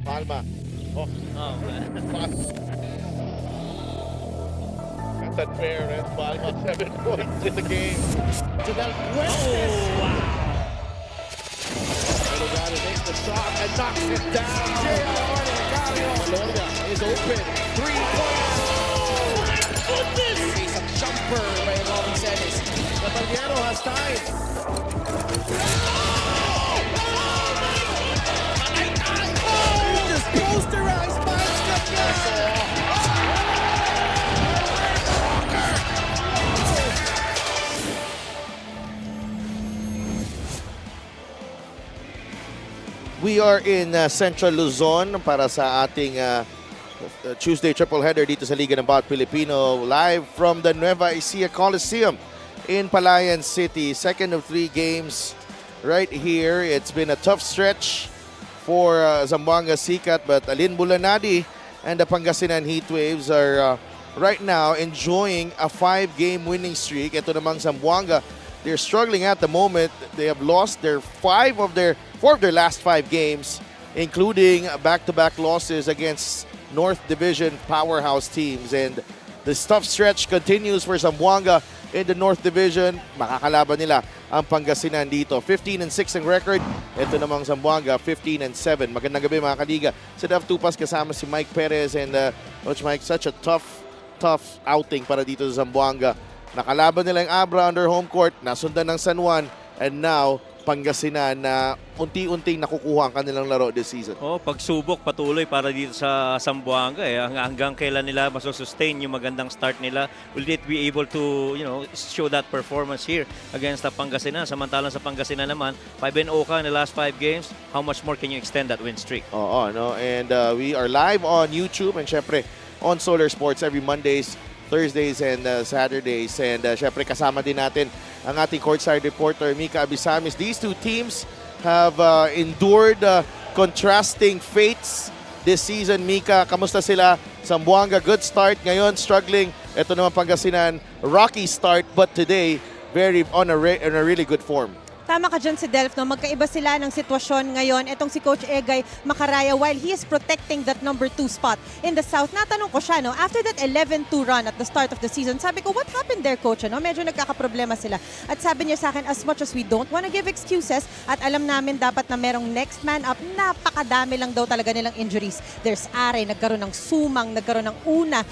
Palma. Oh, Oh, pass. That's unfair, Red Palma. 7 points in the game. Janelle Fuentes. wow. Delgado makes the shot and knocks it down. Maloya is open. 3-point. Goodness! Face a jumper by Robin Celis. Natalgano has time. Just posterized by We are in Central Luzon para sa ating Tuesday triple header dito sa Liga ng Bawat Pilipino, live from the Nueva Ecija Coliseum in Palayan City. Second of 3 games right here. It's been a tough stretch for Zamboanga Sikat, but Alin Bulanadi and the Pangasinan Heatwaves are right now enjoying a 5-game winning streak. Ito namang Zamboanga, they're struggling at the moment. They have lost four of their last 5 games, including back-to-back losses against North Division powerhouse teams. And the tough stretch continues for Zamboanga in the North Division. Makakalaban nila ang Pangasinan dito. 15-6 ang record. Ito namang Zamboanga, 15-7. Magandang gabi mga kaliga. Sa Dav Tupas kasama si Mike Perez and Coach Mike, such a tough outing para dito sa Zamboanga. Nakalaban nila yung Abra under home court, nasundan ng San Juan, and now Pangasinan na unti-unting nakukuha ang kanilang laro this season. Oh, pagsubok patuloy para dito sa Zamboanga eh. Hanggang kailan nila masustain yung magandang start nila? Will it be able to, show that performance here against the Pangasinan? Samantalang sa Pangasinan naman, 5-0 ka in the last 5 games. How much more can you extend that win streak? Oo, no? And we are live on YouTube and syempre on Solar Sports every Mondays, Thursdays, and Saturdays. And syempre kasama din natin ang ating courtside reporter, Mika Abisamis. These two teams have endured contrasting fates this season. Mika, kamusta sila? Zamboanga, good start. Ngayon, struggling. Ito naman Pangasinan, rocky start. But today, very on a really good form. Tama ka dyan si Delph, no? Magkaiba sila ng sitwasyon ngayon. Etong si Coach Egay Macaraya, while he is protecting that number 2 spot in the South. Natanong ko siya, no? After that 11-2 run at the start of the season, sabi ko, what happened there, Coach? Ano? Medyo nagkakaproblema sila. At sabi niya sa akin, as much as we don't wanna give excuses, at alam namin dapat na merong next man up, napakadami lang daw talaga nilang injuries. There's Are, nagkaroon ng Sumang, nagkaroon ng Una,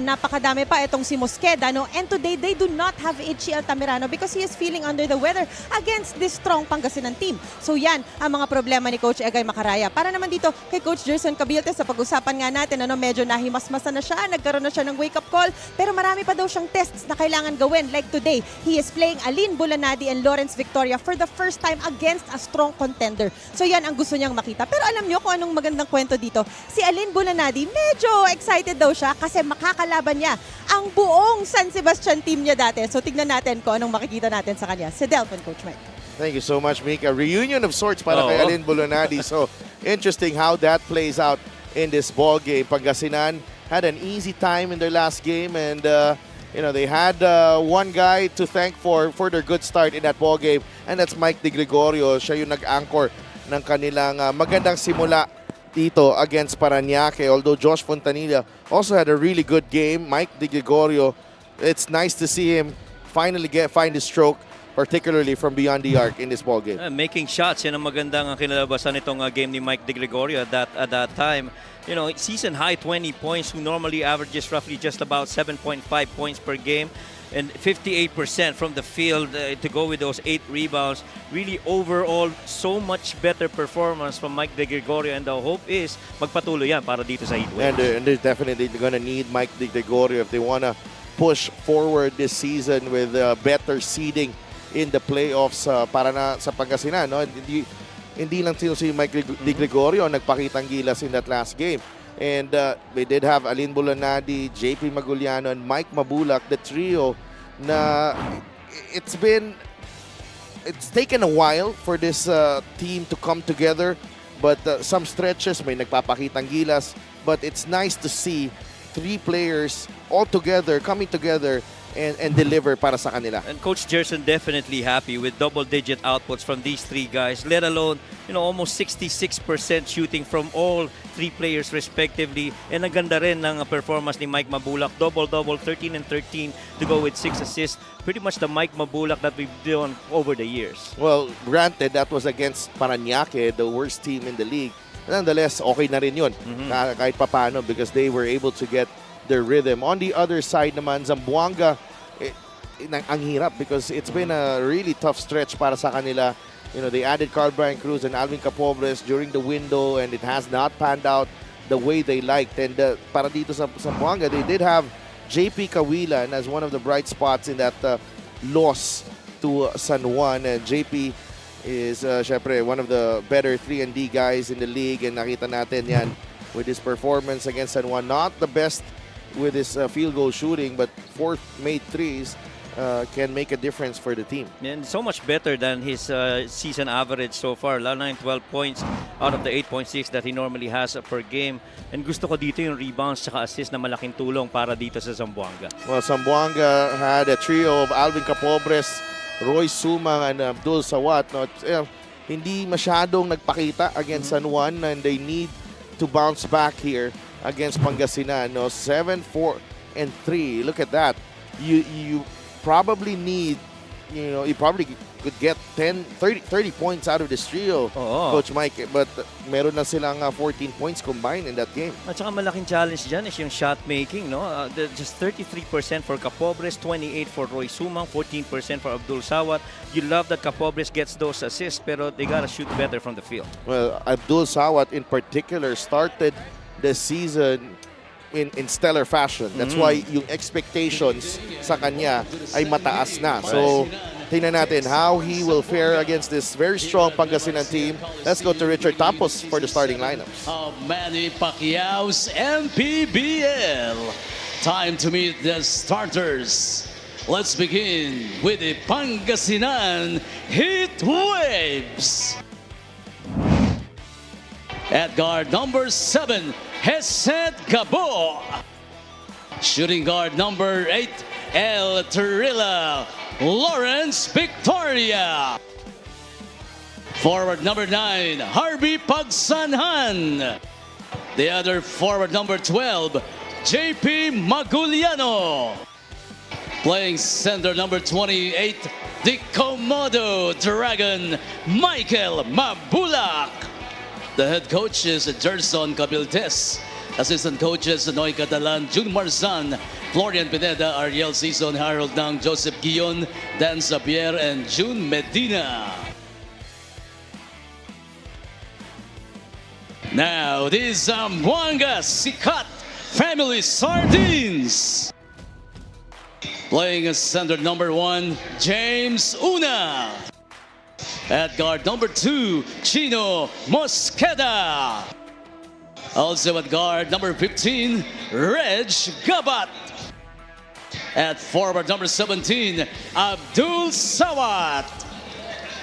napakadami pa itong si Mosqueda, no? And today, they do not have Ichi Altamirano because he is feeling under the weather against this strong Pangasinan team. So yan ang mga problema ni Coach Egay Macaraya. Para naman dito kay Coach Gerson Cabilte, sa pag-usapan nga natin, medyo nahimasmasa na siya, nagkaroon na siya ng wake-up call, pero marami pa daw siyang tests na kailangan gawin. Like today, he is playing Alin Bulanadi and Lawrence Victoria for the first time against a strong contender. So yan ang gusto niyang makita. Pero alam niyo kung anong magandang kwento dito? Si Alin Bulanadi, medyo excited daw siya kasi makakalaban niya ang buong San Sebastian team niya dati. So tignan natin kung anong makikita natin sa kanya. Si Delphin, Coach Mike. Thank you so much, Mika. Reunion of sorts para kay Alin Bulanadi. So, interesting how that plays out in this ball game. Pangasinan had an easy time in their last game, and they had one guy to thank for their good start in that ball game, and that's Mike De Gregorio. Siya yung nag-anchor ng kanilang magandang simula dito against Parañaque. Although Josh Fontanilla also had a really good game, Mike De Gregorio, it's nice to see him finally find his stroke, particularly from beyond the arc in this ball game. Making shots, yan ang magandang kinalabasan nitong game ni Mike De Gregorio at that time. Season high 20 points, who normally averages roughly just about 7.5 points per game, and 58% from the field to go with those 8 rebounds. Really overall, so much better performance from Mike De Gregorio, and the hope is magpatuloy yan para dito sa Heatwaves. And they're definitely gonna need Mike De Gregorio if they wanna push forward this season with better seeding in the playoffs para na sa Pangasinan. No? Hindi lang si Mike De Gregorio nagpakitang gilas in that last game. And they did have Alin Bulanadi, JP Maguliano, and Mike Mabulak, the trio na it's taken a while for this team to come together, but some stretches may nagpapakitang gilas, but it's nice to see 3 players all together, coming together and deliver para sa kanila. And Coach Gerson definitely happy with double-digit outputs from these three guys, let alone, almost 66% shooting from all three players respectively. And ang ganda rin ng performance ni Mike Mabulak. Double-double, 13 and 13 to go with 6 assists. Pretty much the Mike Mabulak that we've done over the years. Well, granted, that was against Parañaque, the worst team in the league. Nonetheless, okay na rin yun. Kahit papano because they were able to get their rhythm. On the other side naman, Zamboanga, ang hirap because it's been a really tough stretch para sa kanila. They added Carl Brian Cruz and Alvin Capobres during the window and it has not panned out the way they liked. And para dito sa Zamboanga, they did have JP Cawilan as one of the bright spots in that loss to San Juan. And JP is syempre one of the better 3-and-D guys in the league and nakita natin yan with his performance against San Juan. Not the best with his field goal shooting, but 4 made threes can make a difference for the team. And so much better than his season average so far. Lalo na yung 12 points out of the 8.6 that he normally has per game. And gusto ko dito yung rebounds tsaka assist na malaking tulong para dito sa Zamboanga. Well, Zamboanga had a trio of Alvin Capobres, Roy Sumang, and Abdul Sawat. No, hindi masyadong nagpakita against San Juan and they need to bounce back here against Pangasinan. No, 7-4 and 3. Look at that. You probably need, you probably could get 30 points out of this trio, Coach Mike. But meron na silang 14 points combined in that game. At saka malaking challenge dyan is yung shot making. No? Just 33% for Capobres, 28% for Roy Sumang, 14% for Abdul Sawat. You love that Capobres gets those assists, pero they gotta shoot better from the field. Well, Abdul Sawat in particular started the season in stellar fashion. That's why yung expectations sa kanya ay mataas na. So, tingnan natin how he will fare against this very strong Pangasinan team. Let's go to Richard Tampos for the starting lineups. Manny Pacquiao's MPBL. Time to meet the starters. Let's begin with the Pangasinan Heat Waves. At guard number 7, Hesed Gabo. Shooting guard number 8, El Torilla, Lawrence Victoria. Forward number 9, Harvey Pagsanhan. The other forward number 12, JP Maguliano. Playing center number 28, the Komodo Dragon, Michael Mabulak. The head coach is Gerson Cabildes. Assistant coaches Noy Catalan, June Marzan, Florian Pineda, Ariel Sison, Harold Nang, Joseph Guion, Dan Xavier, and June Medina. Now, this Zamboanga Sikat Family Sardines. Playing as center number 1, James Una. At guard number 2, Chino Mosqueda. Also at guard number 15, Reg Gabat. At forward number 17, Abdul Sawat.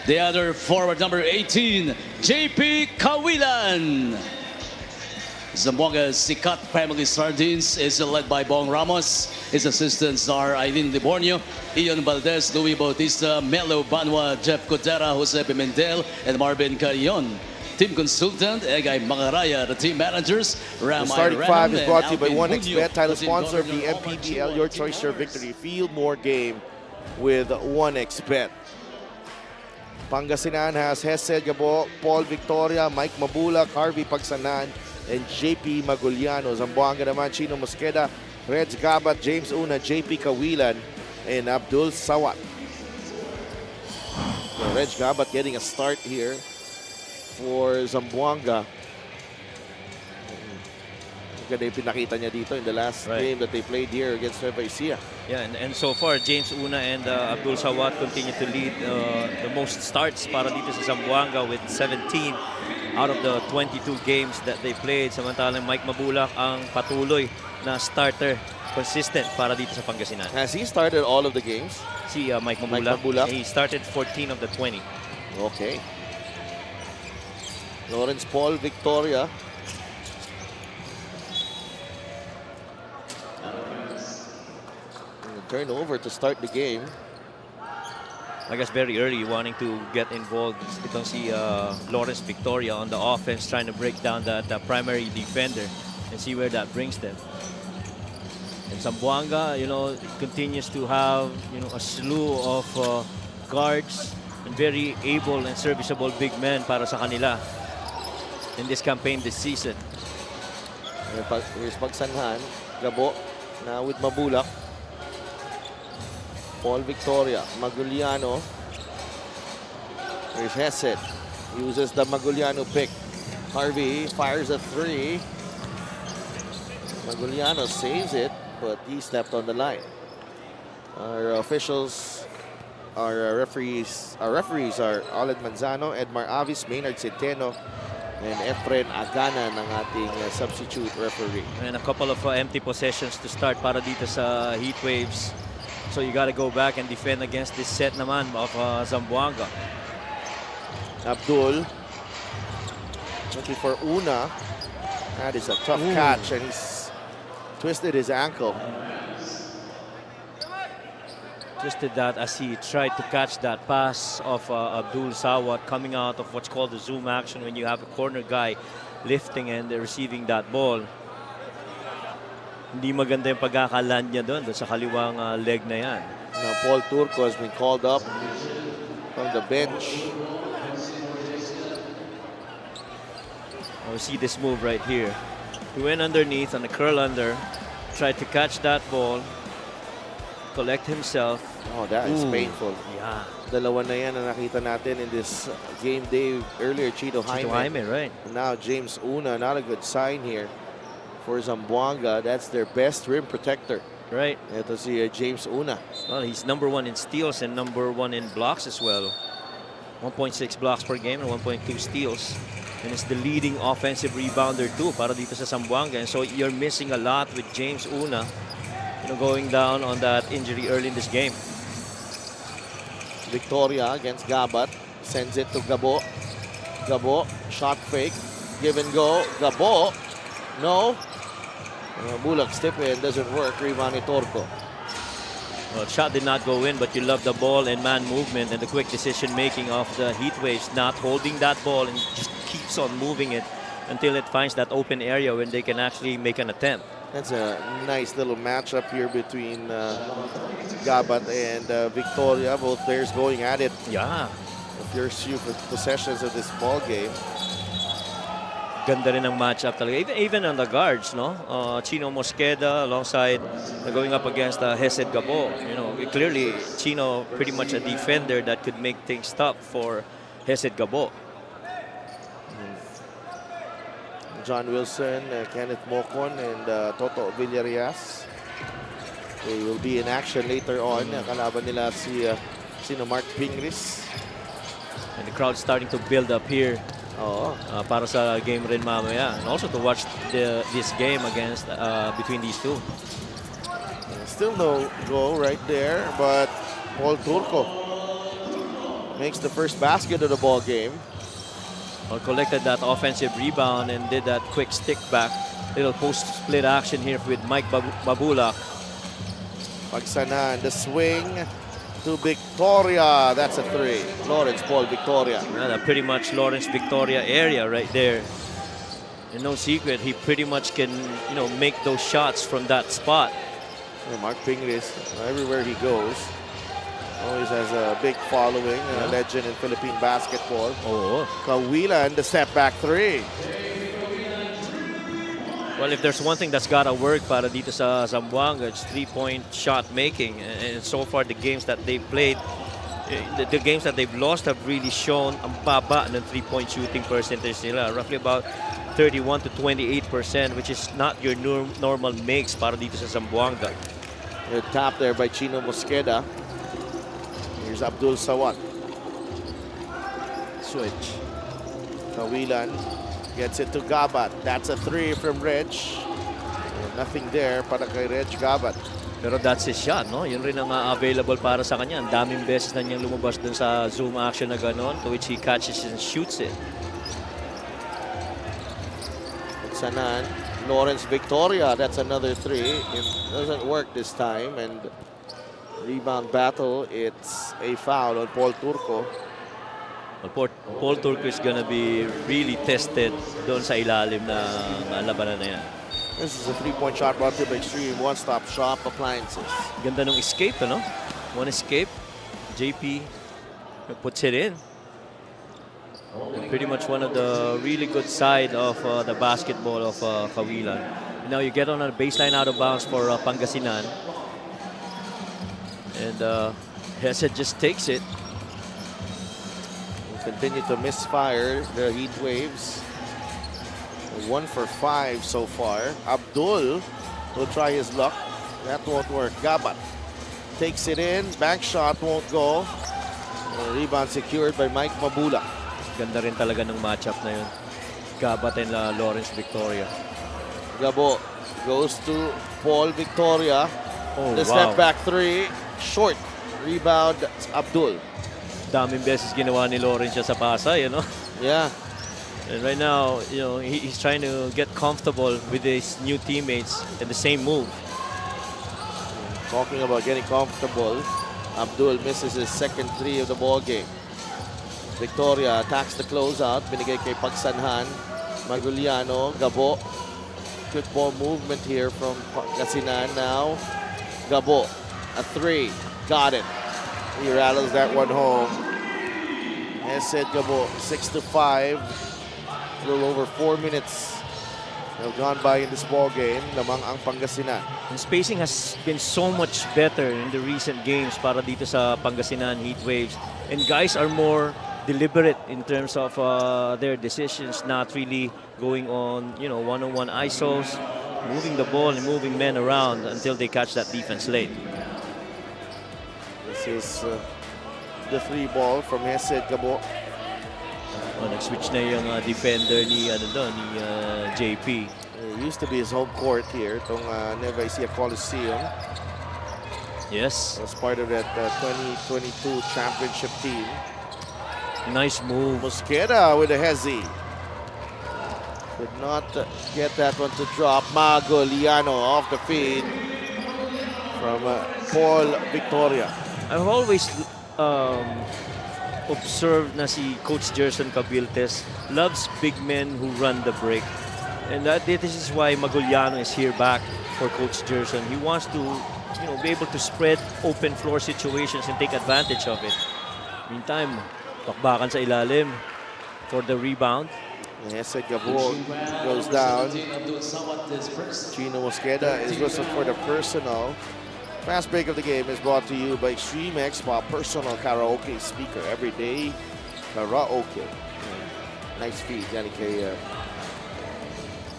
The other forward number 18, JP Cawilan. Zamboanga Sikat Family Sardines is led by Bong Ramos. His assistants are Aileen Libornio, Ian Valdez, Louis Bautista, Melo Banwa, Jeff Cotera, Jose Pimentel, and Marvin Carrion. Team consultant, Egay Magaraya. The team managers, Ram The starting Iram five is brought to you by and Alvin 1xBet, Bunyo. title sponsor of the MPBL. Your choice, your victory. Feel more game with 1xBet. Pangasinan has Hesed Gabo, Paul Victoria, Mike Mabulak, Harvey Pagsanan, and JP Maguliano. Zamboanga naman, Chino Mosqueda, Reg Gabat, James Una, JP Cawilan, and Abdul Sawat. So Reg Gabat getting a start here for Zamboanga. Ganda yung pinakita niya dito in the last game that they played here against Nueva Ecija. Yeah, and so far, James Una and Abdul Sawat continue to lead the most starts para dito sa Zamboanga with 17 out of the 22 games that they played. Samantalang Mike Mabulak ang patuloy na starter, consistent para dito sa Pangasinan. Has he started all of the games? Si Mike Mabulak, Mabulak? he started 14 of the 20. Okay. Lawrence Paul Victoria. turnover to start the game. I guess very early wanting to get involved. Itong si Lawrence Victoria on the offense, trying to break down that primary defender and see where that brings them. And Zamboanga, continues to have, a slew of guards and very able and serviceable big men para sa kanila in this campaign this season. Here's Pagsanhan. Gabo na with Mabulak. Paul Victoria. Maguliano. Here's Hesed. Uses the Maguliano pick. Harvey fires a three. Maguliano saves it, but he stepped on the line. Our officials, our referees are Aled Manzano, Edmar Avis, Maynard Centeno, and Efren Agana ng ating substitute referee. And a couple of empty possessions to start para dito sa Heat Waves. So you got to go back and defend against this set naman of Zamboanga. Abdul looking for Una. That is a tough catch, and he's twisted his ankle. Twisted that as he tried to catch that pass of Abdul Sawat coming out of what's called the zoom action when you have a corner guy lifting and receiving that ball. Hindi maganda yung pagkakaland niya doon sa kaliwang leg na yan. Now Paul Turco has been called up from the bench. We see this move right here. He went underneath on a curl under, tried to catch that ball, collect himself. Oh, that is painful. Yeah. Dalawa na yan na nakita natin in this game day earlier. Chito Jaime. Right. And now James Una, not a good sign here for Zamboanga. That's their best rim protector. Right. Ito si James Una. Well, he's #1 in steals and #1 in blocks as well. 1.6 blocks per game and 1.2 steals. And it's the leading offensive rebounder too para dito sa Zamboanga. And so you're missing a lot with James Una, going down on that injury early in this game. Victoria against Gabat. Sends it to Gabo. Gabo, shot fake. Give and go. Gabo. No. Bulak step in, doesn't work. Rebound ni Torco. Well, shot did not go in, but you love the ball and man movement and the quick decision making of the Heat Waves, not holding that ball and just keeps on moving it until it finds that open area when they can actually make an attempt. That's a nice little matchup here between Gabat and Victoria. Both players going at it. Yeah. The first few possessions of this ball game. Ganda rin ang matchup talaga. Even on the guards, no? Chino Mosqueda alongside going up against Hesed Gabo. Clearly Chino pretty much a defender that could make things tough for Hesed Gabo. John Wilson, Kenneth Mocon, and Toto Villarias. They will be in action later on. Kalaban nila si Mark Pingris. And the crowd starting to build up here. Oo. Para sa game rin mamaya. And also to watch this game against between these two. Still no goal right there, but Paul Turco makes the first basket of the ball game. Well, collected that offensive rebound and did that quick stick back. Little post split action here with Mike Mabulak. Pagsanan, the swing to Victoria. That's a three. Lawrence Paul Victoria. Yeah, pretty much Lawrence Victoria area right there. And no secret, he pretty much can, make those shots from that spot. Yeah, Mark Pingris, everywhere he goes, always has a big following, a legend in Philippine basketball. Oh. Kawilan, the step back three. Well, if there's one thing that's got to work para dito sa Zamboanga, it's three-point shot making. And so far, the games that they've played, the games that they've lost have really shown ang baba ng three-point shooting percentage nila. Roughly about 31 to 28%, which is not your normal makes para dito sa Zamboanga. Good tap there by Chino Mosqueda. Here's Abdul Sawat. Switch. Kawilan gets it to Gabat. That's a three from Reg. Nothing there para kay Reg Gabat. Pero that's his shot, no? Yun rin ang available para sa kanya. Ang daming beses na niyang lumabas dun sa zoom action na gano'n, to which he catches and shoots it. Sanan, Lawrence Victoria. That's another three. It doesn't work this time. And Rebound battle. It's a foul on Paul Turco. Well, Paul Turco is gonna be really tested doon sa ilalim ng labanan na yan. This is a three-point shot brought to you by Extreme One-Stop Shop Appliances. Ganda nung escape, ano? One escape. JP puts it in. And pretty much one of the really good side of the basketball of Kawilan. And now you get on a baseline out of bounds for Pangasinan. And Hesed just takes it. Continue to misfire the Heat Waves. 1 for 5 so far. Abdul will try his luck. That won't work. Gabat takes it in. Back shot won't go. Rebound secured by Mike Mabula. Ganda rin talaga ng matchup na yun. Gabat and Lawrence Victoria. Gabo goes to Paul Victoria. Oh, The step back three. Short. Rebound Abdul. Daming beses ginawa ni Lawrence siya sa Pasay, you know? Yeah. And right now, you know, he's trying to get comfortable with his new teammates and the same move. Talking about getting comfortable, Abdul misses his second three of the ball game. Victoria attacks the closeout. Binigay kay Pagsanhan. Maguliano, Gabo. Quick ball movement here from Pangasinan now. Gabo, a three. Got it. He rattles that one home. As said, Gabo, 6-5. A little over 4 minutes have gone by in this ball game. Lamang ang Pangasinan. And spacing has been so much better in the recent games para dito sa Pangasinan Heat Waves. And guys are more deliberate in terms of their decisions, not really going on, you know, one-on-one ISOs, moving the ball and moving men around until they catch that defense late. This is the three ball from Hesed Gabo. Oh, nag-switch na yung defender ni JP. It used to be his home court here, itong Nueva Ecija Coliseum. Yes, Was part of that 2022 championship team. nice move. Mosqueda with a hezi. Could not get that one to drop. Maguliano off the feed from Paul Victoria. I've always observed na si Coach Gerson Cabiltes loves big men who run the break. And this is why Maguliano is here back for Coach Gerson. He wants to, you know, be able to spread open floor situations and take advantage of it. Meantime, bakbakan sa ilalim for the rebound. Hesed Gabo goes down. Chino Mosqueda is whistled for the personal. Fast break of the game is brought to you by Extreme X, personal karaoke speaker every day. Karaoke. Nice feed. Yani kay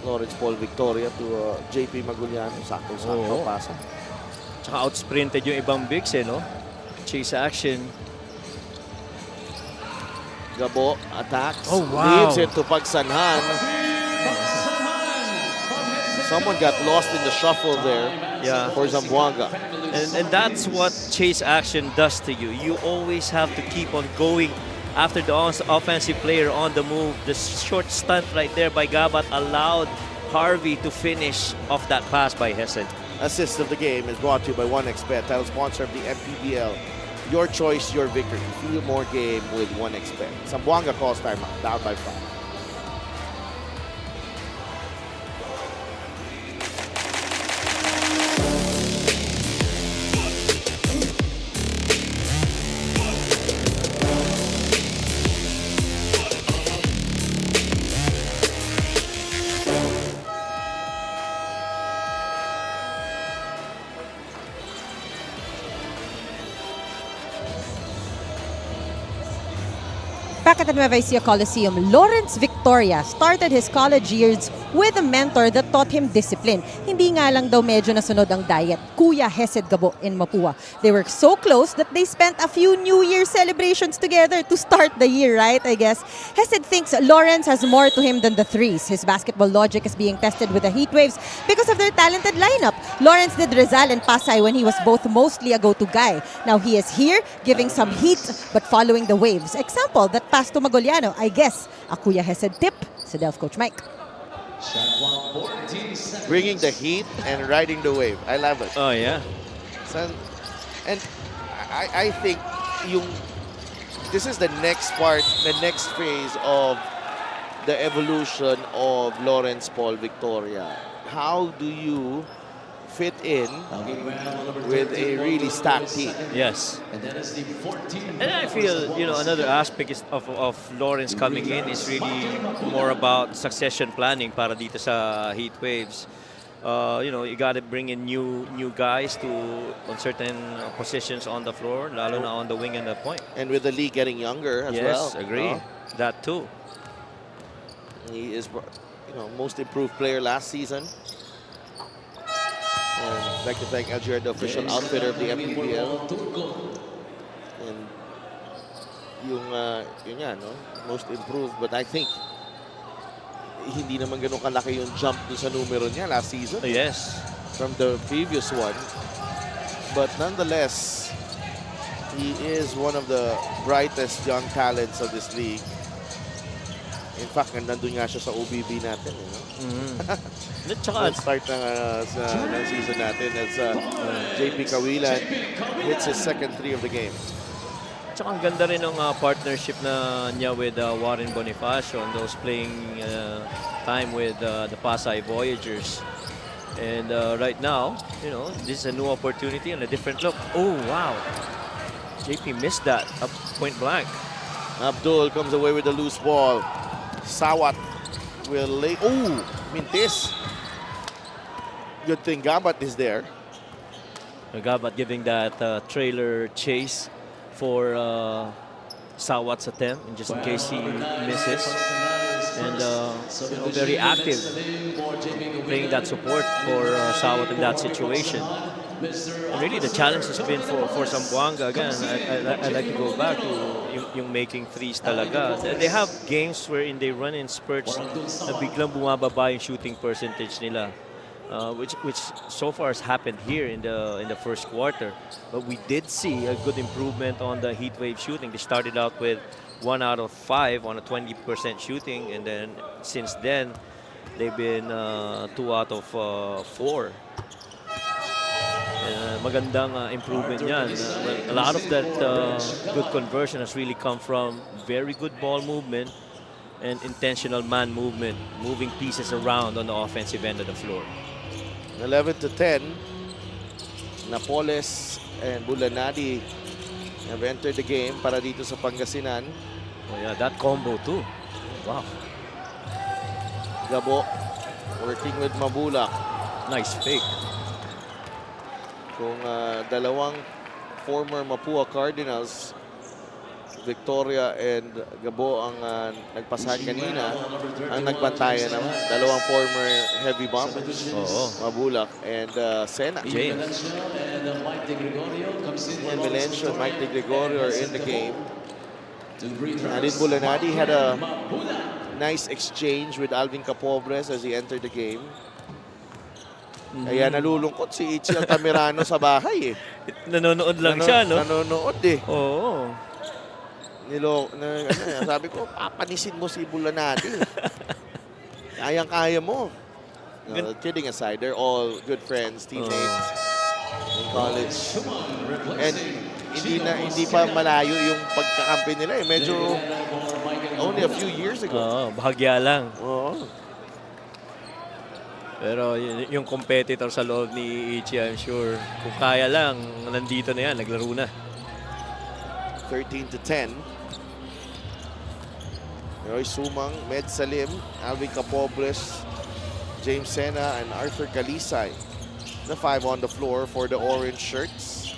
Lawrence Paul Victoria to JP Maguliano. Sakto-sakto pasa. Tsaka outsprinted yung ibang bigs, no? Chase action. Gabo attacks. Oh, wow. Leaves it to Pagsanhan. Someone got lost in the shuffle there. Yeah. For Zamboanga. And that's what chase action does to you. You always have to keep on going after the offensive player on the move. The short stunt right there by Gabat allowed Harvey to finish off that pass by Hesed. Assist of the game is brought to you by 1xBet, title sponsor of the MPBL. Your choice, your victory. Feel more game with 1xBet. Zamboanga calls timeout, down by 5. Back at the Nueva Ecija Coliseum, Lawrence Victoria started his college years with a mentor that taught him discipline. Hindi nga lang daw medyo nasunod ang diet, Kuya Hesed Gabo in Mapua. They were so close that they spent a few New Year celebrations together to start the year, right, I guess. Hesed thinks Lawrence has more to him than the threes. His basketball logic is being tested with the Heat Waves because of their talented lineup. Lawrence did Rizal and Pasay when he was both mostly a go-to guy. Now he is here giving some heat but following the waves. Example, that pass to Maguliano, I guess, a Kuya Hesed tip sa Delf Coach Mike. Bringing the heat and riding the wave. I love it. Oh, yeah. And I think this is the next part, the next phase of the evolution of Lawrence Paul Victoria. How do you fit in with a really stacked team? Yes. And I feel, another aspect of Lawrence coming in is really more about succession planning para dito sa Heat Waves. You got to bring in new guys on certain positions on the floor, lalo na on the wing and the point. And with the league getting younger as well. Yes, agree. That too. He is, most improved player last season. And I'd like to thank Algier, the official outfitter of the MPBL. And yun nga, no? Most improved. But I think hindi naman ganun kalaki yung jump dun sa numero niya last season. Yes. From the previous one. But nonetheless, he is one of the brightest young talents of this league. In fact, nandun nga siya sa OBB natin. At saka, Start ng season natin as JP Kawilan hits his second three of the game. Tsaka ang ganda rin ng partnership niya with Warren Bonifacio and those playing time with the Pasay Voyagers. And right now, this is a new opportunity and a different look. Oh, wow. JP missed that up point blank. Abdul comes away with the loose ball. Sawat will lay. Oh, Mintis. Good thing Gabat is there. Gabat giving that trailer chase for Sawat's attempt, and just in case he misses. And very active, playing that support for Sawat in that situation. And really, the challenge has been for Zamboanga. Again, I like to go back to yung making threes talaga. They have games wherein they run in spurts na biglang bumababa yung shooting percentage nila. Which so far has happened here in the first quarter. But we did see a good improvement on the Heat Wave shooting. They started out with 1 out of 5 on a 20% shooting, and then since then they've been 2 out of 4. Magandang improvement yan. A lot of that good conversion has really come from very good ball movement and intentional man movement, moving pieces around on the offensive end of the floor. 11-10. Napoles and Bulanadi have entered the game para dito sa Pangasinan. Oh yeah, that combo too. Wow. Gabo working with Mabulak. Nice fake. Kung dalawang former Mapua Cardinals, Victoria and Gabo ang nagpasahan kanina, ang nagbantayan naman. Dalawang former heavy bombers. Mabulak and Sena. James. And Melencio and Mike De Gregorio are in the game. Alin Bulanadi had a nice exchange with Alvin Capobres as he entered the game. Kaya nalulungkot si Ichi Altamirano sa bahay eh. Nanonood lang siya, no? Nanonood eh. Oo. Sabi ko, papanisin mo si Bulanadi. Kayang-kaya mo. No, kidding aside, they're all good friends, teammates in college. And hindi pa malayo yung pagkakampi nila eh. Medyo only a few years ago. Bahagya lang. Oo. Pero yung competitor sa loob ni Ichi, I'm sure, kung kaya lang, nandito na yan, naglaro na. 13-10. Roy Sumang, Med Salim, Alvin Capobres, James Sena, and Arthur Kalisay. The 5 on the floor for the orange shirts.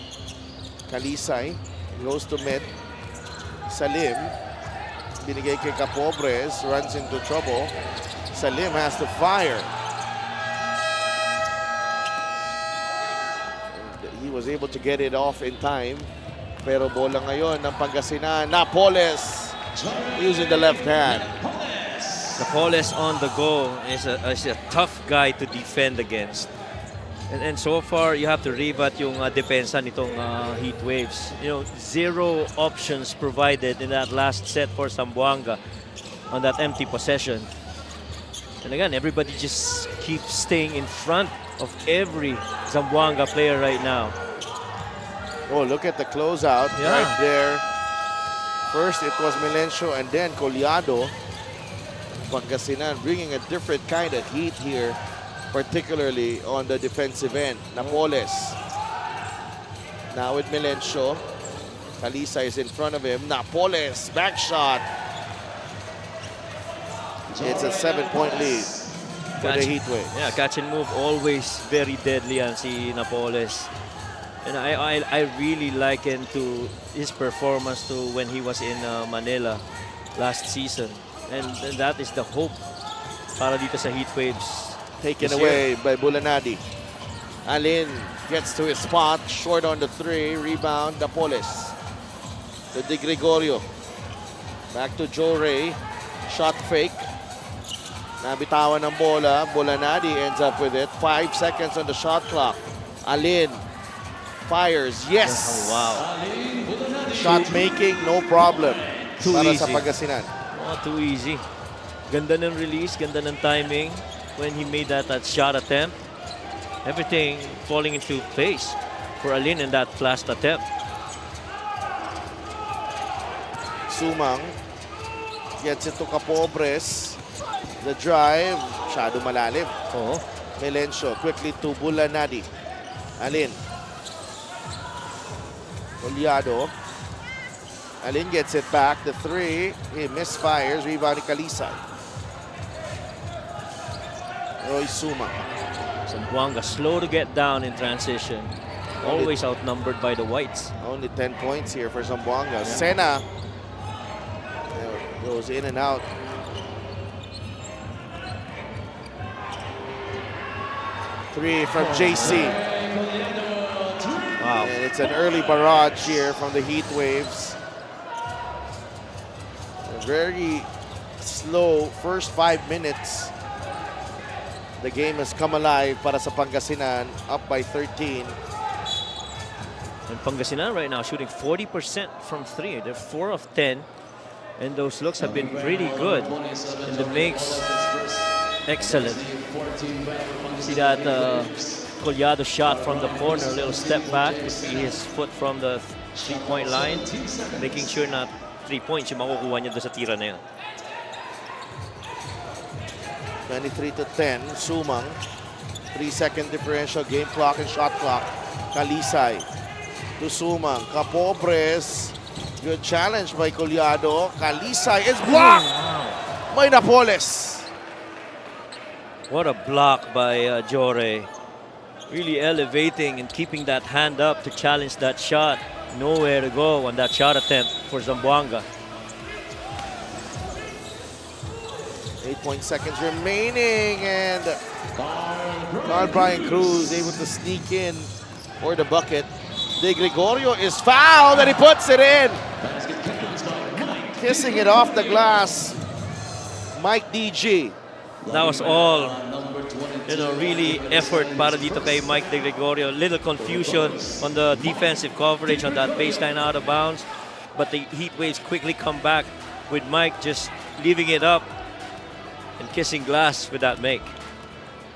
Kalisay goes to Med. Salim, binigay kay Capobres, runs into trouble. Salim has to fire. He was able to get it off in time. Pero bola ngayon ng Pangasinan. Napoles using the left hand. Napoles on the go is a tough guy to defend against. And so far, you have to revat yung depensa nitong Heat Waves. 0 options provided in that last set for Zamboanga on that empty possession. And again, everybody just keeps staying in front of every Zamboanga player right now. Oh, look at the closeout Yeah. right there. First, it was Melencio and then Collado. Pangasinan bringing a different kind of heat here, particularly on the defensive end. Napoles. Now with Melencio. Kalisa is in front of him. Napoles, back shot. It's a 7-point lead for the Heatwave. Yeah, catch and move always very deadly yan si Napoles. And I really liken to his performance to when he was in Manila last season. And that is the hope para dito sa Heatwaves. Taken this away by Bulanadi. Alin gets to his spot, short on the 3, rebound, Napoles. To Di Gregorio. Back to Joe Ray. Shot fake. Nabitawan ng bola. Bulanadi ends up with it. 5 seconds on the shot clock. Alin fires. Yes! Oh, wow. Shot making, no problem. Too Para easy. sa Pangasinan. Oh, too easy. Ganda ng release, ganda ng timing when he made that shot attempt. Everything falling into place for Alin in that last attempt. Sumang gets it to Capobres. The drive, shadow malalim. Oh, Melencio quickly to Bulanadi. Alin. Collado. Alin gets it back. The 3. He misfires. Rebound ni Kalisa. Roy Sumang. Zamboanga slow to get down in transition. Always outnumbered by the whites. Only 10 points here for Zamboanga. Sena goes in and out. Three from JC. Wow. And it's an early barrage here from the Heatwaves. A very slow first 5 minutes. The game has come alive para sa Pangasinan, up by 13. And Pangasinan right now shooting 40% from 3. They're 4 of 10. And those looks have been pretty good. And the makes excellent. See that Collado shot from the corner, a little step back to see his foot from the 3-point line. Making sure na 3 points yung makukuha niya doon sa tira na yan. 23-10, Sumang. 3-second differential, game clock and shot clock. Kalisay to Sumang. Capobres. Good challenge by Collado. Kalisay is blocked by Napoles. What a block by Jore. Really elevating and keeping that hand up to challenge that shot. Nowhere to go on that shot attempt for Zamboanga. 8 seconds remaining, and Carl Brian Cruz able to sneak in for the bucket. De Gregorio is fouled and he puts it in. Kissing it off the glass. Mike DG. That was all, really effort para dito kay Mike De Gregorio. Little confusion on the defensive coverage on that baseline out of bounds. But the Heatwaves quickly come back with Mike just leaving it up and kissing glass with that make.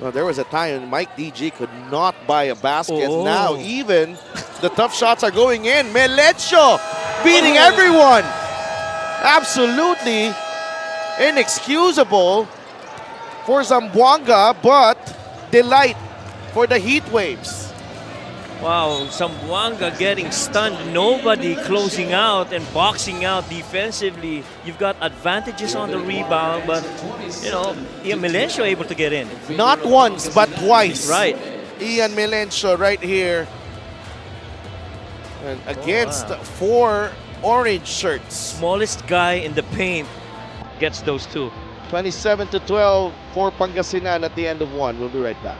Well, there was a time when Mike DG could not buy a basket. Oh. Now even the tough shots are going in. Melencio beating everyone. Absolutely inexcusable for Zamboanga, but delight for the Heatwaves. Wow, Zamboanga getting stunned. Nobody closing out and boxing out defensively. You've got advantages on the rebound, but, Ian Melencio able to get in. Not once, but twice. Right. Ian Melencio right here. And against 4 orange shirts. Smallest guy in the paint gets those 2. 27-12 for Pangasinan at the end of 1. We'll be right back.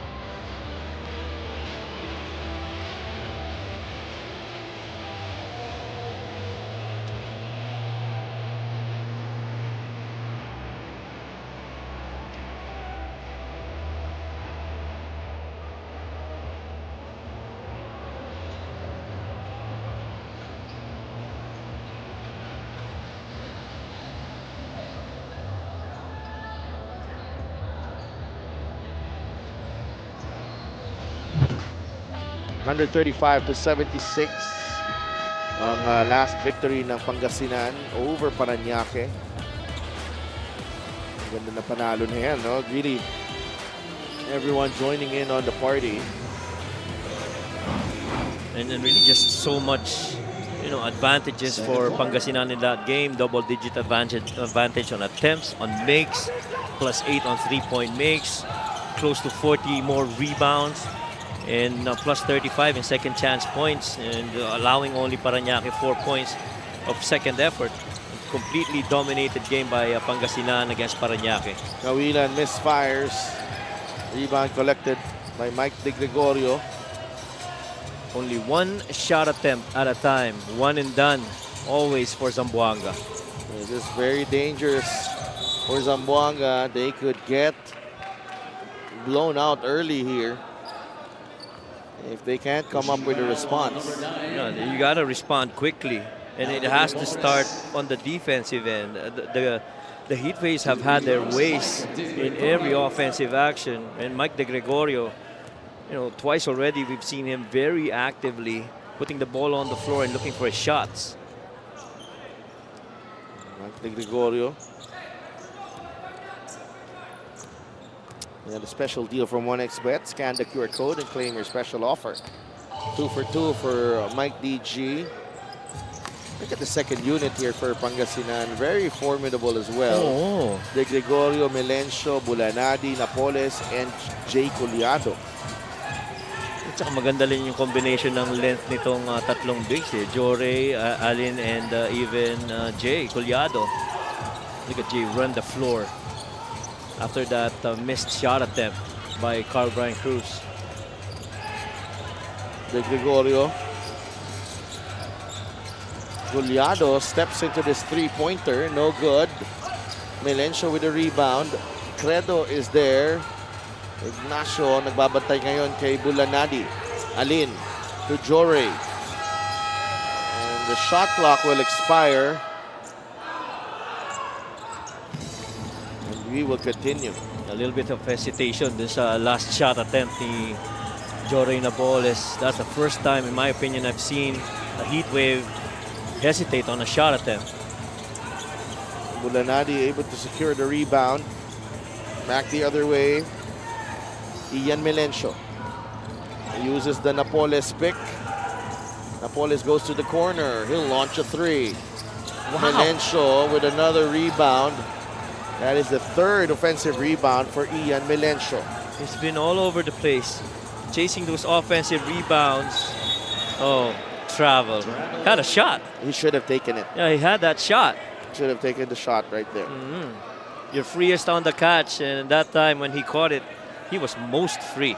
$135-76. ang last victory ng Pangasinan over Parañaque. Ganda na panalo na yan, no? Really, everyone joining in on the party. And then really just so much, advantages for Pangasinan in that game. Double-digit advantage on attempts, on makes, +8 on three-point makes, close to 40 more rebounds, and +35 in second chance points, and allowing only Parañaque 4 points of second effort. Completely dominated game by Pangasinan against Parañaque. Kawilan misfires. Rebound collected by Mike De Gregorio. Only one shot attempt at a time, one and done, always for Zamboanga. It is very dangerous for Zamboanga. They could get blown out early here if they can't come up with a response. You got to respond quickly, and it has to start on the defensive end. The Heat Waves have had their ways in every offensive action, and Mike De Gregorio, twice already we've seen him very actively putting the ball on the floor and looking for his shots. Mike De Gregorio. We have a special deal from 1xBet. Scan the QR code and claim your special offer. 2 for 2 for Mike DG. Look at the second unit here for Pangasinan. Very formidable as well. Oh. De Gregorio, Melencio, Bulanadi, Napoles, and Jay Collado. At saka maganda rin yung combination ng length nitong tatlong bigs. Jore, Alin, and even Jay Collado. Look at Jay run the floor after that missed shot attempt by Carl Brian Cruz. De Gregorio. Collado steps into this three-pointer. No good. Melencio with a rebound. Credo is there. Ignacio nagbabantay ngayon kay Bulanadi. Alin to Jore. And the shot clock will expire. And we will continue. A little bit of hesitation dun sa last shot attempt ni Jore Napoles. That's the first time, in my opinion, I've seen a Heat Wave hesitate on a shot attempt. Bulanadi able to secure the rebound. Back the other way. Ian Melencio uses the Napoles pick. Napoles goes to the corner. He'll launch a three. Wow. Melencio with another rebound. That is the third offensive rebound for Ian Melencio. He's been all over the place, chasing those offensive rebounds. Oh, travel. Had a shot. He should have taken it. Yeah, he had that shot. Should have taken the shot right there. You're freest on the catch, and that time when he caught it, he was most free.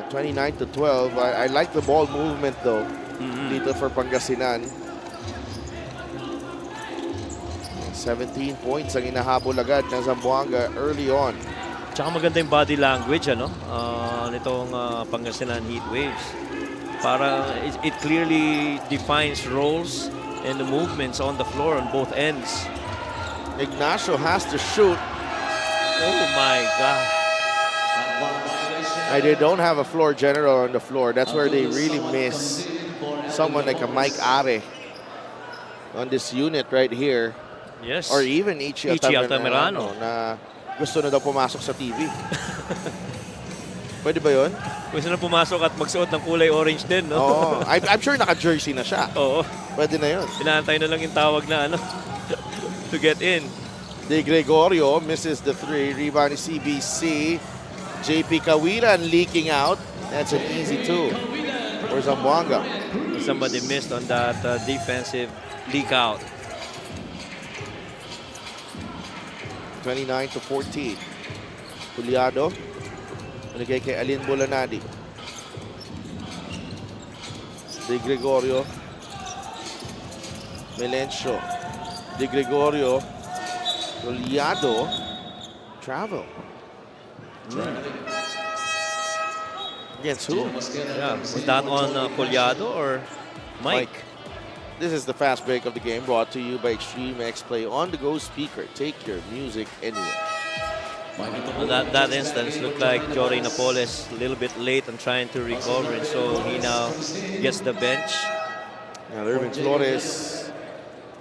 29-12. I like the ball movement though. Dito for Pangasinan. 17 points ang inahabol agad ng Zamboanga early on. Tsaka maganda yung body language, nitong Pangasinan Heat Waves. Para it clearly defines roles and the movements on the floor on both ends. Ignacio has to shoot. Oh my God. They don't have a floor general on the floor. That's where they really miss someone like a Mike Are on this unit right here. Yes. Or even Ichi Altamirano. Na gusto na daw pumasok sa TV. Pwede ba yun? Gusto na pumasok at magsuot ng kulay orange din, no? Oo. I'm sure naka-jersey na siya. Oo. Pwede na yun. Inaantay na lang yung tawag na to get in. De Gregorio misses the three. Rebound is CBC. JP Kawilan leaking out. That's an easy two for Zamboanga. Somebody missed on that defensive leak out. 29-14. Collado. Nagay kay Alin Bulanadi. De Gregorio. Melencio. De Gregorio. Collado. Travel. Against who? Yeah. Was that on Collado or Mike? This is the fast break of the game brought to you by Extreme X Play on the go speaker. Take your music anywhere. That instance looked like Jory Napoles a little bit late on trying to recover, and so he now gets the bench. Yan, Irving Flores.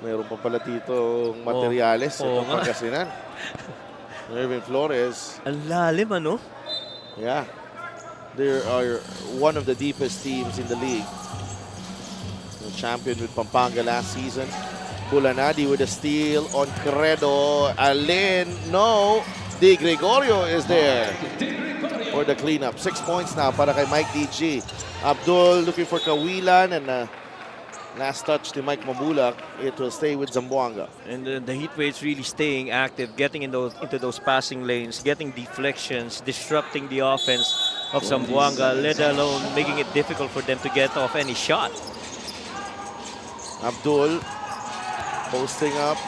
Meron pa pala dito materyales sa Oo nga. Pangasinan. Irving Flores. Ang lalim, ano? Yeah. They are one of the deepest teams in the league. The champion with Pampanga last season. Bulanadi with a steal on Credo. Alin, no. Di Gregorio is there for the cleanup. 6 points now para kay Mike DG. Abdul looking for Kawilan, and last touch to Mike Mabulak. It will stay with Zamboanga. And the Heat Waves really staying active, getting into those passing lanes, getting deflections, disrupting the offense of Zamboanga, let alone making it difficult for them to get off any shot. Abdul posting up.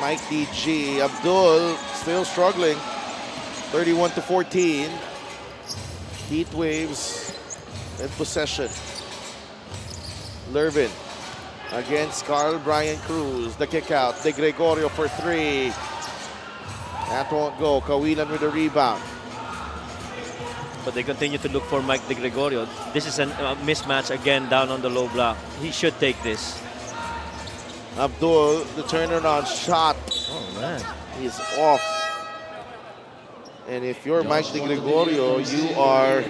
Mike DG. Abdul still struggling. 31-14. Heat Waves in possession. Lervin against Carl Brian Cruz. The kick out. De Gregorio for three. That won't go. Kawilan with the rebound. But they continue to look for Mike De Gregorio. This is a mismatch again down on the low block. He should take this. Abdul, the turnaround shot. Oh, man. He's off. And if you're Mike De Gregorio, you are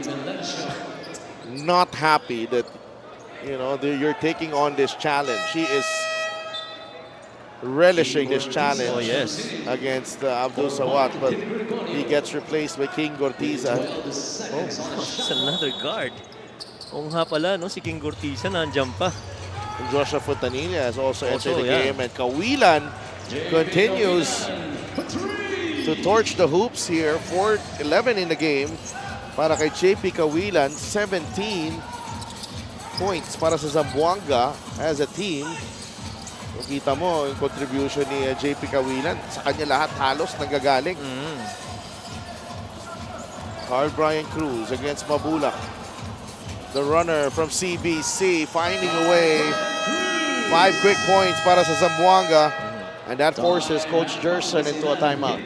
not happy that, you know, you're taking on this challenge. He is relishing this challenge. Oh, yes. Against Abdul Sawat, but he gets replaced by King Gortiza. Oh, that's another guard. Oo nga pala, no? Si King Gortiza nandiyan pa. And Joshua Fontanilla has also entered the yeah. game, and Kawilan continues to torch the hoops here. 4-11 in the game para kay JP Kawilan. 17 points para sa Zamboanga as a team. Kita mo yung contribution ni JP Kawilan. Sa kanya lahat halos nanggagaling. Carl Brian Cruz against Mabulak. The runner from CBC finding a way. 5 quick points para sa Zamboanga. And that forces Coach Gerson into a timeout.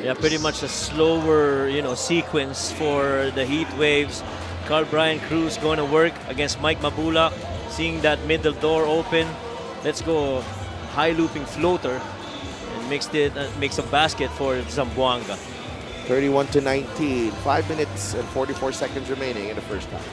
Yeah, pretty much a slower, sequence for the Heat Waves. Carl Brian Cruz going to work against Mike Mabulak, seeing that middle door open. Let's go high looping floater and makes a basket for Zamboanga. 31-19. 5 minutes and 44 seconds remaining in the first half.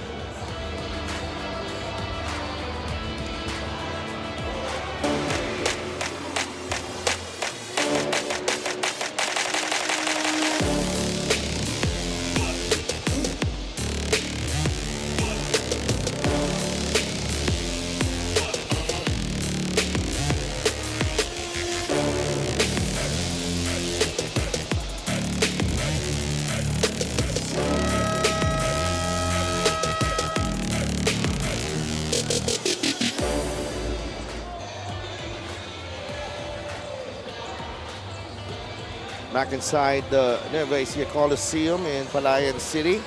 Back inside the Nueva Ecija Coliseum in Palayan City.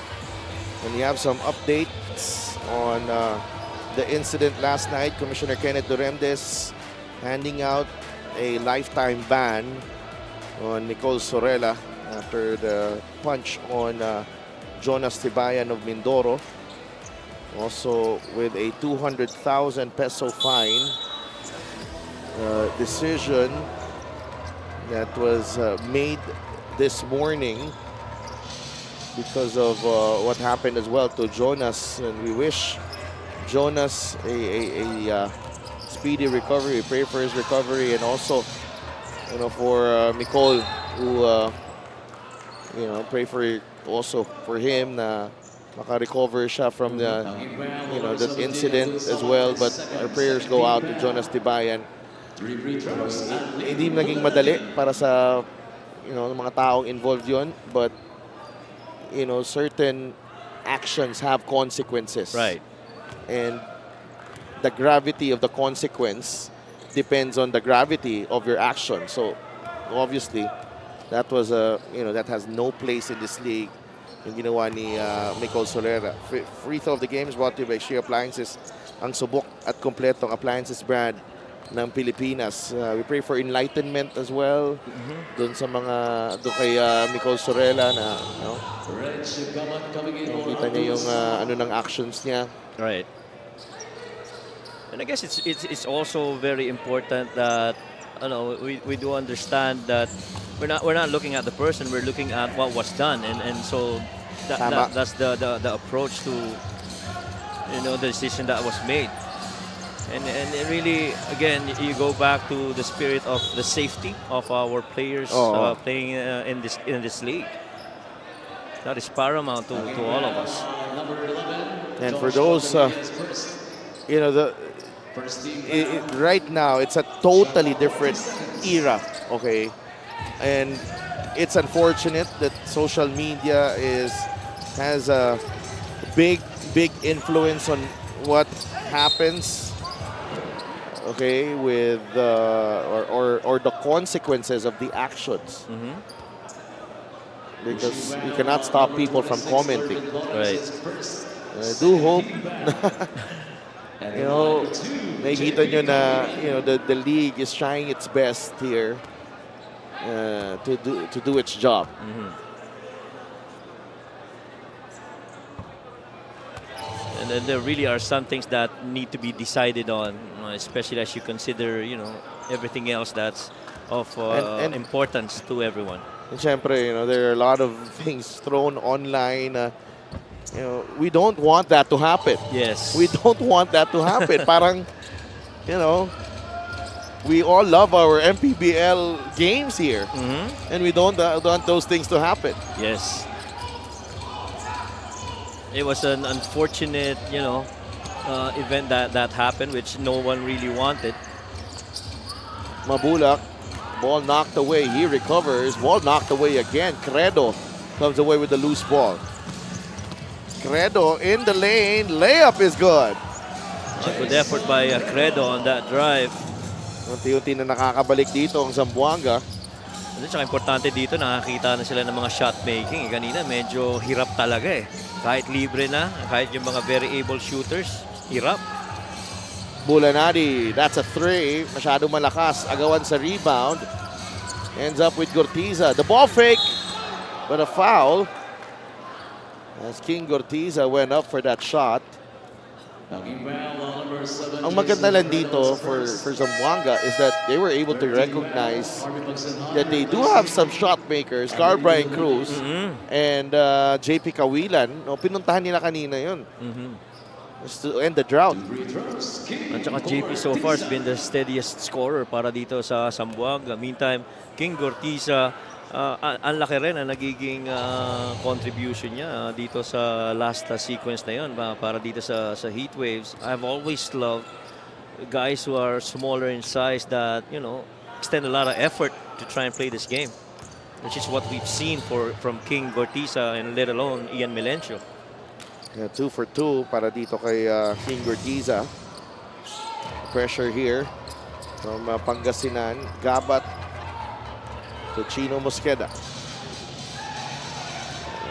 And we have some updates on the incident last night. Commissioner Kenneth Duremdes handing out a lifetime ban on Nicole Sorella after the punch on Jonas Tibayan of Mindoro. Also with a 200,000 peso fine. Decision that was made this morning because of what happened as well to Jonas, and we wish Jonas a speedy recovery. Pray for his recovery, and also for Nicole, who pray for also for him na maka-recover siya from the that incident as well. But our prayers go out to Jonas Tibayan. Hindi naging madali para sa mga taong involved yon, but certain actions have consequences. Right. And the gravity of the consequence depends on the gravity of your action. So obviously that was that has no place in this league. Yung ginawa ni Nicole Solera. Free throw of the game is brought to you by Shea Appliances. Ang subok at kompletong appliances brand ng Pilipinas. We pray for enlightenment as well. Doon sa mga, doon kay Nicole Sorella na, no? Kita niya yung ano ng actions niya. Right. And I guess it's also very important that we do understand that we're not looking at the person, we're looking at what was done, and so that's the approach to the decision that was made. And it really, again, you go back to the spirit of the safety of our players playing in this league. That is paramount to all of us. And for those, right now, it's a totally different era, okay? And it's unfortunate that social media has a big influence on what happens, okay, with or the consequences of the actions. Because you cannot stop people from commenting. Right. I do hope nakikita nyo na the league is trying its best here to do its job. And then there really are some things that need to be decided on, especially as you consider, everything else that's of And- importance to everyone. And syempre, there are a lot of things thrown online. We don't want that to happen. Yes. We don't want that to happen. Parang, we all love our MPBL games here. And we don't want those things to happen. Yes. It was an unfortunate, event that happened, which no one really wanted. Mabulak, ball knocked away. He recovers. Ball knocked away again. Credo comes away with the loose ball. Credo in the lane. Layup is good. Good effort by Credo on that drive. Unti-unti na nakakabalik dito ang Zamboanga. At saka importante dito, nakakita na sila ng mga shot making. Kanina medyo hirap talaga eh. Kahit libre na, kahit yung mga very able shooters, hirap. Bulanadi, that's a three. Masyado malakas. Agawan sa rebound. Ends up with Gortiza. The ball fake, but a foul. As King Gortiza went up for that shot. Ang maganda lang dito for Zamboanga is that they were able to recognize that they do have some shot makers, Carl Brian Cruz and JP Kawilan. Pinuntahan nila kanina yun. Just to end the drought. At saka JP so far has been the steadiest scorer para dito sa Zamboanga. Meantime, King Gortiza, ang laki rin ang nagiging contribution niya dito sa last sequence na yun para dito sa Heat Waves. I've always loved guys who are smaller in size that, extend a lot of effort to try and play this game, which is what we've seen from King Gortiza and let alone Ian Melencio. 2 for 2 para dito kay King Gortiza. Pressure here from Pangasinan. Gabat to Chino Mosqueda.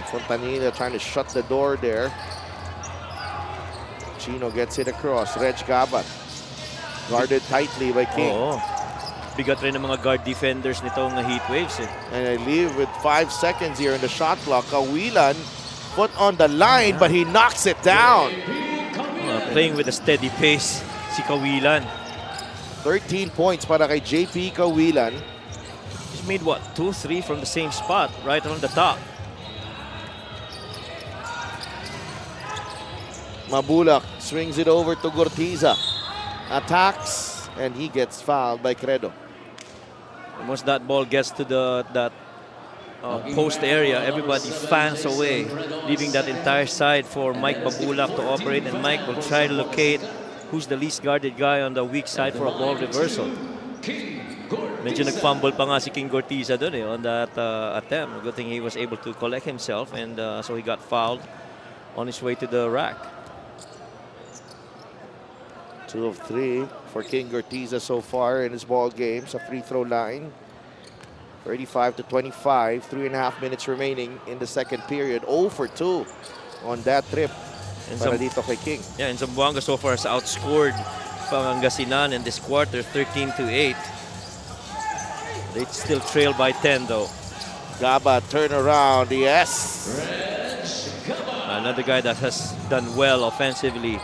Fontanilla trying to shut the door there. Chino gets it across. Reg Gabat. Guarded tightly by King. Oo. Bigat rin ng mga guard defenders nitong Heat Waves eh. And I leave with 5 seconds here in the shot clock. Kawilan, foot on the line, but he knocks it down. Playing with a steady pace si Kawilan. 13 points para kay JP Kawilan. He's made what, 2-3 from the same spot, right on the top. Mabulak swings it over to Gortiza. Attacks, and he gets fouled by Credo. Once that ball gets to that post area, everybody fans away, leaving that entire side for Mike Mabulak to operate, and Mike will try to locate who's the least guarded guy on the weak side for a ball reversal. Medyo nag-fumble pa nga si King Gortiza doon on that attempt. Good thing he was able to collect himself, and so he got fouled on his way to the rack. 2 of 3 for King Gortiza so far in his ball game sa free throw line. 35-25, 3.5 minutes remaining in the second period. 0 for 2 on that trip para dito kay King. Yeah, and Zamboanga so far has outscored Pangasinan in this quarter, 13-8. They still trail by 10 though. Gaba, turn around, yes. Another guy that has done well offensively.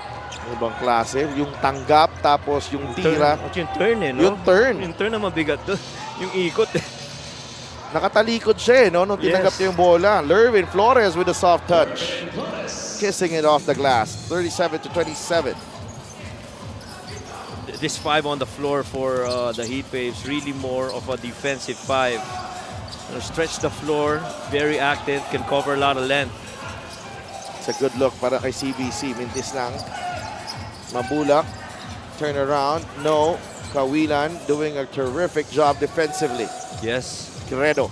Ibang klase, yung tanggap tapos yung tira. At yung turn eh, no? Yung turn. Yung turn na mabigat doon. Yung ikot eh. Nakatalikod siya, no? Nung tinanggap niya yung bola. Lervin Flores with a soft touch. Kissing it off the glass. 37-27. This 5 on the floor for the Heat Waves, really more of a defensive 5. Stretch the floor, very active, can cover a lot of length. It's a good look para kay CBC. Mintis lang. Mabulak. Turn around. No. Kawilan doing a terrific job defensively. Yes. Guerrero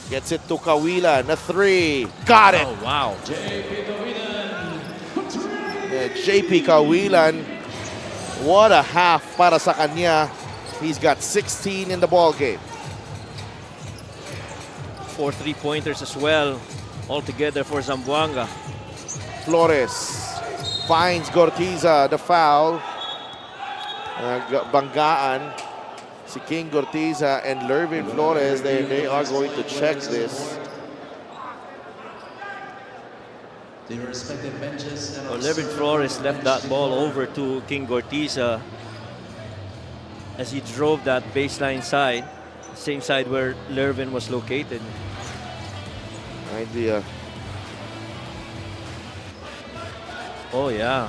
gets it to Kawilan. A 3. Got it. Oh, wow. Yeah, JP Kawilan. What a half para sa kanya. He's got 16 in the ball game. 4 3-pointers as well, altogether for Zamboanga. Flores finds Gortiza, the foul. Banggaan si King Gortiza and Lervin Flores. They are going to check this. Their respective benches. Lervin Flores left that ball over to King Gortiza as he drove that baseline side, same side where Lervin was located. Idea. Oh yeah,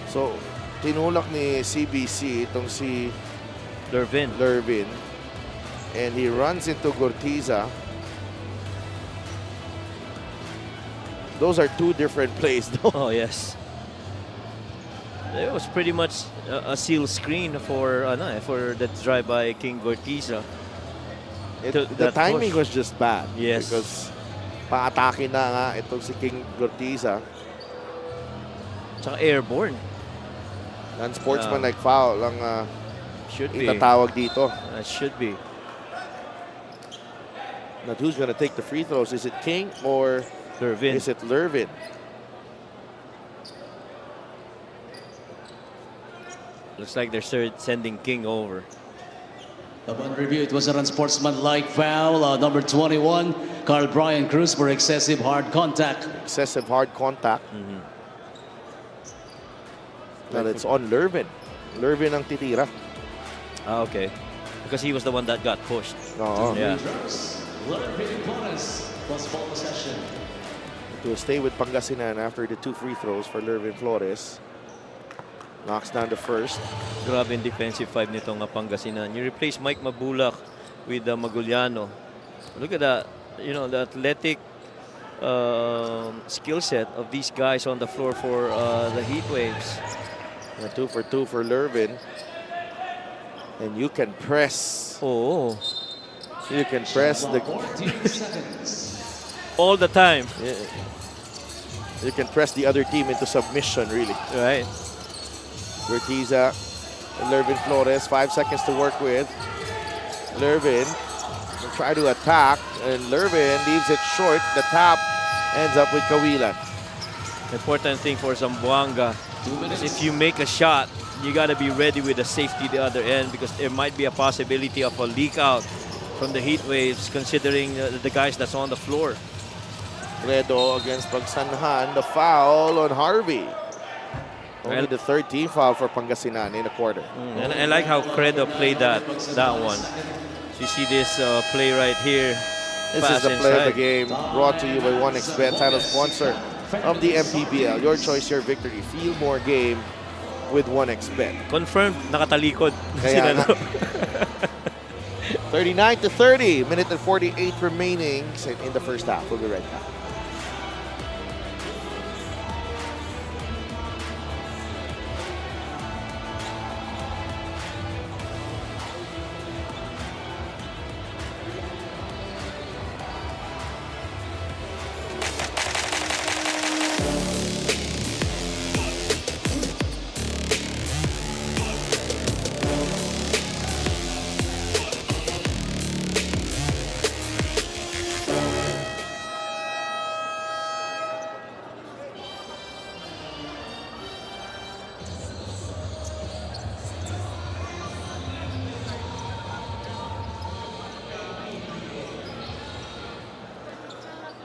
So, tinulak ni CBC itong si Lervin. Lervin. And he runs into Gortiza. Those are two different plays, though. Oh yes. It was pretty much a seal screen for the drive by King Gortiza. The that timing push. was just bad. Yes. Because pa-atake na nga itong si King Gortiza. Tsaka airborne. Unsportsmanlike foul lang Should be. itatawag dito. Should be. Now, who's going to take the free throws? Is it King or Lervin. is it Lervin? Looks like they're sending King over. Upon review, it was an unsportsmanlike foul. Number 21, Carl Brian Cruz for excessive hard contact. Excessive hard contact. Now it's on Lervin. Lervin ang titira. Ah, okay. Because he was the one that got pushed. Oo. Yeah. Lervin Flores plus ball possession. To stay with Pangasinan after the 2 free throws for Lervin Flores. Knocks down the first. Grabe yung defensive 5 nitong Pangasinan. You replace Mike Mabulak with Maguliano. Look at that. You know, the athletic skill set of these guys on the floor for the Heat Waves. 2 for 2 for Lervin. And you can press. Oh, You can press the. 14 seconds. all the time. You can press the other team into submission, really. Right. Urquiza, Lervin Flores, 5 seconds to work with. Lervin will try to attack, and Lervin leaves it short. The tap ends up with Kawilan. Important thing for Zamboanga is if you make a shot, you got to be ready with the safety the other end, because there might be a possibility of a leak out from the Heat Waves, considering the guys that's on the floor. Credo against Pagsanhan, the foul on Harvey. Only the third team foul for Pangasinan in the quarter. And I like how Credo played that one. So you see this play right here. This Pass is the play of the inside. game, brought to you by 1xBet, title sponsor of the MPBL. Your choice, your victory. Feel more game with 1xBet. Confirmed, nakatalikod. Kaya Sila, nga. no? 39-30, minute and 48 remaining in the first half. We'll be right back.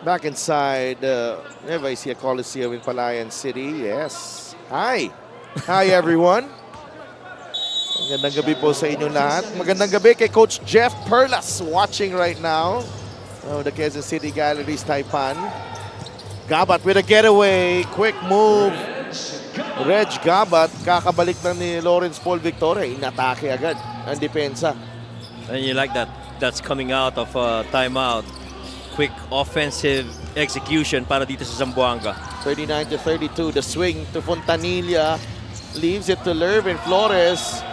Back inside Nueva Ecija Coliseum in Palayan City. Yes. Hi. Hi, everyone. Magandang gabi po sa inyo lahat. Magandang gabi kay Coach Jeff Perlas watching right now. The Quezon City Galleries, Taipan. Gabat with a getaway. Quick move. Reg Gabat, kakabalik na ni Lawrence Paul Victoria. Inatake agad ang depensa. And you like that. That's coming out of timeout. Quick offensive execution para dito sa Zamboanga. 39-32, the swing to Fontanilla. Leaves it to Lervin Flores.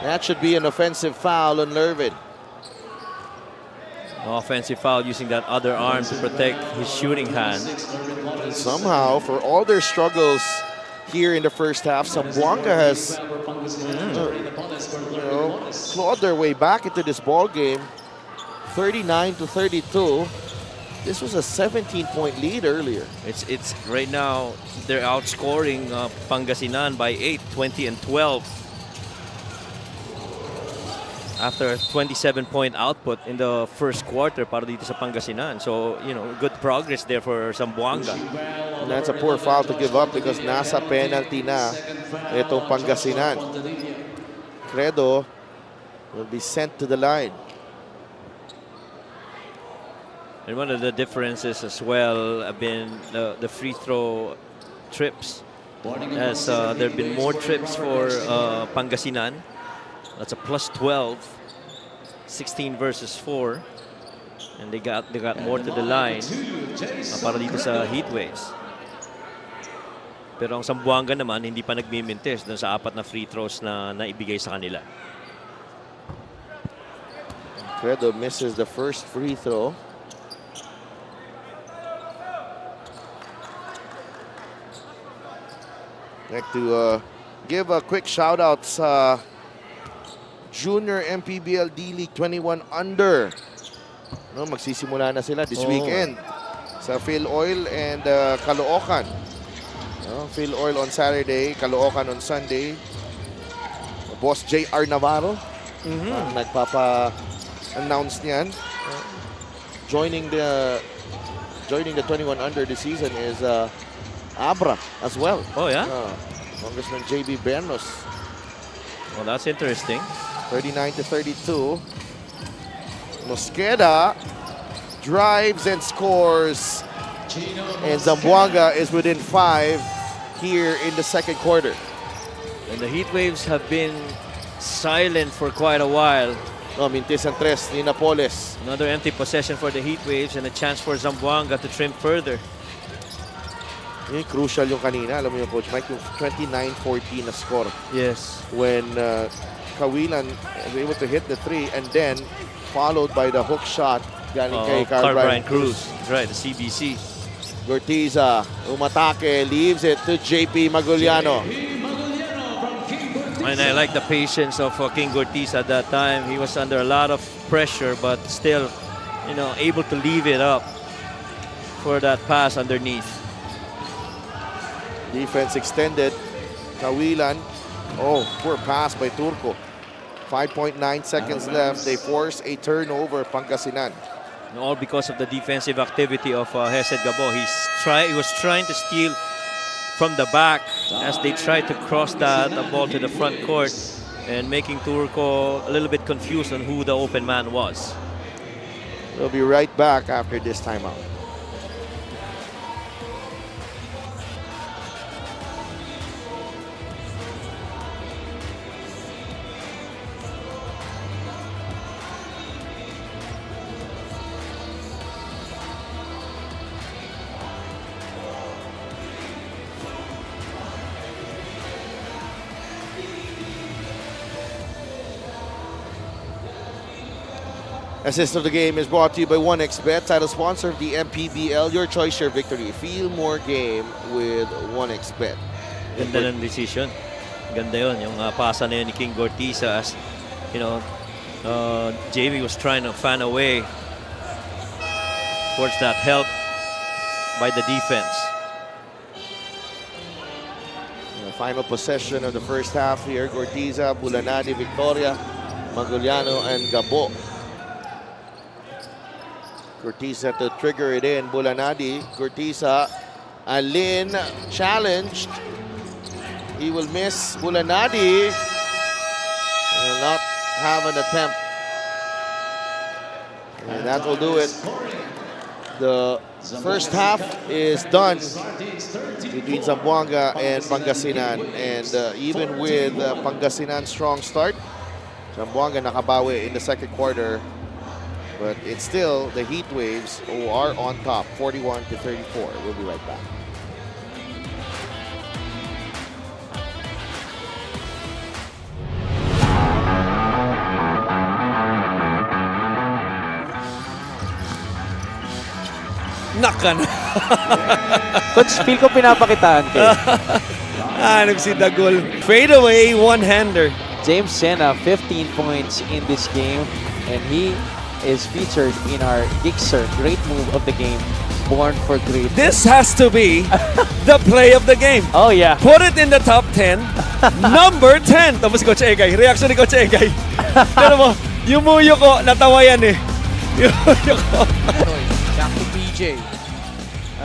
That should be an offensive foul on Lervin. Offensive foul using that other arm to protect his shooting hand. And somehow, for all their struggles here in the first half, Zamboanga has clawed their way back into this ball game. 39-32. This was a 17-point lead earlier. It's right now they're outscoring Pangasinan by 8, 20 and 12. After a 27-point output in the first quarter para dito sa Pangasinan. So, good progress there for Zamboanga. And that's a poor foul to give up because nasa penalty na itong Pangasinan. Credo will be sent to the line. And one of the differences as well have been the free throw trips. As there have been more trips for Pangasinan. That's a plus 12, 16 versus 4. And they got more to the line para dito sa heat waves. Pero ang Zamboanga naman hindi pa nagmimintis doon sa 4 na free throws na naibigay sa kanila. Credo misses the first free throw. I'd like to give a quick shout out sa Junior MPBL D-League 21 Under. Magsisimula na sila this weekend sa Phil Oil and Caloocan. Phil Oil on Saturday, Caloocan on Sunday. Boss J.R. Navarro ang nagpapa-announce niyan. Joining the 21 Under this season is Abra as well. Oh, yeah? Congressman J.B. Bernos. Well, that's interesting. 39-32. Mosqueda drives and scores. And Zamboanga is within 5 here in the second quarter. And the heat waves have been silent for quite a while. Mintis ang tres ni Napoles. Another empty possession for the heat waves and a chance for Zamboanga to trim further. Crucial yung kanina. Alam mo yung Coach Mike, yung 29-14 na score. Yes. When Kawilan was able to hit the 3 and then followed by the hook shot galing kay Carbrian Cruz. That's right, the CBC. Gortiza, umatake, leaves it to JP Maguliano. And I like the patience of King Gortiza at that time. He was under a lot of pressure but still, able to leave it up for that pass underneath. Defense extended. Kawilan. Oh, poor pass by Turco. 5.9 seconds left. They force a turnover, Pangasinan. All because of the defensive activity of Hesed Gabo. He was trying to steal from the back as they tried to cross the ball to the front court and making Turco a little bit confused on who the open man was. We'll be right back after this timeout. Assist of the game is brought to you by 1xBet, title sponsor of the MPBL. Your choice, your victory. Feel more game with 1xBet. Ganda ng decision. Ganda yun. Yung pasa na yun ni King Gortiza as, JV was trying to fan away towards that help by the defense. The final possession of the first half here. Gortiza, Bulanadi, Victoria, Maguliano, and Gabo. Cortisa to trigger it in. Bulanadi. Cortisa. Alin challenged. He will miss. Bulanadi will not have an attempt. And that will do it. The first half is done between Zamboanga and Pangasinan. And even with Pangasinan's strong start, Zamboanga nakabawi in the second quarter. But it's still the Heat Waves who are on top, 41-34. We'll be right back. Nakan. Coach, feel ko pinapakitaan kayo. Nagsidagol. Fade away, one-hander. James Sena, 15 points in this game, and he is featured in our Gixer great move of the game, Born for Great. This has to be the play of the game. Oh yeah. Put it in the top 10. Number 10. Tapos Coach Egay. Reaction ni Coach Egay. Pero mo, yumuyo ko, natawa yan eh. Yumuyo ko. Back to PJ.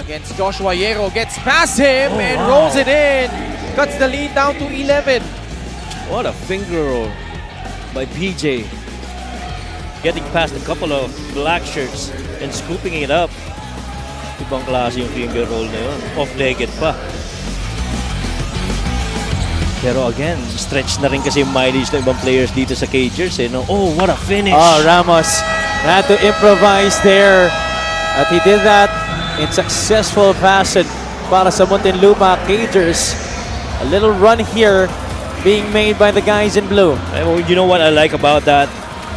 Against Joshua Yero. Gets past him and rolls it in. Cuts the lead down to 11. What a finger roll by PJ. Getting past a couple of black shirts and scooping it up. Ibang klase yung finger roll na yun. Off-legged pa. Pero again, stretch na rin kasi yung mileage ng ibang players dito sa Cagers. Eh, no? Oh, what a finish! Oh, Ramos had to improvise there. At he did that in successful fashion para sa Muntinlupa Cagers. A little run here being made by the guys in blue. You know what I like about that?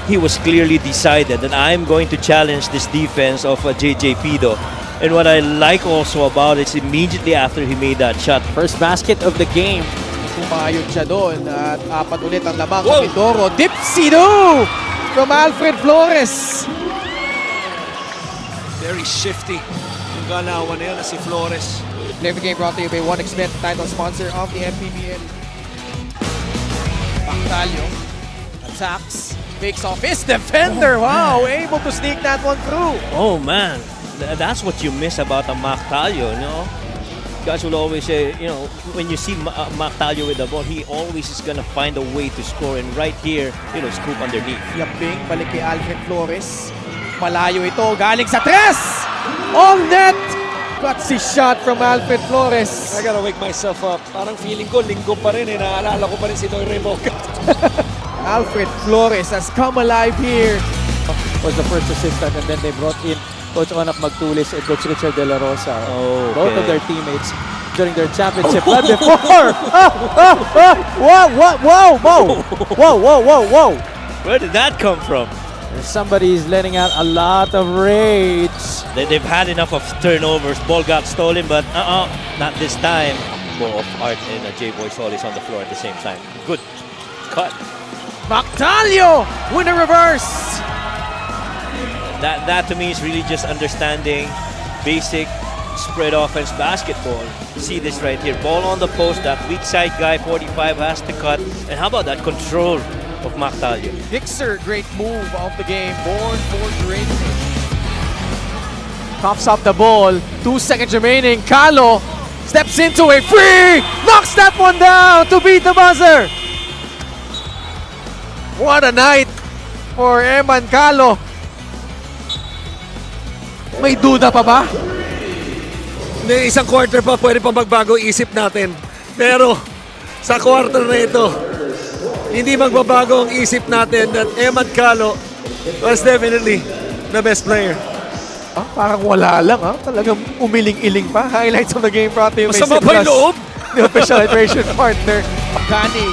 He was clearly decided that I'm going to challenge this defense of JJ Pido. And what I like also about it is immediately after he made that shot. First basket of the game. Pumayod siya doon at apat ulit ang lamang sa Mindoro. Dipsido from Alfred Flores. Very shifty. Yung galawan na yan na si Flores. Play of the game brought to you by 1xBet, title sponsor of the MPBL. Pactalio attacks, fakes off his defender. Wow, able to sneak that one through. Oh man, that's what you miss about a Mactalio, you know? Guys will always say, you know, when you see Mactalio with the ball, he always is gonna find a way to score. And right here, you know, scoop underneath. Yaping, balik kay Alfred Flores. Malayo ito, galing sa tres! On net! Gutsy shot from Alfred Flores. I gotta wake myself up. Parang feeling ko, linggo pa rin eh. Naalala ko pa rin si Noy Remoca. Alfred Flores has come alive here. Was the first assistant, and then they brought in Coach Onap Magtulis and Coach Richard De La Rosa. Oh, Both of okay. their teammates during their championship run before. Whoa, whoa, whoa, whoa, whoa, whoa, whoa, whoa. Where did that come from? Somebody's letting out a lot of rage. They've had enough of turnovers. Ball got stolen, but not this time. Both Art and J-Boy Solis on the floor at the same time. Good cut. Mactalio with a reverse. That to me is really just understanding basic spread offense basketball. See this right here. Ball on the post. That weak side guy, 45, has to cut. And how about that control of Mactalio? Gixer, great move of the game. Born for greatness. Coughs up the ball. 2 seconds remaining. Calo steps into a free. Knocks that one down to beat the buzzer. What a night for Eman Calo. May duda pa ba? Hindi, isang quarter pa, pwede pa magbago isip natin. Pero sa quarter na ito, hindi magbabago ang isip natin that Eman Calo was definitely the best player. Ah, parang wala lang ha. Talagang umiling-iling pa. Highlights of the game brought to you by Masama pa yung Siplas, loob. the official hydration partner. Kani,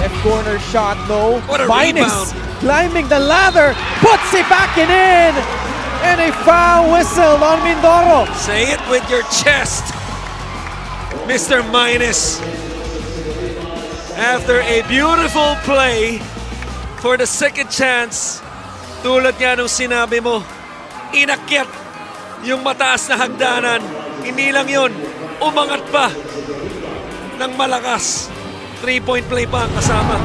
left corner shot, no. What a Minus, rebound. climbing the ladder, puts it back in. And a foul whistle on Mindoro. Say it with your chest, Mr. Minus. After a beautiful play for the second chance, tulad nga nung sinabi mo, inakyat yung mataas na hagdanan. Hindi lang yun, umangat pa ng malakas. 3-point play pa ang kasama.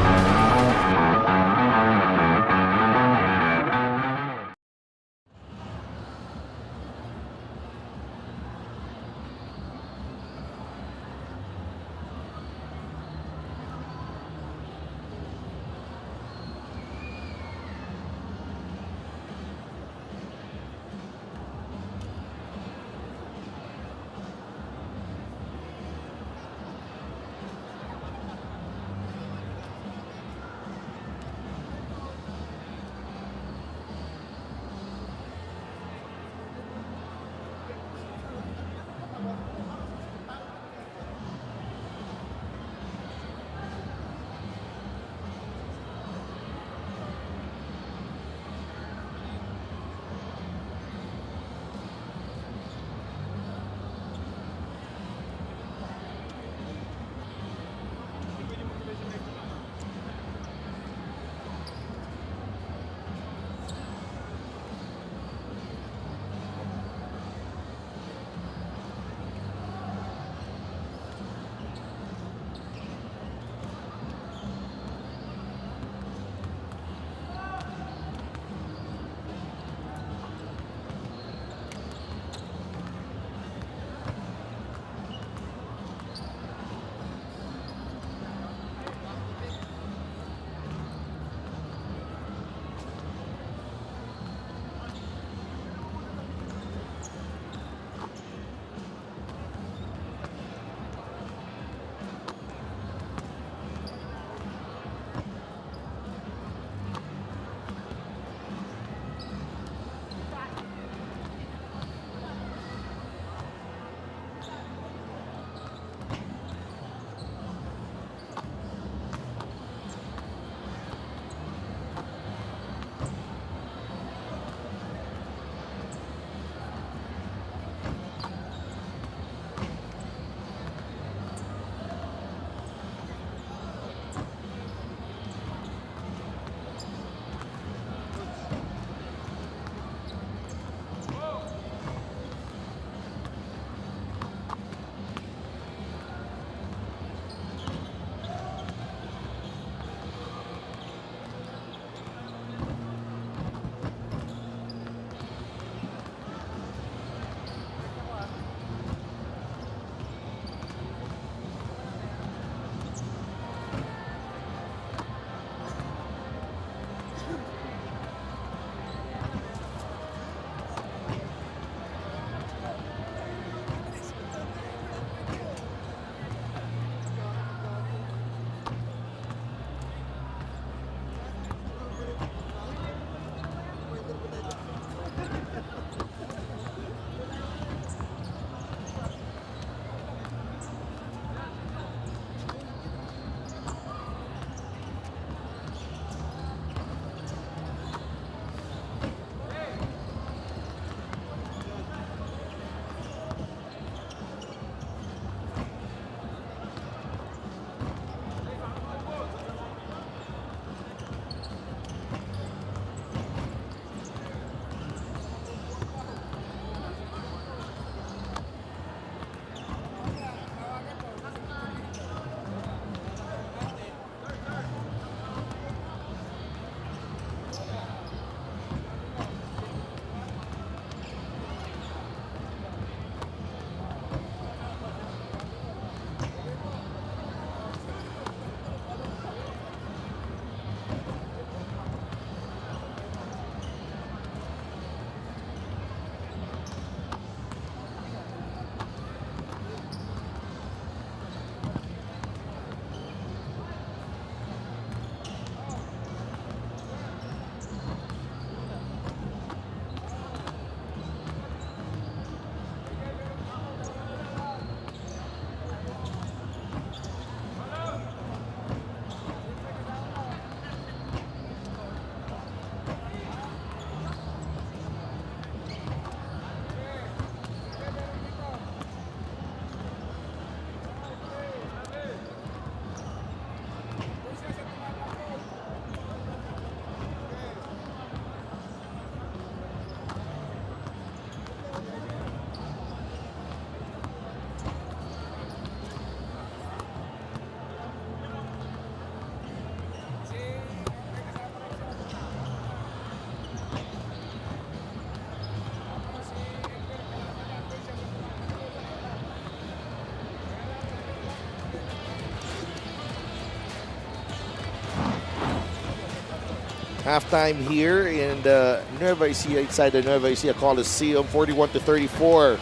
halftime here in the Nueva Ecija, inside the Nueva Ecija Coliseum. 41-34.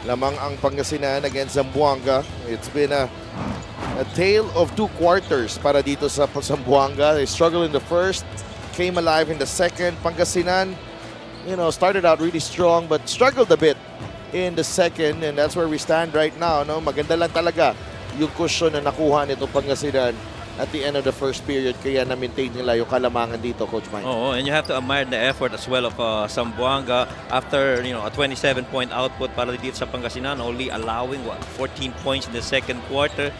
Lamang ang Pangasinan against Zamboanga. It's been a tale of two quarters para dito sa Zamboanga. They struggled in the first, came alive in the second. Pangasinan, started out really strong but struggled a bit in the second, and that's where we stand right now. No? Maganda lang talaga yung cushion na nakuha nito Pangasinan at the end of the first period, kaya na-maintain nila yung kalamangan dito, Coach Mike. Oh, and you have to admire the effort as well of Zamboanga after a 27-point output para dito sa Pangasinan, only allowing 14 points in the second quarter.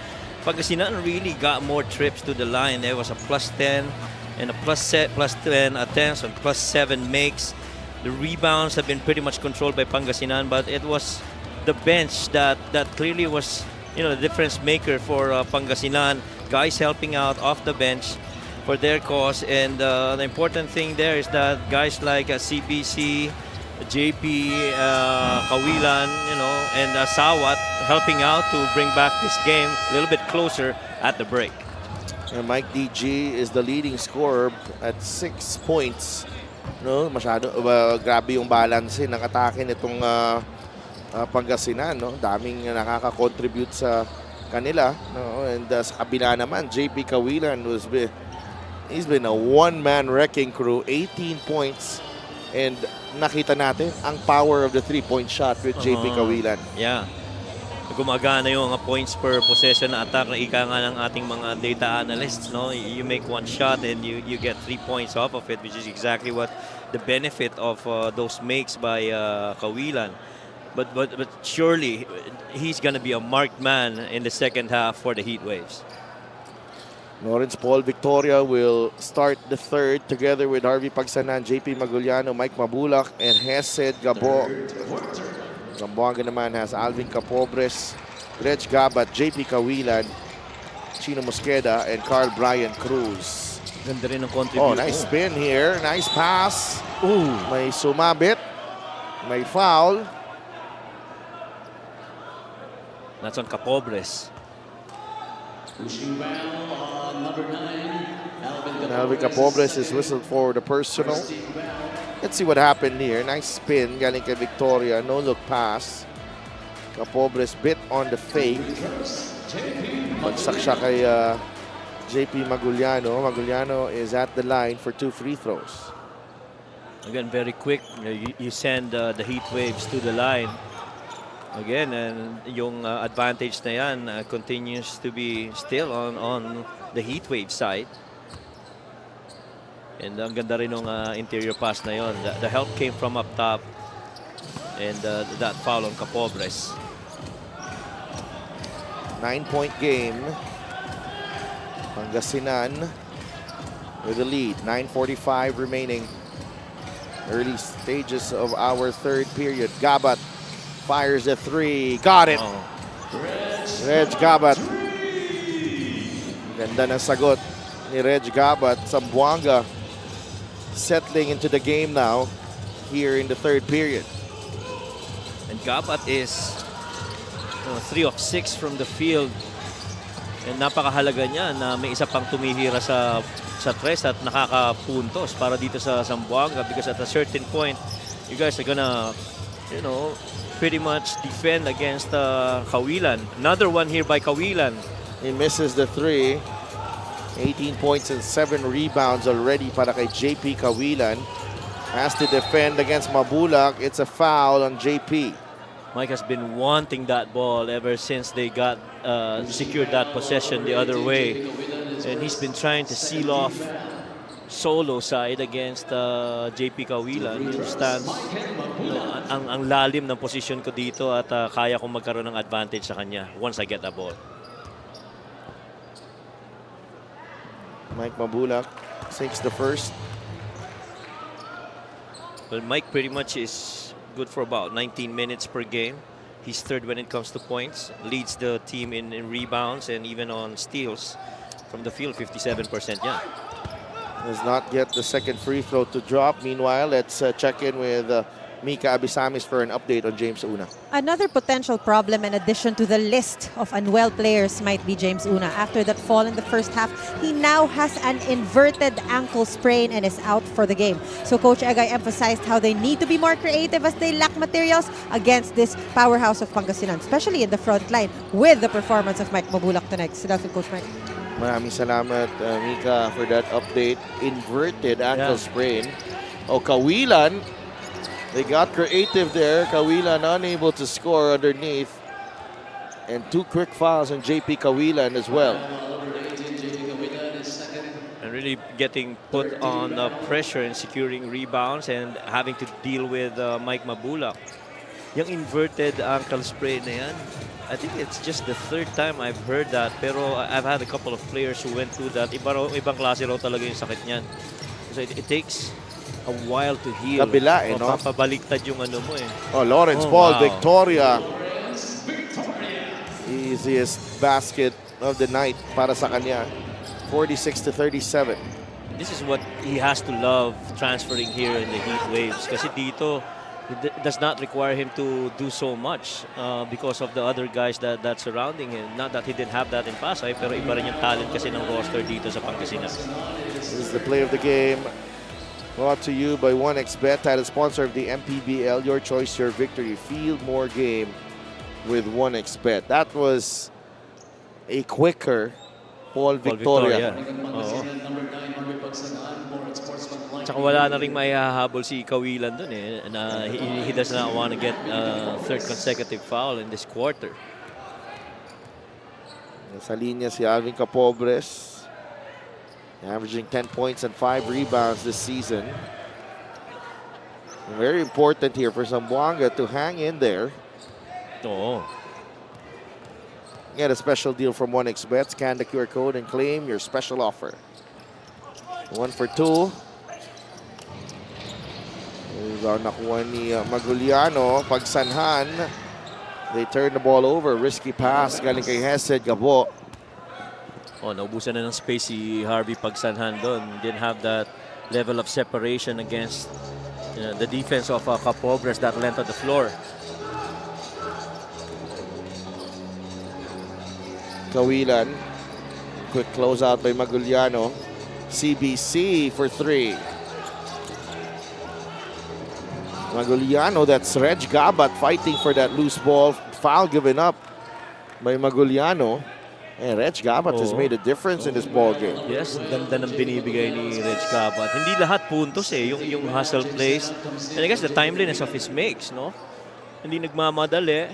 Pangasinan really got more trips to the line. There was a +10 and a +10 attempts and +7 makes. The rebounds have been pretty much controlled by Pangasinan, but it was the bench that clearly was the difference maker for Pangasinan. Guys helping out off the bench for their cause, and the important thing there is that guys like CBC, JP, Kawilan, and Sawat helping out to bring back this game a little bit closer at the break. And Mike DG is the leading scorer at 6 points. No, masyado grabe yung balance ng atake nitong Pangasinan, no? Daming nakaka-contribute sa kanila, no? And sa kabila naman, JP Kawilan he's been a one-man wrecking crew, 18 points, and nakita natin ang power of the three-point shot with JP Kawilan. Yeah. Gumagana yung points per possession na attack na ika nga ng ating mga data analysts, no? You make one shot and you get 3 points off of it, which is exactly what the benefit of those makes by Kawilan. But surely he's gonna be a marked man in the second half for the Heat Waves. Lawrence Paul Victoria will start the third together with Harvey Pagsanan, JP Maguliano, Mike Mabulak, and Hesed Gabo. Zamboanga naman has Alvin Capobres, Reg Gabat, JP Kawilan, Chino Mosqueda, and Carl Brian Cruz. Ganda rin ang contribution. Oh, nice spin here. Nice pass. Ooh. May sumabit. May foul. That's on Capobres. Alvin Capobres is whistled for the personal. Let's see what happened here. Nice spin galing kay Victoria. No look pass. Capobres bit on the fake. Bagsak siya kay JP Maguliano. Maguliano is at the line for 2 free throws. Again, very quick. You send the Heat Waves to the line. Again, and yung advantage na yan continues to be still on the Heat Wave side. And ang ganda rin ng interior pass na yon. The help came from up top. And that foul on Capobres. 9-point game. Pangasinan with the lead. 9:45 remaining. Early stages of our third period. Gabat fires a 3. Got it. Reg Gabat. Ganda ng sagot ni Reg Gabat. Zamboanga settling into the game now here in the third period. And Gabat is 3 of 6 from the field. And napakahalaga niya na may isa pang tumihira sa tres at nakakapuntos para dito sa Zamboanga, because at a certain point, you guys are gonna, pretty much defend against Kawilan. Another one here by Kawilan. He misses the 3. 18 points and 7 rebounds already para kay JP Kawilan. Has to defend against Mabulak. It's a foul on JP. Mike has been wanting that ball ever since they got secured that possession the other way. And he's been trying to seal off solo side against JP Kawilan. Yung stance, ang lalim ng position ko dito at kaya kong magkaroon ng advantage sa kanya once I get the ball. Mike Mabulak sinks the first. Well, Mike pretty much is good for about 19 minutes per game. He's third when it comes to points. Leads the team in rebounds and even on steals from the field, 57% yeah. Does not get the second free throw to drop. Meanwhile, let's check in with Mika Abisamis for an update on James Una. Another potential problem in addition to the list of unwell players might be James Una. After that fall in the first half, he now has an inverted ankle sprain and is out for the game. So Coach Egay emphasized how they need to be more creative as they lack materials against this powerhouse of Pangasinan, especially in the front line with the performance of Mike Mabulak tonight. Sit down, Coach Mike. Maraming salamat, Mika, for that update. Inverted ankle sprain. Kawilan, they got creative there. Kawilan unable to score underneath. And 2 quick fouls on JP Kawilan as well. And really getting put on pressure and securing rebounds and having to deal with Mike Mabulak. Yung inverted ankle sprain na yan, I think it's just the 3rd time I've heard that. Pero I've had a couple of players who went through that. Ibang klase raw talaga yung sakit niyan. So it takes a while to heal. Kabila no? Papabaliktad yung ano mo eh. Lawrence Ball, wow. Victoria. Easiest basket of the night para sa kanya. 46-37. This is what he has to love transferring here in the heat waves. Kasi dito, it does not require him to do so much because of the other guys that surrounding him. Not that he didn't have that in Pasay, pero iba rin yung talent kasi ng roster dito sa Pangasinan. This is the play of the game. Brought to you by 1xBet, title sponsor of the MPBL. Your choice, your victory. Feel more game with 1xBet. That was a quicker Paul Victoria. Oo. Tsaka wala na rin maihahabol si Kawilan dun eh. Na he does not want to get a 3rd consecutive foul in this quarter. Sa linya si Alvin Capobres. Averaging 10 points and 5 rebounds this season. Very important here for Zamboanga to hang in there. Oo. Get a special deal from 1xBet. Scan the QR code and claim your special offer. 1 for 2. Rebound nakuha ni Maguliano. Pagsanhan. They turn the ball over. Risky pass. Galing kay Hesed Gabo. Naubusan na ng space si Harvey Pagsanhan doon. Didn't have that level of separation against the defense of Capobres that length of the floor. Kawilan. Quick closeout by Maguliano. CBC for 3. Maguliano, that's Reg Gabat fighting for that loose ball. Foul given up by Maguliano. And Reg Gabat has made a difference in this ball game. Yes, ganda ng binibigay ni Reg Gabat. Hindi lahat puntos eh, yung hustle plays. And I guess the timeliness of his makes, no? Hindi nagmamadali.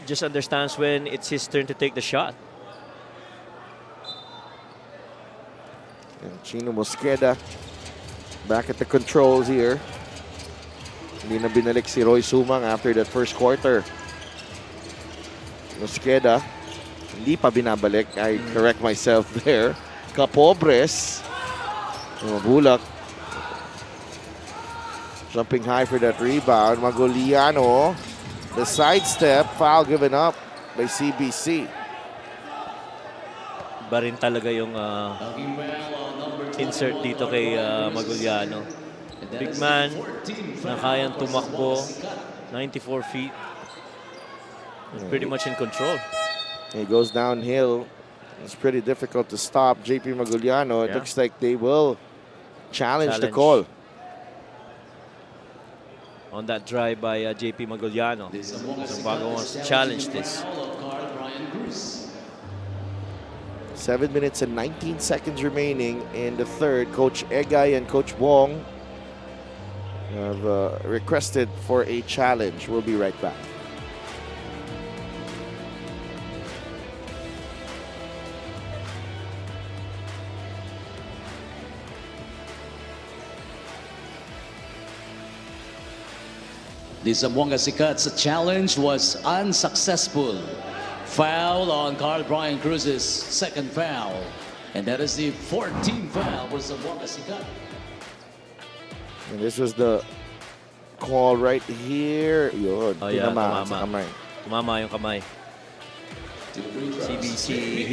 Just understands when it's his turn to take the shot. And Chino Mosqueda back at the controls here. Hindi na binalik si Roy Sumang after that first quarter. Mosqueda, hindi pa binabalik. I correct myself there. Capobres. Mabulak. Jumping high for that rebound. Maguliano. The sidestep. Foul given up by CBC. Iba rin talaga yung insert dito kay Maguliano. Big man na kayang tumakbo. 94 feet. Pretty much in control. He goes downhill. It's pretty difficult to stop JP Maguliano. It looks like they will challenge the call. On that drive by JP Maguliano. Zamboanga wants to challenge this. 7 minutes and 19 seconds remaining in the third. Coach Egay and Coach Wong have requested for a challenge. We'll be right back. The Zamboanga Sikat's challenge was unsuccessful. Foul on Carl Brian Cruz's second foul. And that is the 14th foul for Zamboanga Sikat. And this was the call right here. Yun, tinama sa kamay. Tumama yung kamay. CBC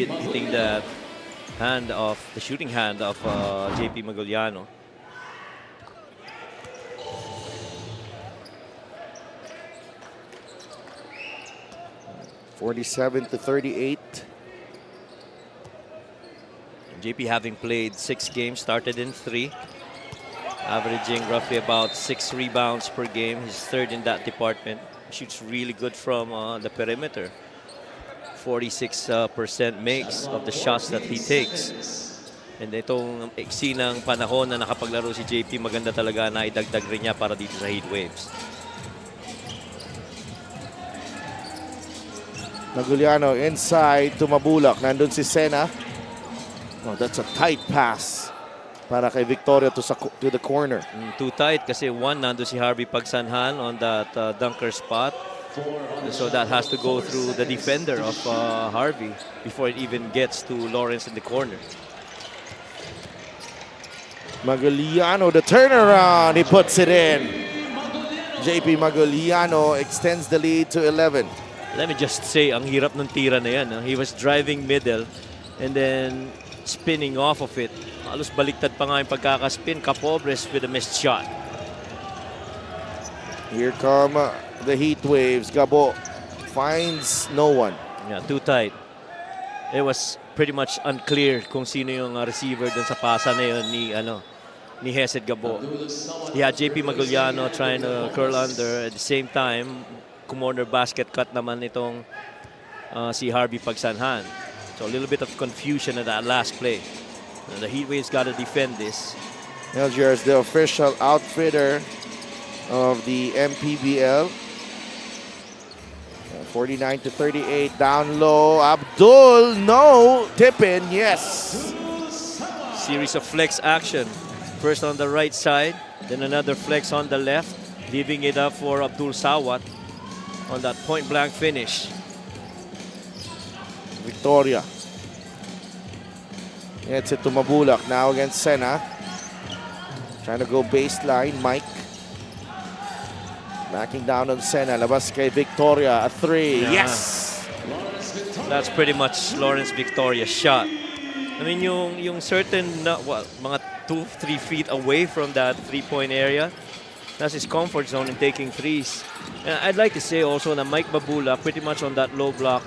hitting the hand of the shooting hand of JP Maguliano. 47-38. JP having played 6 games, started in 3, averaging roughly about 6 rebounds per game. He's third in that department. Shoots really good from the perimeter. 46% makes of the shots that he takes. And itong iksi ng panahon na nakapaglaro si JP, maganda talaga na idagdag rin niya para dito sa Heat Waves. Maguliano inside to Mabulak. Nandun si Sena. Oh, that's a tight pass para kay Victoria to the corner. Too tight kasi one, nandun si Harvey Pagsanhan on that dunker spot. So that has to go through the defender of Harvey before it even gets to Lawrence in the corner. Maguliano, the turnaround, he puts it in. JP Maguliano extends the lead to 11. Let me just say, ang hirap ng tira na yan. He was driving middle and then spinning off of it. Halos baliktad pa nga yung pagkakaspin. Capobres with a missed shot. Here come the Heat Waves. Gabo finds no one. Yeah, too tight. It was pretty much unclear kung sino yung receiver dun sa pasa na yun ni Hesed Gabo. He had JP Maguliano trying to curl under. At the same time, corner basket cut naman itong si Harvey Pagsanhan. So a little bit of confusion at that last play. And the Heat Waves got to defend this. Elgier is the official outfitter of the MPBL. 49-38, down low. Abdul, no. Tip in, yes. Series of flex action. First on the right side, then another flex on the left, leaving it up for Abdul Sawat on that point-blank finish. Victoria. It's it to Mabulak now against Sena. Trying to go baseline, Mike. Backing down on Sena. Labas kay Victoria. A 3. Yeah. Yes! That's pretty much Lawrence Victoria's shot. I mean, yung certain, mga 2-3 feet away from that three-point area, that's his comfort zone in taking threes. And I'd like to say also na Mike Babula, pretty much on that low block,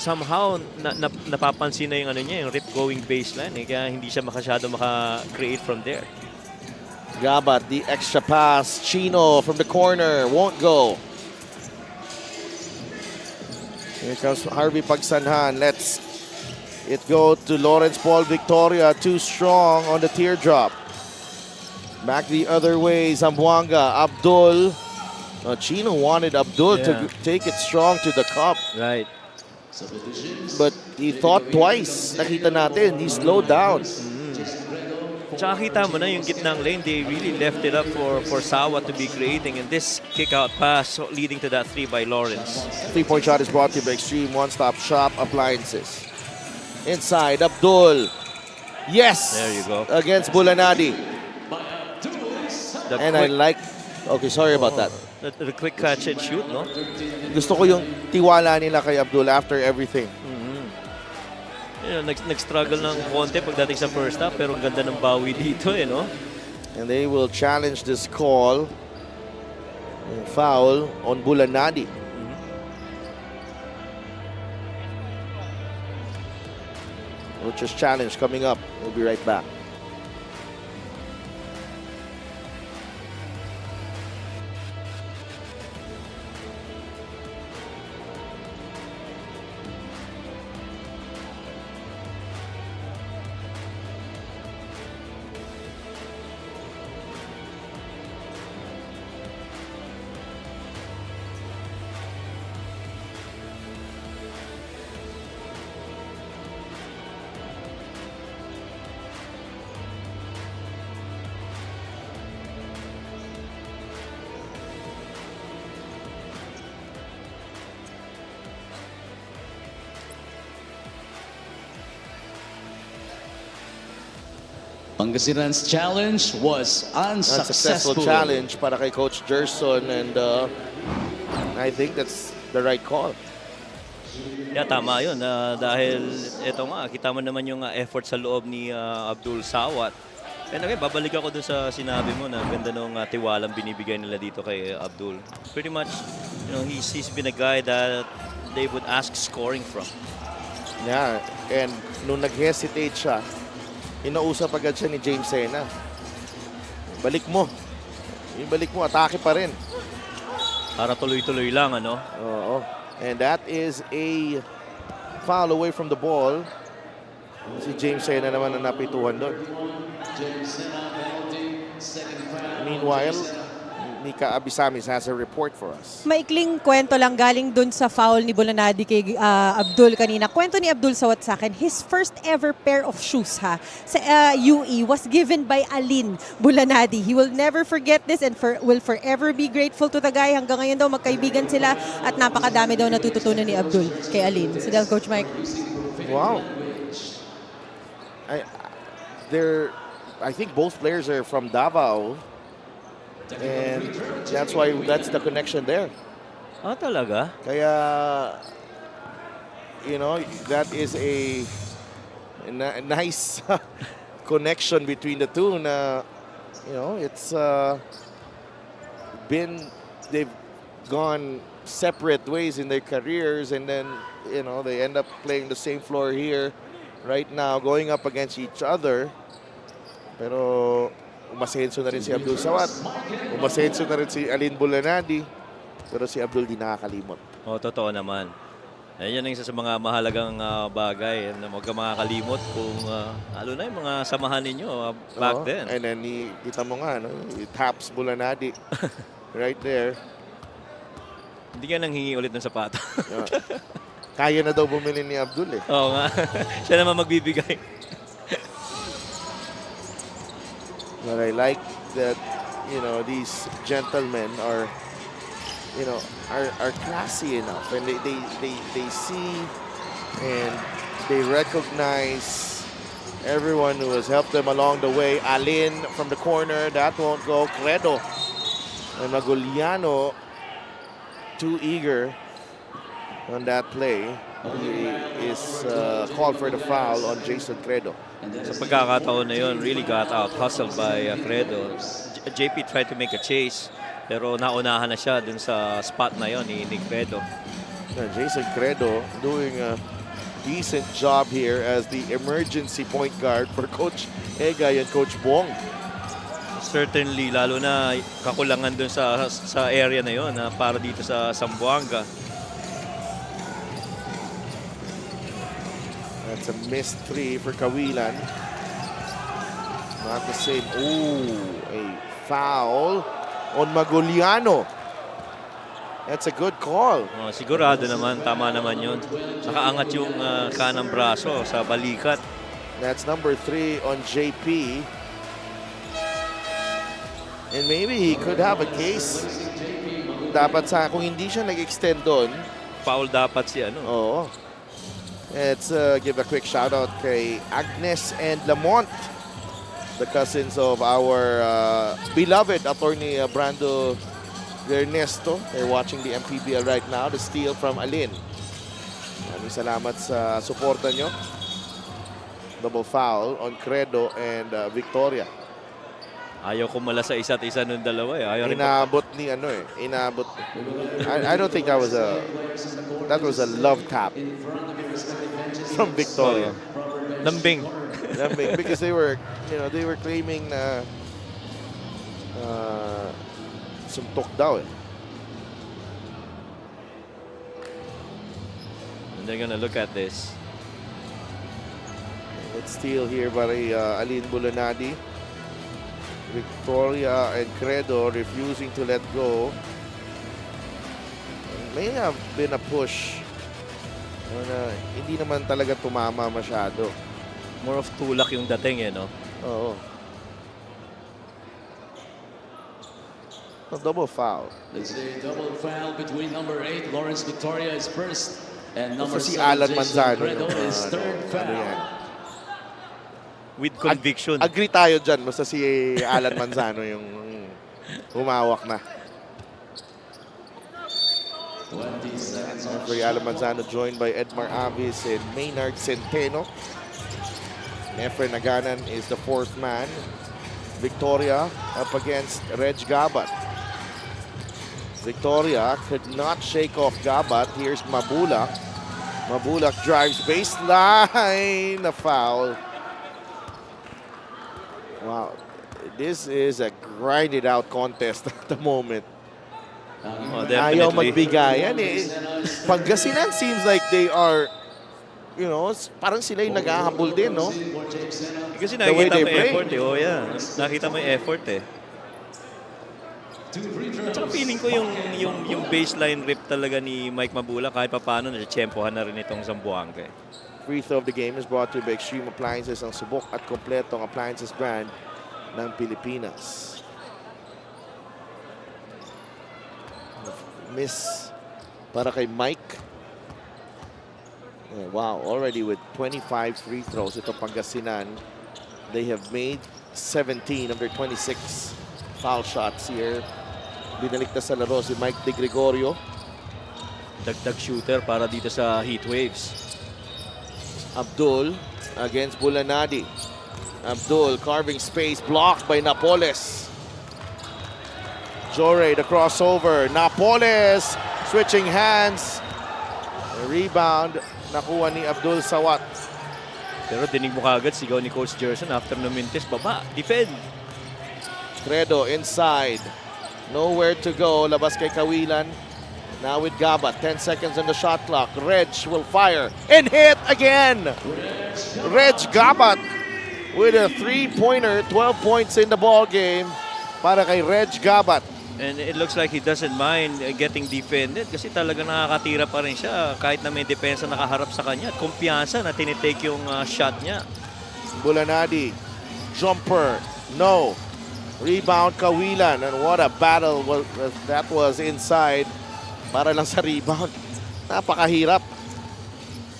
somehow napapansin na yung yung rip going baseline. Kaya hindi siya masyado maka-create from there. Gabat, the extra pass. Chino from the corner. Won't go. Here comes Harvey Pagsanhan. Lets it go to Lawrence Paul Victoria. Too strong on the teardrop. Back the other way. Zamboanga. Abdul. Chino wanted Abdul to take it strong to the cup. Right. But he thought twice. Nakita natin. He slowed down. Tsaka kita mo na yung gitnang lane, they really left it up for Sawa to be creating, and this kick-out pass leading to that 3 by Lawrence. 3-point shot is brought to you by Extreme One-Stop Shop Appliances. Inside, Abdul. Yes! There you go. Against Bulanadi. And I like... Okay, sorry about that. The quick catch and shoot, no? Gusto ko yung tiwala nila kay Abdul after everything. Nag-struggle ng konti pagdating sa first half, pero ang ganda ng bawi dito, no? And they will challenge this call. Foul on Bulanadi. Roach's challenge coming up. We'll be right back. Pangasinan's challenge was unsuccessful. Unsuccessful challenge para kay Coach Gerson, and I think that's the right call. Yeah, tama yun. Dahil ito nga, kita mo naman yung effort sa loob ni Abdul Sawat. And okay, babalik ako dun sa sinabi mo na ganda nung tiwalang binibigay nila dito kay Abdul. Pretty much, he's been a guy that they would ask scoring from. Yeah, and nung nag-hesitate siya, inausap agad siya ni James Sena. Balik mo. Ibalik mo, atake pa rin. Para tuloy-tuloy lang, ano? Oo. And that is a foul away from the ball. Si James Sena naman ang napituhan doon. Meanwhile, Nika Abisamis has a report for us. Maikling kwento lang galing dun sa foul ni Bulanadi kay Abdul kanina. Kwento ni Abdul Sawat sa akin, his first ever pair of shoes sa UE was given by Alin Bulanadi. He will never forget this and will forever be grateful to the guy. Hanggang ngayon daw magkaibigan sila at napakadami daw natututunan ni Abdul kay Alin. So that's Coach Mike. Wow. I think both players are from Davao. And that's the connection there. Ah, talaga? Kaya, that is a nice connection between the two na, it's they've gone separate ways in their careers and then, they end up playing the same floor here right now, going up against each other. Pero umasenso na rin si Abdul Sawat. Umasenso na rin si Alin Bulanadi. Pero si Abdul di nakakalimot. Totoo naman. Yan ang isa sa mga mahalagang bagay na huwag ka makakalimot kung lalo na yung mga samahan ninyo back then. And then, kita mo nga, he taps Bulanadi right there. Hindi ka nang hingi ulit ng sapato. Kaya na daw bumili ni Abdul eh. Oo nga. Siya naman magbibigay. But I like that, these gentlemen are classy enough, and they see and they recognize everyone who has helped them along the way. Alin from the corner, that won't go. Credo and Maguliano, too eager on that play. He is called for the foul on Jason Credo. Sa pagkakataon na yun, really got out hustled by Credo. JP tried to make a chase, pero naunahan na siya dun sa spot na yun ni Credo. Jason Credo doing a decent job here as the emergency point guard for Coach Egay and Coach Bong. Certainly, lalo na kakulangan dun sa area na yun para dito sa Zamboanga. That's a missed three for Kawilan. Not the same. Ooh, a foul on Maguliano. That's a good call. Sigurado naman, tama naman yun. Nakaangat yung kanang braso sa balikat. That's number 3 on JP. And maybe he could have a case. Dapat kung hindi siya nag-extend doon. Foul dapat si ano. Oo. Let's give a quick shout out kay Agnes and Lamont, the cousins of our beloved attorney Brando Ernesto. They're watching the MPBL right now. The steal from Alin. Maraming salamat sa suporta nyo. Double foul on Credo and Victoria. Ayaw kumala sa isa't isa nung dalawa eh. Ayaw Inabot ni inabot. I don't think that was a love tap from Victoria. Lambing. Lambing because they were claiming na suntok daw eh. And they're gonna look at this. It's steal here by Alin Bulanadi. Victoria and Credo refusing to let go. May have been a push. Hindi naman talaga tumama masyado. More of tulak yung dating eh, no? Oo. A double foul. There's a double foul between number 8, Lawrence Victoria is first, and number Si 7, Alan Jason Manzano. Credo is third foul. With conviction. Agree tayo dyan. Basta si Alan Manzano yung humawak na. 20 seconds on For Alan Manzano joined by Edmar Avis and Maynard Centeno. Efren Naganan is the fourth man. Victoria up against Reg Gabat. Victoria could not shake off Gabat. Here's Mabulak. Mabulak drives baseline. A foul. Wow. This is a grinded out contest at the moment. Oh, Ayaw definitely. magbigayan eh. Pangasinan seems like they are, you know, parang sila yung naghahabol din, no? Kasi The way nakikita they mo yung play. effort eh. Oh, yeah. Nakita mo yung effort eh. At saka feeling ko yung baseline rip talaga ni Mike Mabula kahit pa paano na-tsempohan na rin itong Zamboanga eh. Free throw of the game is brought to you by Extreme Appliances, ang subok at kompletong appliances brand ng Pilipinas. Miss para kay Mike. Oh, wow, already with 25 free throws ito Pangasinan. They have made 17 of their 26 foul shots here. Binalik na sa laro si Mike De Gregorio. Dagdag shooter para dito sa Heat Waves. Abdul against Bulanadi. Abdul carving space, blocked by Napoles. Jore, the crossover. Napoles switching hands. The rebound, nakuha ni Abdul Sawat. Pero dinig mo kagad sigaw ni Coach Gerson after numintis, baba, defend. Credo inside. Nowhere to go. Labas kay Kawilan. Now with Gabat. 10 seconds on the shot clock. Reg will fire and hit again. Reg Gabat with a three-pointer. 12 points in the ball game para kay Reg Gabat. And it looks like he doesn't mind getting defended kasi talaga nakakatira pa rin siya kahit na may depensa nakaharap sa kanya. At kumpiyansa na tinitake yung shot niya. Bulanadi. Jumper. No. Rebound Kawilan. And what a battle that was inside. Para lang sa rebound. Napakahirap.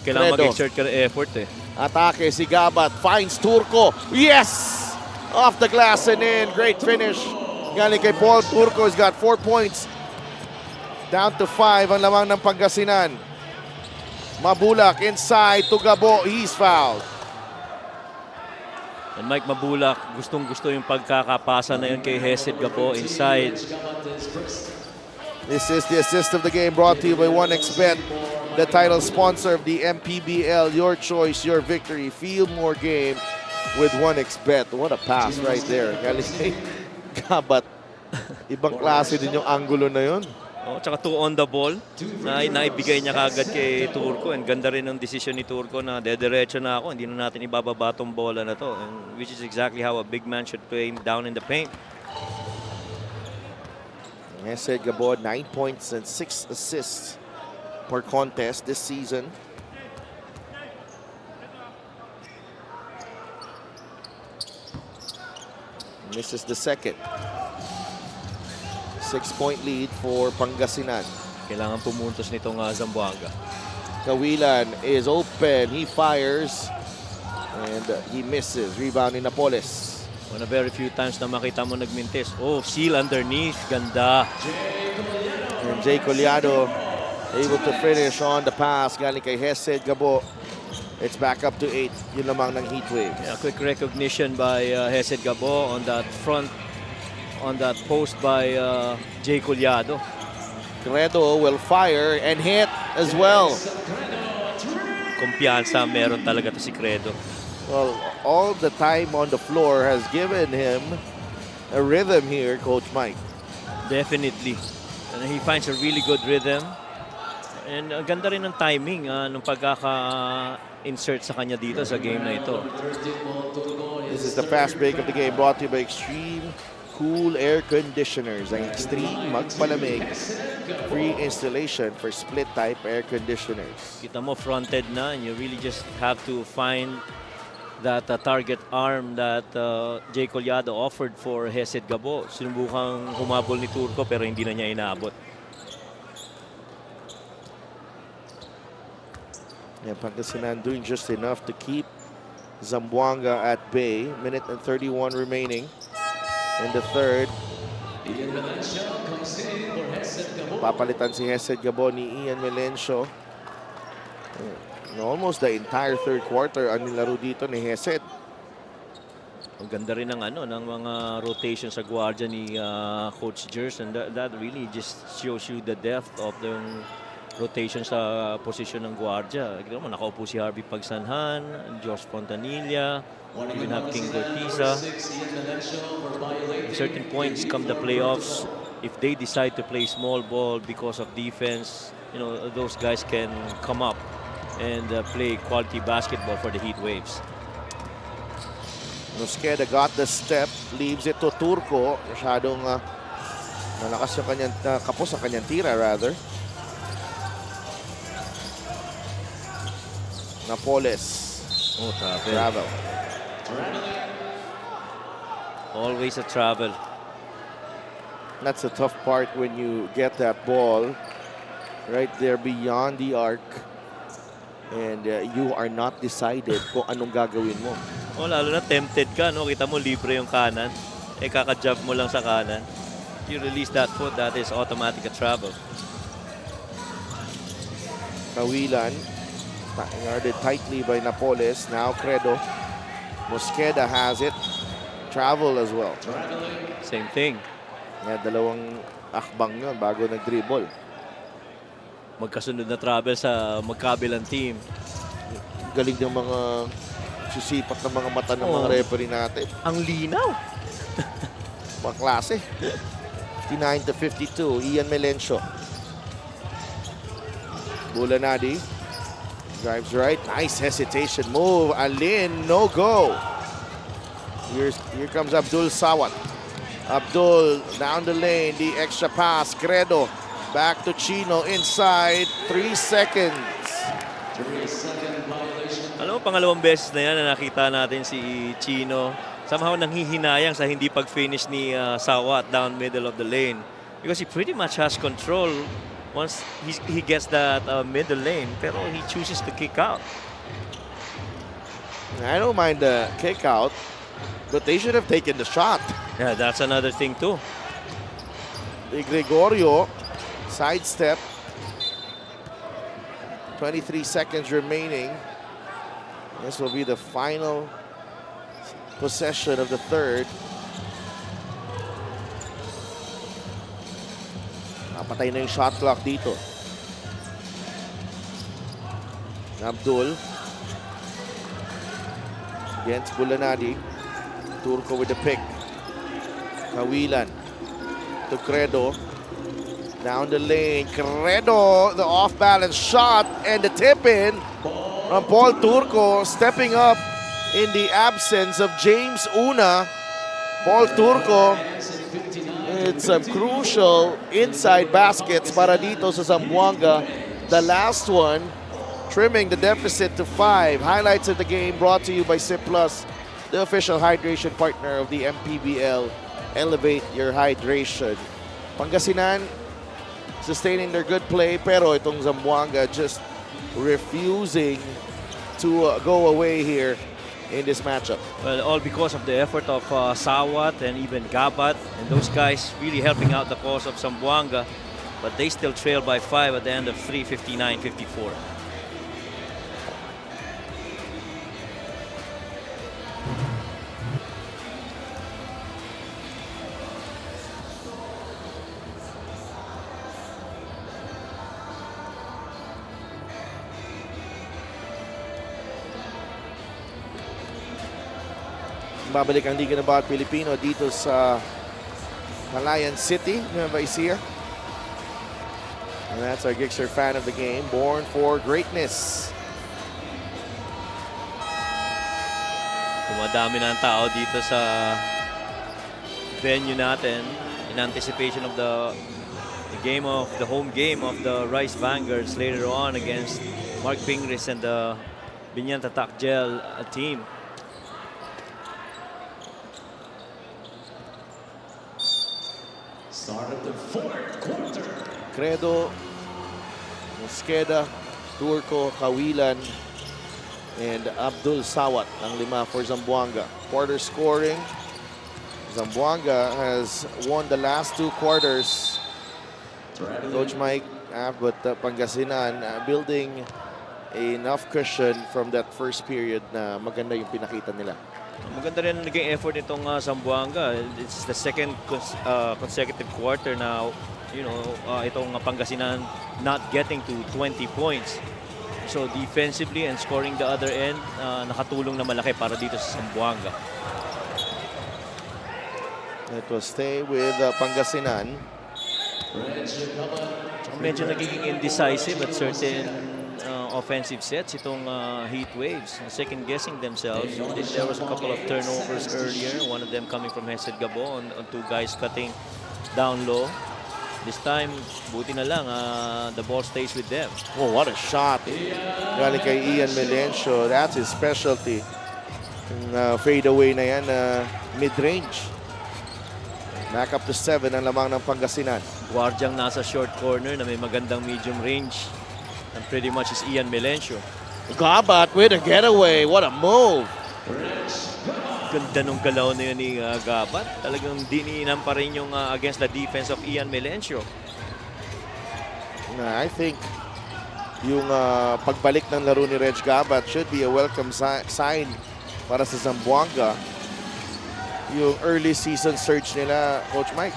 Kailangan Credo. mag-exert ka ng effort eh. Atake si Gabat. Finds Turco. Yes! Off the glass and in. Great finish. Galing kay Paul Turco has got 4 points. Down to 5 ang lamang ng Pangasinan. Mabulak inside to Gabo. He's fouled. And Mike Mabulak, gustong-gusto yung pagkakapasa na yun kay Hesed Gabo inside. This is the assist of the game brought to you by 1xBet, the title sponsor of the MPBL. Your choice, your victory. Feel more game with 1xBet. What a pass right there. Galing kay Gabat. Ibang klase din yung angulo na yun. Oh, tsaka 2 on the ball na naibigay niya kagad kay Turco. And ganda rin ng decision ni Turco na dediretso na ako. Hindi na natin ibababa tong bola na to. And which is exactly how a big man should play down in the paint. Hesed Gabo, 9 points and 6 assists per contest this season. And this is the second. 6-point lead for Pangasinan. Kailangan pumuntos nitong Zamboanga. Kawilan is open. He fires. And he misses. Rebound in Napoles. One of very few times na makita mo nagmintis. Oh, seal underneath. Ganda. And Jay Collado able to finish on the pass. Galing kay Hesed Gabo. It's back up to 8. Yun lamang ng Heat Waves. Yeah, quick recognition by Hesed Gabo on that front, on that post by Jay Collado. Credo will fire and hit as well. Kumpiyansa meron talaga to si Credo. Well, all the time on the floor has given him a rhythm here, Coach Mike. Definitely. And he finds a really good rhythm. And ganda rin ng timing nung pagkaka-insert sa kanya dito sa game na ito. This is the fast break of the game brought to you by Extreme Cool Air Conditioners. Ang Extreme magpalamig. Free installation for split-type air conditioners. Kita mo fronted na and you really just have to find that target arm that Jay Collado offered for Hesed Gabo. Sinubukang humabol ni Turco pero hindi na niya inaabot. Yeah, Pangasinan doing just enough to keep Zamboanga at bay. Minute and 31 remaining in the third. Papalitan si Hesed Gabo ni Ian Melencio. Almost the entire third quarter ang nilaro dito ni Hesed. Ang ganda rin ng mga rotation sa guardia ni Coach Jers, and that really just shows you the depth of the rotation sa posisyon ng guardia. Nakaupo si Harvey Pagsanhan, George Fontanilla, even have King Cortiza. At certain points come the playoffs, if they decide to play small ball because of defense, those guys can come up and play quality basketball for the Heat Waves. Mosqueda got the step, leaves it to Turco. Masyadong malakas yung kanyang kapos ang kanyang tira rather. Napoles. Oh, Travel. Always a travel. That's the tough part when you get that ball right there beyond the arc and you are not decided kung anong gagawin mo. Oh, lalo na tempted ka, no? Kita mo libre yung kanan. Kaka-jump mo lang sa kanan. You release that foot, that is automatic a travel. Kawilan, guarded tightly by Napoles. Now Credo. Mosqueda has it. Travel as well. Same thing. May dalawang akbang yun bago nag-dribble. Magkasunod na travel sa magkabilang team. Galing ng mga sisipat ng mga mata ng mga referee natin. Ang linaw. Mga klase. 59-52. Ian Melencio. Bulanadi. Drives right. Nice hesitation move. Alin, no go. Here comes Abdul Sawat. Abdul down the lane. The extra pass. Credo. Back to Chino inside. 3 seconds. Alam mo, pangalawang beses na yan na nakita natin si Chino. Somehow nanghihinayang sa hindi pag-finish ni Sawat down middle of the lane. Because he pretty much has control once he gets that middle lane. Pero he chooses to kick out. I don't mind the kick out, but they should have taken the shot. Yeah, that's another thing too. The Gregorio sidestep. 23 seconds remaining. This will be the final possession of the third. Napatay na yung shot clock dito. Abdul against Bulanadi. Turco with the pick. Kawilan to Credo. Down the lane. Credo, the off-balance shot and the tip-in from Paul Turco, stepping up in the absence of James Una. Paul Turco, it's some crucial inside baskets para dito sa Zamboanga. The last one, trimming the deficit to 5. Highlights of the game brought to you by Sip Plus, the official hydration partner of the MPBL. Elevate your hydration. Pangasinan sustaining their good play, pero itong Zamboanga just refusing to go away here in this matchup. Well, all because of the effort of Sawat and even Gabat, and those guys really helping out the cause of Zamboanga, but they still trail by 5 at the end of 3:59-54. Babalik ang Liga ng Bawat Pilipino dito sa Palayan City, Nueva Ecija. And that's our Gixxer fan of the game, born for greatness. Dumadami na ang tao dito sa venue natin in anticipation of the home game of the Rice Vanguards later on against Mark Pingris and the Binyanta Takjel team. Start of the fourth quarter. Credo, Mosqueda, Turco, Kawilan, and Abdul Sawat ang 5 for Zamboanga. Quarter scoring. Zamboanga has won the last 2 quarters. Coach Mike, but Pangasinan building enough cushion from that first period na maganda yung pinakita nila. Maganda rin ang naging effort nitong Zamboanga. It's the second consecutive quarter na itong Pangasinan not getting to 20 points. So defensively and scoring the other end, nakatulong na malaki para dito sa Zamboanga. It will stay with Pangasinan. Medyo nagiging indecisive at certain offensive sets itong Heat Waves. Second-guessing themselves. There was a couple of turnovers earlier. One of them coming from Hesed Gabo on two guys cutting down low. This time, buti na lang, the ball stays with them. Oh, what a shot. Galing kay Ian Melencio. That's his specialty. Fade away na yan, mid-range. Back up to 7 ang lamang ng Pangasinan. Guardiang nasa short corner na may magandang medium range. And pretty much is Ian Melencio. Gabat with a getaway. What a move. Ganda nung galaw na yun ni Gabat. Talagang diniinan pa rin yung against the defense of Ian Melencio. I think yung pagbalik ng laro ni Reg Gabat should be a welcome sign para sa Zamboanga. Yung early season surge nila, Coach Mike.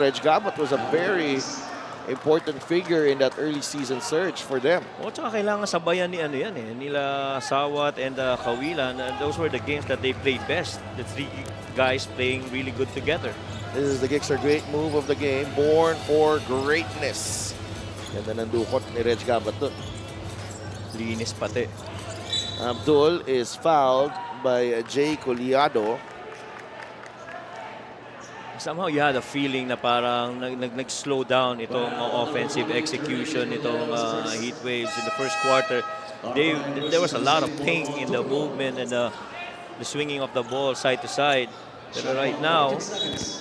Reg Gabat was a very important figure in that early season surge for them. Tsaka kailangan sabayan ni nila Sawat and Kawilan. Those were the games that they played best. The three guys playing really good together. This is the Gixxer great move of the game, born for greatness. Ganda ng dukot ni Reg Gabat dun. Linis pati. Abdul is fouled by Jay Collado. Somehow you had a feeling na parang nag-slow down itong offensive execution itong Heat Waves in the first quarter. There was a lot of ping in the movement and the swinging of the ball side to side. Pero right now,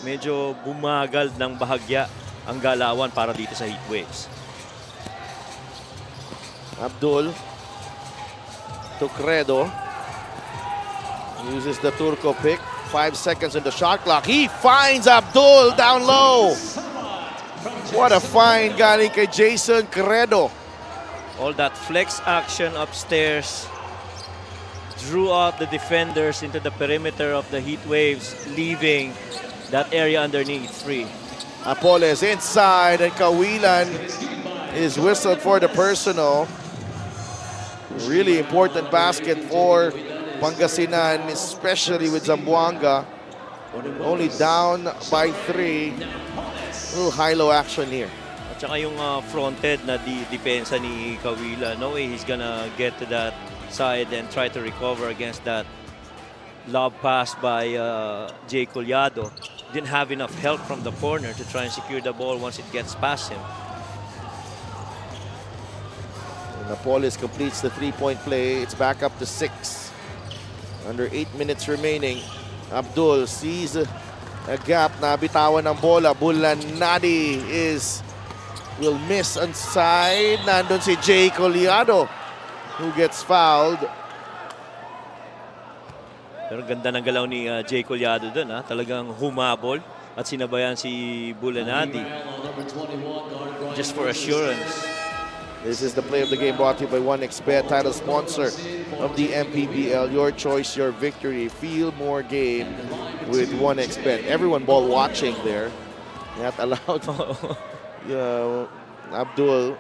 medyo bumagal ng bahagya ang galawan para dito sa Heat Waves. Abdul to Credo. Uses the Turco pick. 5 seconds on the shot clock. He finds Abdul down low. What a find galing kay Jason Credo. All that flex action upstairs drew out the defenders into the perimeter of the Heat Waves, leaving that area underneath free. Apoles inside and Kawilan is whistled for the personal. Really important basket for Pangasinan, especially with Zamboanga. Only down by 3. Little high-low action here. At saka yung fronted na depensa ni Kawila. No way he's gonna get to that side and try to recover against that lob pass by Jay Collado. Didn't have enough help from the corner to try and secure the ball once it gets past him. Napoles completes the three-point play. It's back up to 6. Under 8 minutes remaining. Abdul sees a gap. Nabitawan ng bola. Bulanadi will miss inside. Nandun si Jay Collado who gets fouled. Pero ganda ng galaw ni Jay Collado dun. Talagang humabol at sinabayan si Bulanadi. Just for assurance. This is the play of the game brought to you by 1xBet, title sponsor of the MPBL. Your choice, your victory. Feel more game with 1xBet. Everyone ball watching there. Not allowed. Abdul,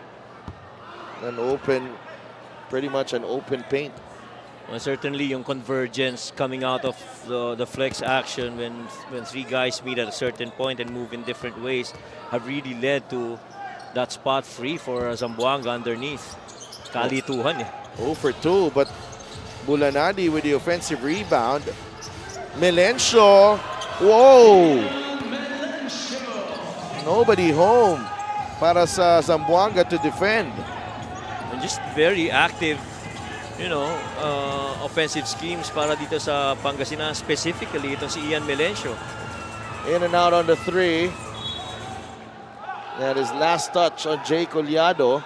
pretty much an open paint. Well, certainly yung convergence coming out of the flex action when three guys meet at a certain point and move in different ways have really led to that spot free for Zamboanga underneath. Kalituhan 0 for 2, but Bulanadi with the offensive rebound. Melencio. Whoa! Nobody home para sa Zamboanga to defend. And just very active, offensive schemes para dito sa Pangasinan, specifically itong si Ian Melencio. In and out on the 3. That is last touch on Jay Collado.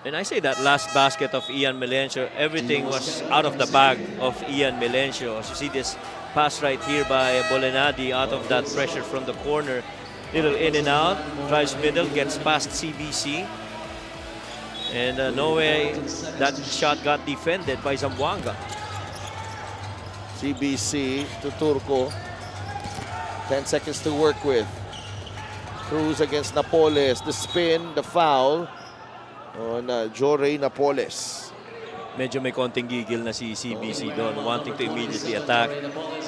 And I say that last basket of Ian Melencio, everything was out of the bag of Ian Melencio. As you see this pass right here by Bolenadi out of that pressure from the corner. Little in and out, drives middle, gets past CBC. And no way that shot got defended by Zamboanga. CBC to Turco. 10 seconds to work with. Cruz against Napoles. The spin, the foul on Jorey Napoles. Medyo may konting gigil na si CBC doon, wanting to immediately attack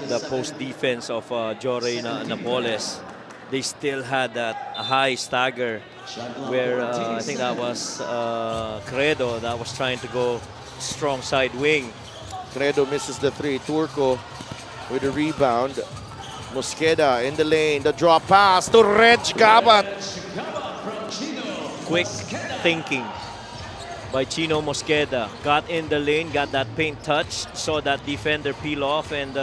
the post defense of Jorey Napoles. They still had that high stagger where I think that was Credo that was trying to go strong side wing. Credo misses the three. Turco with a rebound. Mosqueda in the lane. The drop pass to Reg Gabat. Quick thinking by Chino Mosqueda. Got in the lane, got that paint touch, saw that defender peel off and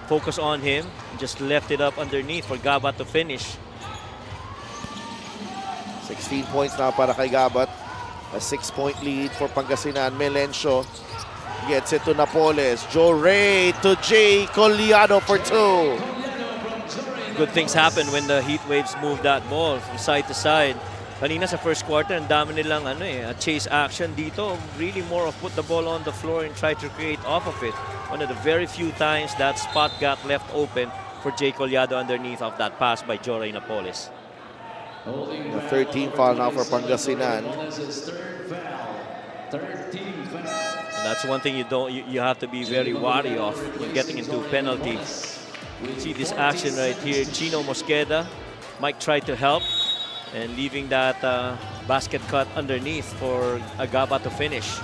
focus on him. Just left it up underneath for Gabat to finish. 16 points now para kay Gabat. A 6-point lead for Pangasinan. Melencio gets it to Napoles. Jorey to Jay Collado for 2. Good things happen when the Heat Waves move that ball from side to side. Kanina sa first quarter, ang dami nilang chase action dito. Really more of put the ball on the floor and try to create off of it. One of the very few times that spot got left open for Jay Collado underneath of that pass by Jorey Napoles. The 13th foul now for Pangasinan. And that's one thing you have to be very wary of when getting into penalties. See this action right here. Chino Mosqueda might try to help and leaving that basket cut underneath for Agaba to finish.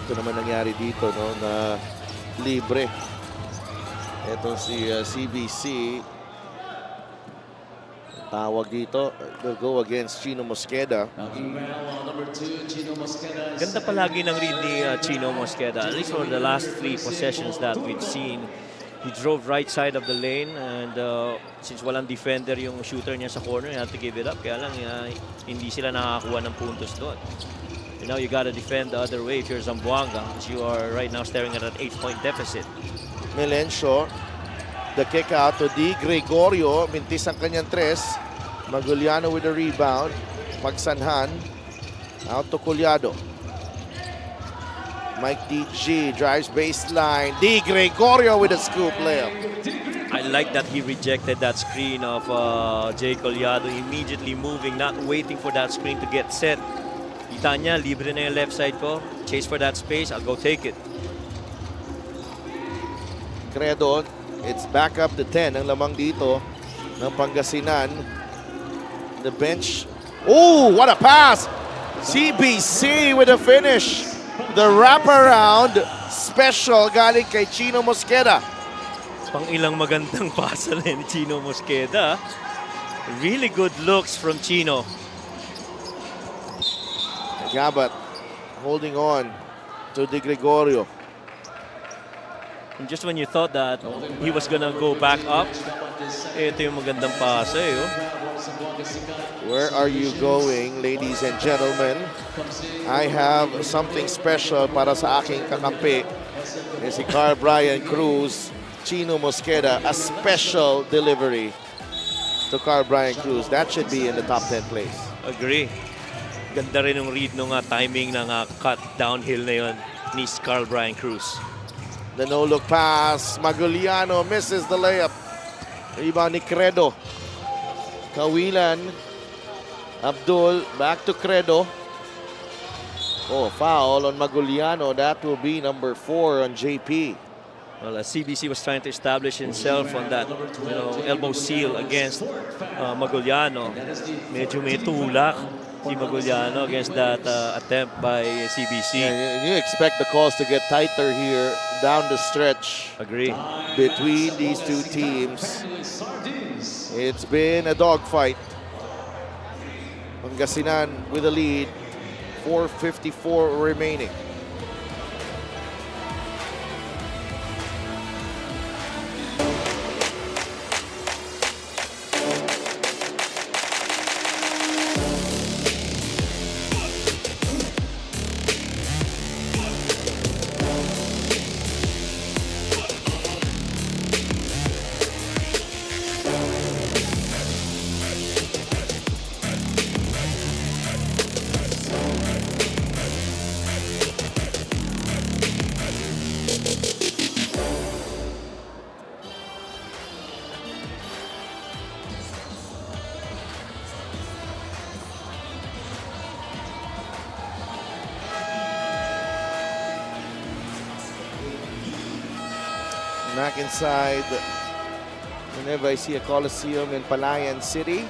Ito naman nangyari dito, no, na libre. Ito si CBC. Tawag dito, they'll go against Chino Mosqueda. Ganda palagi ng read ni Chino Mosqueda. At least for the last 3 possessions that we've seen, he drove right side of the lane and since walang defender yung shooter niya sa corner, he had to give it up. Kaya lang hindi sila nakakakuha ng puntos doon. And now you gotta defend the other way if you're Zamboanga, because you are right now staring at an 8-point deficit. Melencio, the kick out to Di Gregorio. Mintis ang kanyang tres. Maguliano with a rebound. Pagsanhan. Out to Collado. Mike DG drives baseline. Di Gregorio with a scoop layup. I like that he rejected that screen of Jay Collado, immediately moving, not waiting for that screen to get set. Kita niya, libre na yung left side ko. Chase for that space, I'll go take it. Credo, it's back up to 10 ang lamang dito ng Pangasinan. The bench. Oh, what a pass! CBC with a finish. The wraparound special galing kay Chino Mosqueda. Pang ilang magandang pasa na ni Chino Mosqueda. Really good looks from Chino. Gabat holding on to Di Gregorio. And just when you thought that he was gonna go back up, ito yung magandang pasa oh. Where are you going, ladies and gentlemen? I have something special para sa aking kakampi. Si Carl Brian Cruz, Chino Mosqueda, a special delivery to Carl Brian Cruz. That should be in the top 10 place. Agree. Ganda rin yung read nung timing ng cut downhill na yun ni Carl Brian Cruz. The no-look pass. Maguliano misses the layup. Rebound ni Credo. Kawilan. Abdul back to Credo. Oh, foul on Maguliano. That will be number 4 on JP. Well, CBC was trying to establish himself on that elbow seal against Maguliano. Medyo may tulak si Maguliano against that attempt by CBC. Yeah, you expect the calls to get tighter here down the stretch. Agree. Between these two teams. It's been a dogfight. Pangasinan with a lead. 4:54 remaining. Back inside the Nueva Ecija Coliseum in Palayan City.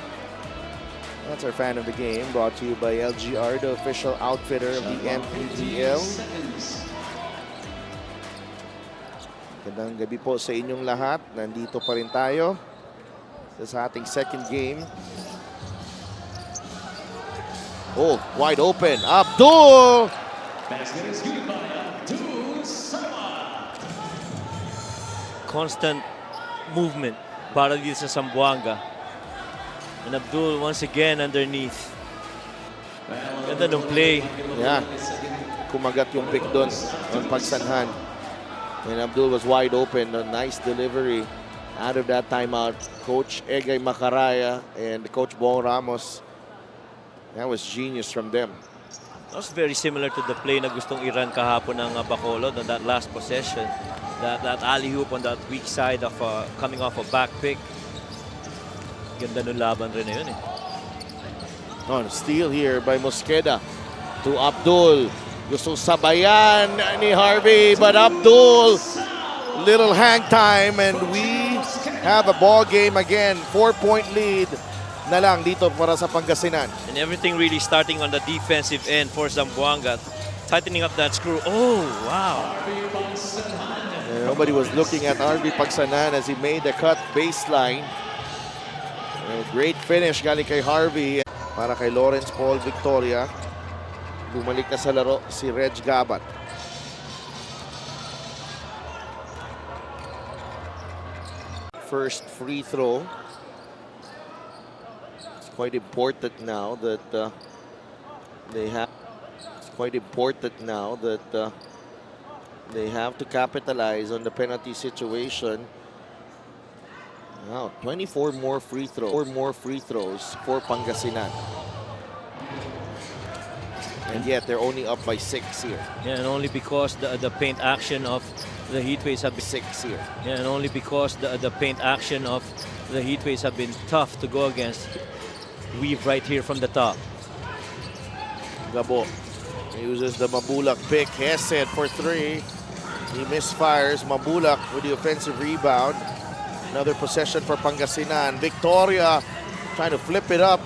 That's our fan of the game, brought to you by LGR, the official outfitter of the MPBL. Magandang gabi po sa inyong lahat. Nandito pa rin tayo sa ating second game. Oh, wide open. Abdul! Constant movement para dito sa Zamboanga. And Abdul once again underneath. Ganda ng play. Yeah. Kumagat yung pick doon on pagsanhan. And Abdul was wide open. A nice delivery out of that timeout. Coach Egay Macaraya and Coach Bong Ramos. That was genius from them. That was very similar to the play na gustong i-run kahapon ng Bacolod on that last possession. That alley-hoop on that weak side of coming off a back pick. Ganda ng laban rin na yun eh. On steal here by Mosqueda to Abdul. Gustong sabayan ni Harvey, but Abdul, little hang time, and we have a ball game again. 4-point lead na lang dito para sa Pangasinan. And everything really starting on the defensive end for Zamboanga. Tightening up that screw. Oh, wow. And nobody was looking at Harvey Pagsanan as he made the cut baseline. A great finish galing kay Harvey. Para kay Lawrence Paul Victoria. Bumalik na sa laro si Reg Gabat. First free throw. It's quite important now that they have. It's quite important now that they have to capitalize on the penalty situation. Wow, 24 more free throws. 4 more free throws for Pangasinan. And yet they're only up by 6 here. Yeah, and only because the paint action of the Heatwaves have been 6 here. Yeah, and only because the paint action of the Heatwaves have been tough to go against. Weave right here from the top. Gabo uses the Mabulak pick. Hesed for 3. He misfires. Mabulak with the offensive rebound. Another possession for Pangasinan. Victoria trying to flip it up.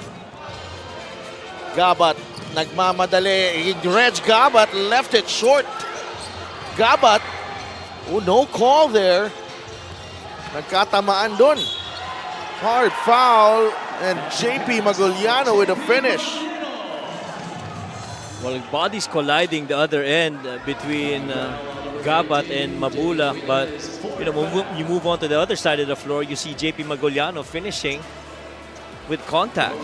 Gabat nagmamadali. Reg Gabat left it short. Gabat, oh, no call there. Nagkatamaan dun. Hard foul, and JP Maguliano with a finish. Well, bodies colliding the other end between Gabat and Mabulak, but you move on to the other side of the floor, you see JP Maguliano finishing with contact.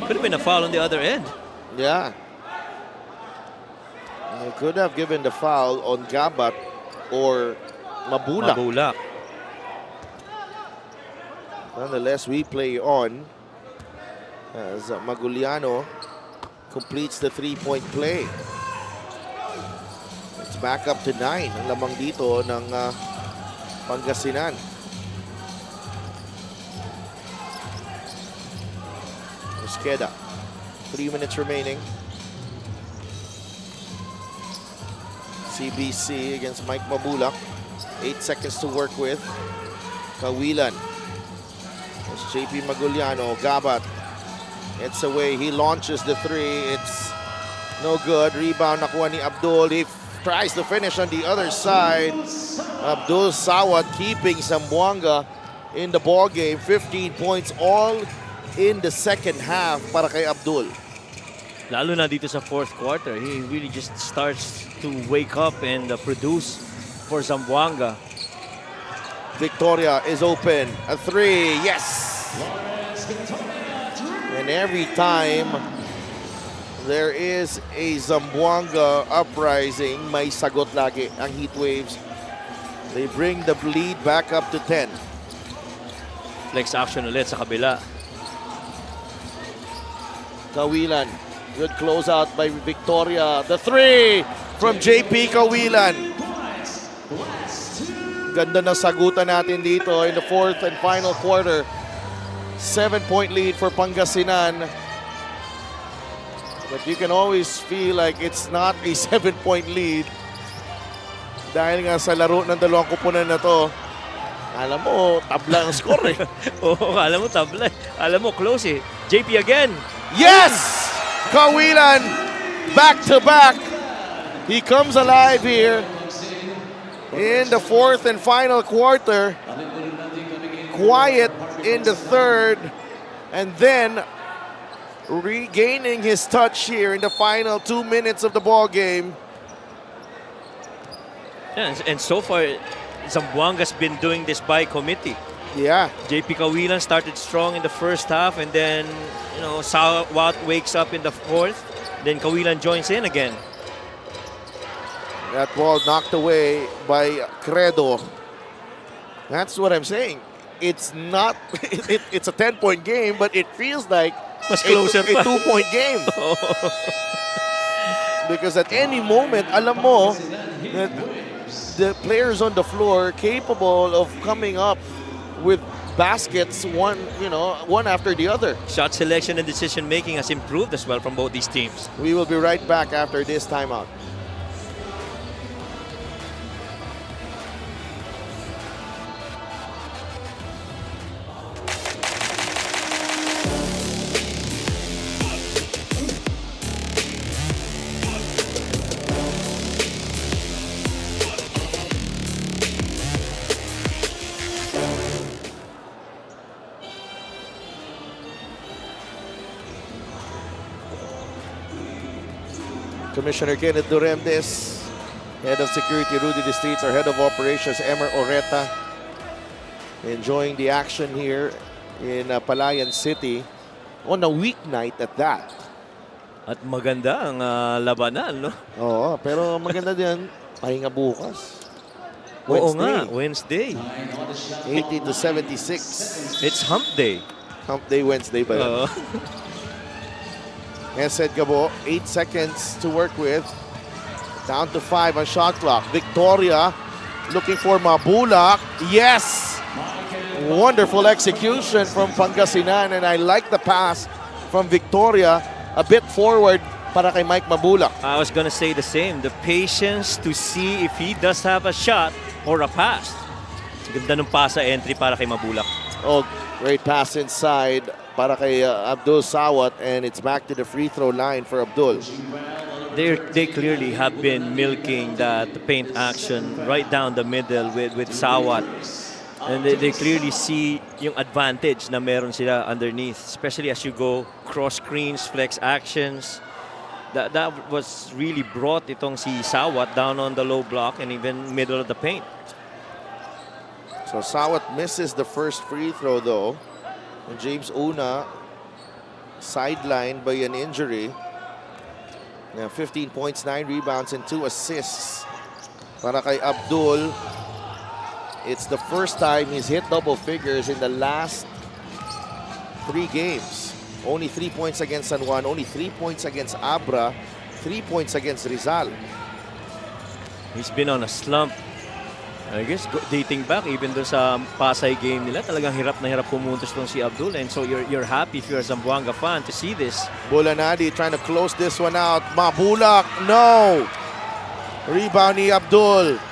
Could have been a foul on the other end. Yeah. They could have given the foul on Gabat or Mabulak. Mabulak. Nonetheless, we play on as Maguliano completes the 3-point play. It's back up to 9 ang lamang dito ng Pangasinan. Mosqueda, 3 minutes remaining. CBC against Mike Mabulak. 8 seconds to work with. Kawilan. It's JP Maguliano. Gabat. It's away. He launches the 3. It's no good. Rebound nakuha ni Abdul. He tries to finish on the other side. Abdul Sawat keeping Zamboanga in the ball game. 15 points all in the second half para kay Abdul. Lalo na dito sa fourth quarter, he really just starts to wake up and produce for Zamboanga. Victoria is open. A 3. Yes! And every time there is a Zamboanga uprising, may sagot lagi ang Heatwaves. They bring the lead back up to 10. Flex action ulit sa kabila. Kawilan. Good closeout by Victoria. The 3 from JP Kawilan. Ganda ng sagutan natin dito in the fourth and final quarter. 7-point lead for Pangasinan. But you can always feel like it's not a 7-point lead Dahil nga sa laro ng dalawang kupunan na to, alam mo, tabla ang score eh. Oo, alam mo, tabla. Alam mo, close eh. JP again. Yes! Kawilan, back to back. He comes alive here in the fourth and final quarter. Quiet in the third, and then regaining his touch here in the final 2 minutes of the ball game. Yeah, and so far, Zamboanga's been doing this by committee. Yeah, JP Kawilan started strong in the first half, and then, you know, Sawat wakes up in the fourth. Then Kawilan joins in again. that ball knocked away by Credo. That's what I'm saying. It's not, it's a 10-point game, but it feels like Mas closer a pa. 2-point game. Because at any moment, alam mo, that the players on the floor capable of coming up with baskets one after the other. Shot selection and decision making has improved as well from both these teams. We will be right back after this timeout. Commissioner Kenneth Duremdes, Head of Security Rudy De Streets, our Head of Operations Emer Oreta, enjoying the action here in Palayan City on a weeknight at that. At maganda ang labanan, no? Oo, pero maganda din, pahinga bukas. Oo nga, Wednesday. 80 to 76. It's hump day. Hump Day Wednesday ba yun? Oo. Esed Gabo, 8 seconds to work with. Down to 5 on shot clock. Victoria looking for Mabulak. Yes! Wonderful execution from Pangasinan, and I like the pass from Victoria a bit forward para kay Mike Mabulak. I was gonna say the same. The patience to see if he does have a shot or a pass. Ganda ng pasa entry para kay Mabulak. Oh, great pass inside para kay Abdul Sawat, and it's back to the free throw line for Abdul. They clearly have been milking that paint action right down the middle with Sawat. And they clearly see yung advantage na meron sila underneath, especially as you go cross screens, flex actions. That was really brought itong si Sawat down on the low block and even middle of the paint. So Sawat misses the first free throw though. And James Una sidelined by an injury. Now 15 points, 9 rebounds, and 2 assists para kay Abdul. It's the first time he's hit double figures in the last 3 games. Only 3 points against San Juan, only 3 points against Abra, 3 points against Rizal. He's been on a slump. I guess dating back even doon sa Pasay game nila, talagang hirap na hirap pumuntos tong si Abdul, and so you're happy if you're a Zamboanga fan to see this. Bulanadi trying to close this one out. Mabulak, no! Rebound ni Abdul.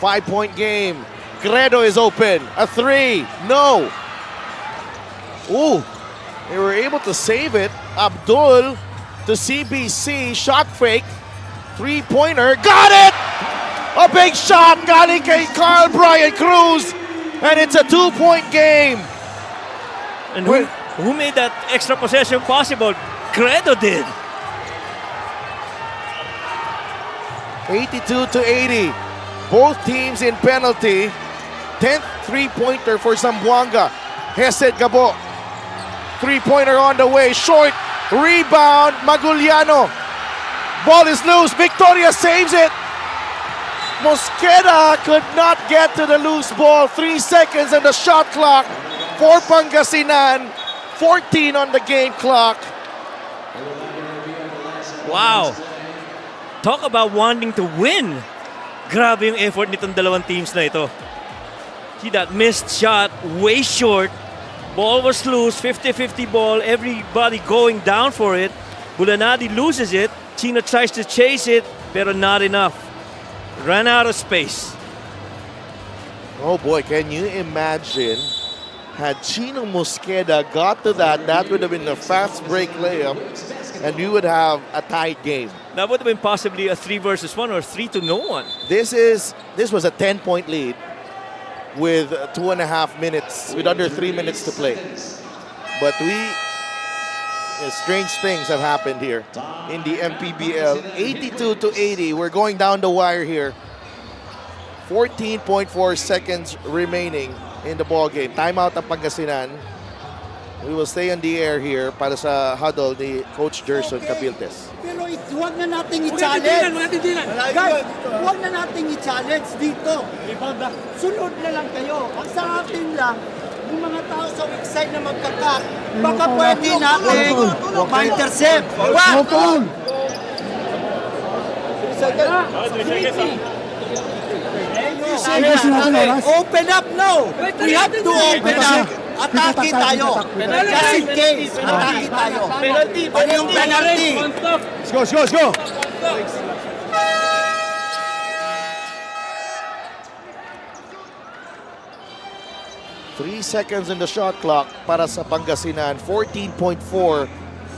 5-point game. Credo is open. A 3. No! Ooh, they were able to save it. Abdul to CBC. Shot fake. 3-pointer. Got it! A big shot. Galing kay Carl Brian Cruz. And it's a 2-point game. And who made that extra possession possible? Credo did. 82 to 80. Both teams in penalty. 10th 3-pointer for Zamboanga. Hesed Gabo. 3-pointer on the way. Short. Rebound. Maguliano. Ball is loose. Victoria saves it. Mosqueda could not get to the loose ball. 3 seconds on the shot clock for Pangasinan. 14 on the game clock. Wow. Talk about wanting to win. Grabe yung effort nitong dalawang teams na ito. See that missed shot, way short. Ball was loose, 50-50 ball. Everybody going down for it. Bulanadi loses it. Chino tries to chase it, pero not enough. ran out of space. Oh boy, can you imagine? Had Chino Mosqueda got to that, that would have been a fast break layup, and you would have a tight game. That would have been possibly a 3 versus 1 or 3-0. This was a 10-point lead with 2.5 minutes, with under 3 minutes to play. But strange things have happened here in the MPBL. 82-80, we're going down the wire here. 14.4 seconds remaining in the ball game. Timeout ang Pangasinan. We will stay on the air here para sa huddle ni Coach Gerson Cabiltes. Pero huwag na nating i-challenge. Guys, huwag na nating i-challenge dito. Sunod na lang kayo. Ang sa atin lang, yung mga tao sa weak side na magkakat, baka pwede natin ma-intercept. Wag! Open up now! We have to open up! Atake tayo! Just in case, atake tayo! Ano yung penalty? Let's go! 3 seconds in the shot clock para sa Pangasinan. 14.4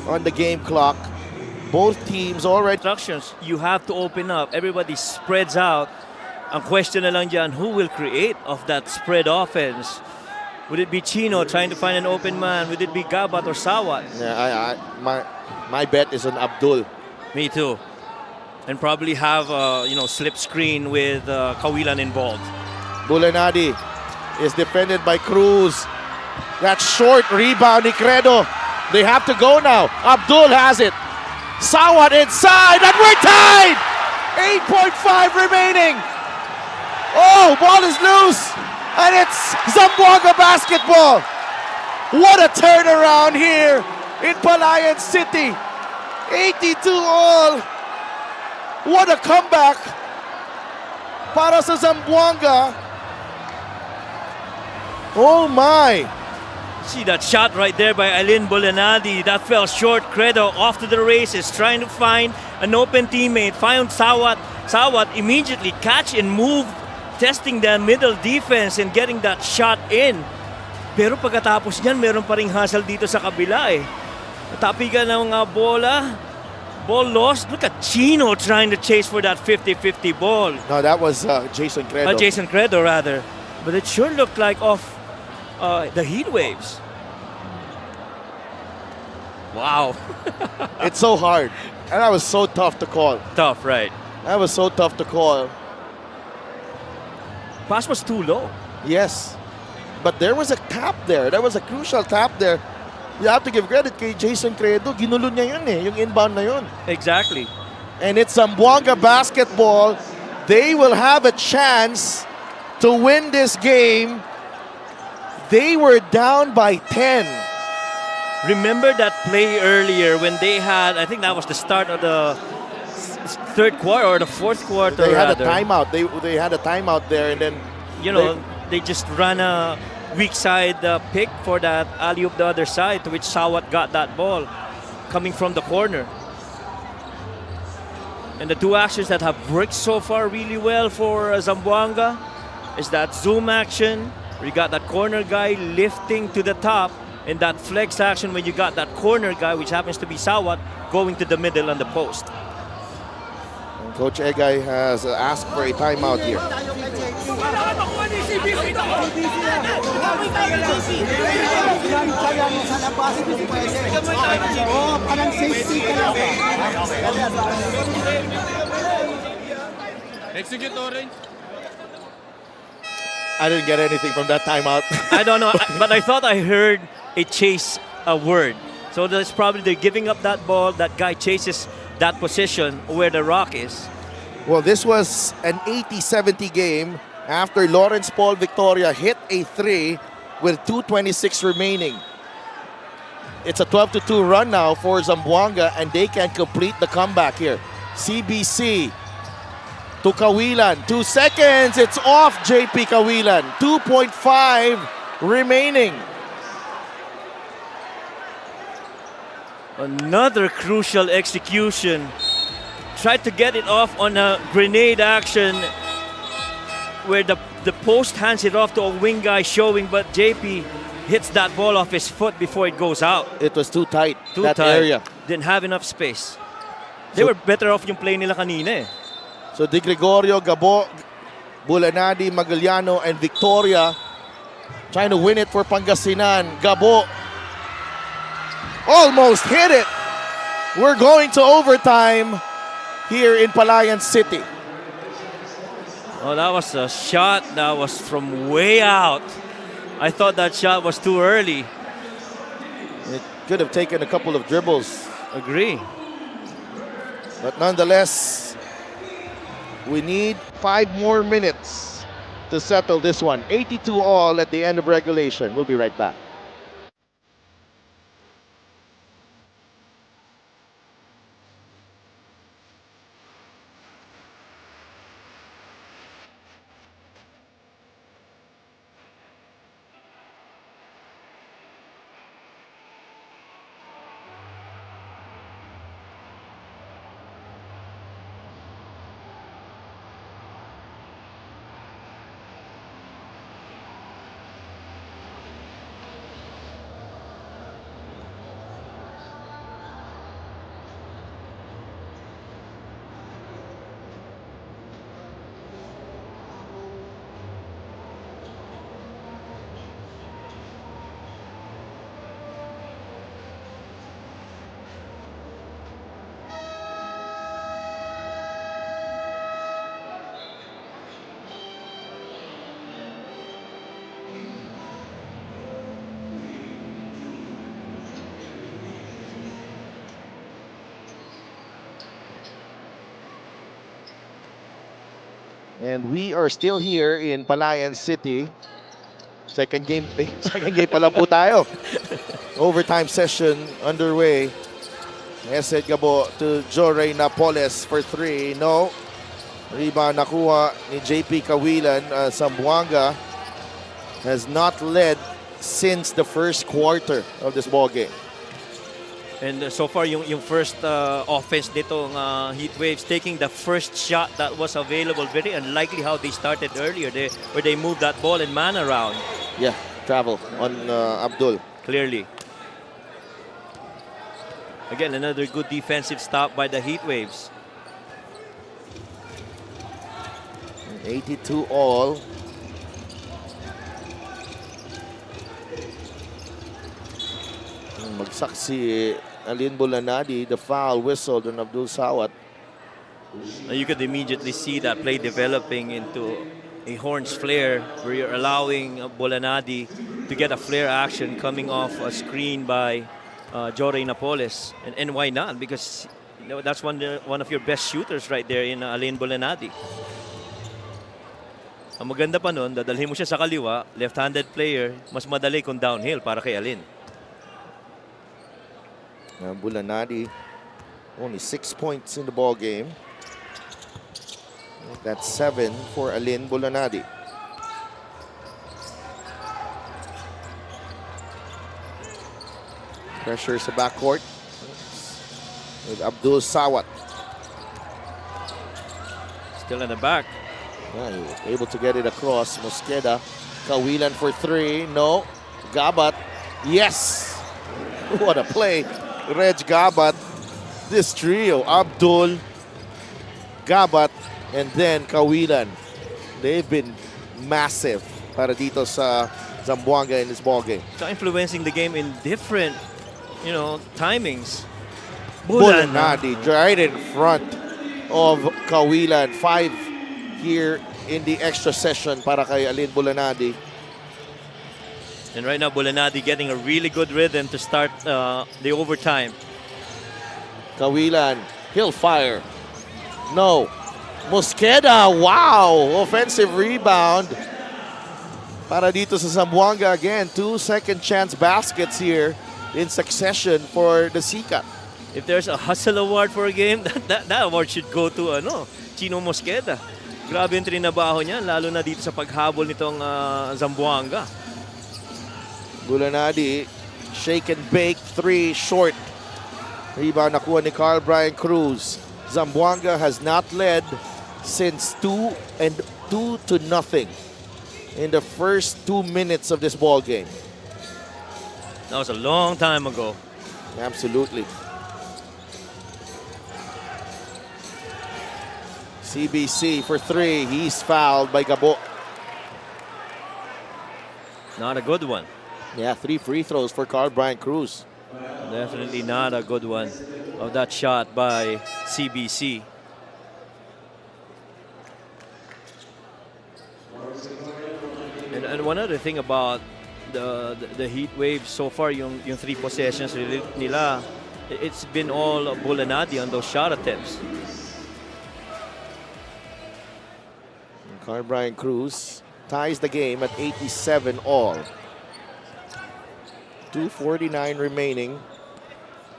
on the game clock. Both teams already. Instructions, you have to open up. Everybody spreads out. Ang question na lang dyan, who will create of that spread offense? Would it be Chino trying to find an open man? Would it be Gabat or Sawat? Yeah, my bet is on Abdul. Me too. And probably have slip screen with Kawilan involved. Bulanadi is defended by Cruz. That short rebound ni Credo. They have to go now. Abdul has it. Sawat inside, and we're tied! 8.5 remaining. Oh, ball is loose, and it's Zamboanga basketball. What a turnaround here in Palayan City. 82 all. What a comeback para sa Zamboanga. Oh my. See that shot right there by Alin Bolanadi. That fell short. Credo off to the races, trying to find an open teammate. Found Sawat. Sawat immediately catch and move, testing the middle defense and getting that shot in. Pero pagkatapos niyan, meron pa ring hustle dito sa kabila eh. Tapigan ng bola. Ball lost. Look at Chino trying to chase for that 50-50 ball. No, that was Jason Credo. Jason Credo rather. But it sure looked like off the heat waves. Wow. It's so hard. And that was so tough to call. Tough, right? That was so tough to call. Pass was too low. Yes. But there was a tap there. There was a crucial tap there. You have to give credit kay Jason Credo. Ginulo niya yun yung inbound na yun. Exactly. And it's Zamboanga basketball. They will have a chance to win this game. They were down by 10. Remember that play earlier when they had, I think that was the start of the third quarter or the fourth quarter. They had rather. a timeout. They had a timeout there, and then they just ran a weak side pick for that alley-oop the other side, to which Sawat got that ball coming from the corner. And the two actions that have worked so far really well for Zamboanga is that zoom action, where you got that corner guy lifting to the top, and that flex action when you got that corner guy, which happens to be Sawat, going to the middle on the post. And Coach Egay has asked for a timeout here. I didn't get anything from that timeout. I don't know, but I thought I heard a chase a word. So that's probably they're giving up that ball. That guy chases that position where the rock is. Well, this was an 80-70 game after Lawrence Paul Victoria hit a three with 2:26 remaining. It's a 12-2 run now for Zamboanga, and they can complete the comeback here. CBC to Kawilan. 2 seconds. It's off JP Kawilan. 2.5 remaining. Another crucial execution tried to get it off on a grenade action where the post hands it off to a wing guy showing, but JP hits that ball off his foot before it goes out. It was too tight, Too that tight. area. Didn't have enough space. They So- were better off yung play nila kanina eh. So Di Gregorio, Gabo, Bulanadi, Magaliano, and Victoria trying to win it for Pangasinan. Gabo almost hit it. We're going to overtime here in Palayan City. Oh, that was a shot that was from way out. I thought that shot was too early. It could have taken a couple of dribbles, Agree. but nonetheless, we need 5 more minutes to settle this one. 82 all at the end of regulation. We'll be right back. And we are still here in Palayan City. Second game pa lang po tayo. Overtime session underway. Esed Gabo to Jorey Napoles for 3. No. Rebound nakuha ni JP Kawilan. Zamboanga has not led since the first quarter of this ball game. And so far, yung first offense nitong Heatwaves, taking the first shot that was available. Very unlikely how they started earlier, where they moved that ball and man around. Yeah, travel on Abdul. Clearly. Again, another good defensive stop by the Heatwaves. 82 all. Magsak si Alin Bulanadi, the foul whistled on Abdul Sawat. You could immediately see that play developing into a horns flare where you're allowing Bolanadi to get a flare action coming off a screen by Jorey Napoles. And why not? Because that's one of your best shooters right there in Alain Bolanadi. Ang maganda pa nun, dadalhin mo siya sa kaliwa, left-handed player, mas madali kung downhill para kay Alin. Bulanadi only 6 points in the ball game. That's 7 for Alin Bulanadi. Pressure sa backcourt with Abdul Sawat. Still in the back. Yeah, he was able to get it across. Mosqueda, Kawilan for 3. No. Gabat. Yes. What a play. Reg Gabat. This trio, Abdul, Gabat, and then Kawilan. They've been massive para dito sa Zamboanga in this ball game. So influencing the game in different, timings. Bulanadi right in front of Kawilan. 5 here in the extra session para kay Alin Bulanadi. And right now, Bulanadi getting a really good rhythm to start the overtime. Kawilan, he'll fire. No. Mosqueda, wow! Offensive rebound. Para dito sa Zamboanga again. 2 second chance baskets here in succession for the Sikat. If there's a hustle award for a game, that award should go to Chino Mosqueda. Grabe yung trinabaho niya, lalo na dito sa paghabol nitong Zamboanga. Bulanadi, shake and bake, 3 short. Rebound nakuha ni Carl Brian Cruz. Zamboanga has not led since 2-0 in the first 2 minutes of this ball game. That was a long time ago. Absolutely. CBC for 3. He's fouled by Gabo. Not a good one. Yeah, 3 free throws for Carl Brian Cruz. Definitely not a good one of that shot by CBC. And one other thing about the heat wave so far, yung 3 possessions nila, it's been all Bulanadi on those shot attempts. Carl Brian Cruz ties the game at 87 all. 2:49 remaining.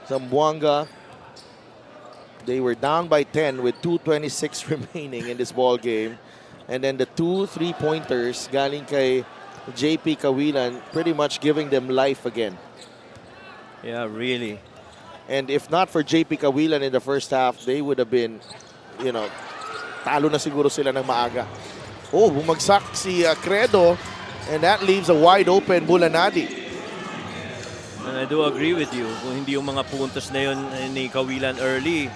Zamboanga, they were down by 10 with 2:26 remaining in this ball game. And then the 2 3-pointers galing kay JP Kawilan, pretty much giving them life again. Yeah, really. And if not for JP Kawilan in the first half, they would have been, you know, talo na siguro sila ng maaga. Oh, bumagsak si Credo, and that leaves a wide open Bulanadi. And I do agree with you. Kung hindi yung mga puntos na yun ni Kawilan early,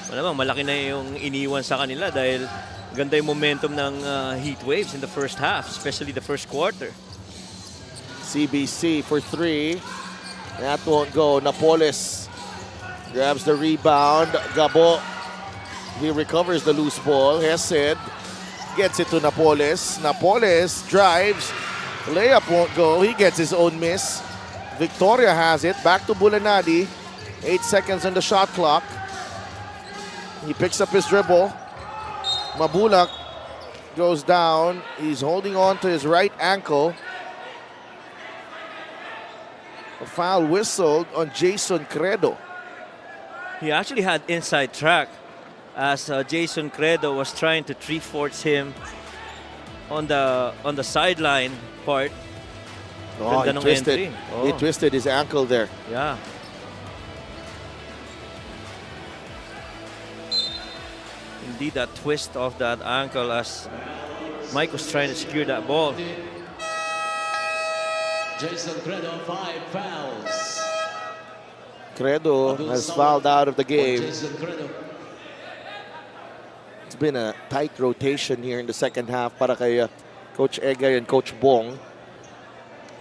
malamang malaki na yung iniwan sa kanila dahil ganda yung momentum ng heat waves in the first half, especially the first quarter. CBC for 3. That won't go. Napoles grabs the rebound. Gabo, he recovers the loose ball. Hesed gets it to Napoles. Napoles drives. Layup won't go. He gets his own miss. Victoria has it. Back to Bulanadi. 8 seconds on the shot clock. He picks up his dribble. Mabulak goes down. He's holding on to his right ankle. A foul whistled on Jason Credo. He actually had inside track as Jason Credo was trying to three-fourths him on the sideline part. Oh, Ganda ng he entry. twisted his ankle there. Yeah. Indeed, that twist of that ankle as Mike was trying to secure that ball. Jason Credo, 5 fouls. Credo has fouled out of the game. Jason Credo. It's been a tight rotation here in the second half para kay Coach Egay and Coach Bong.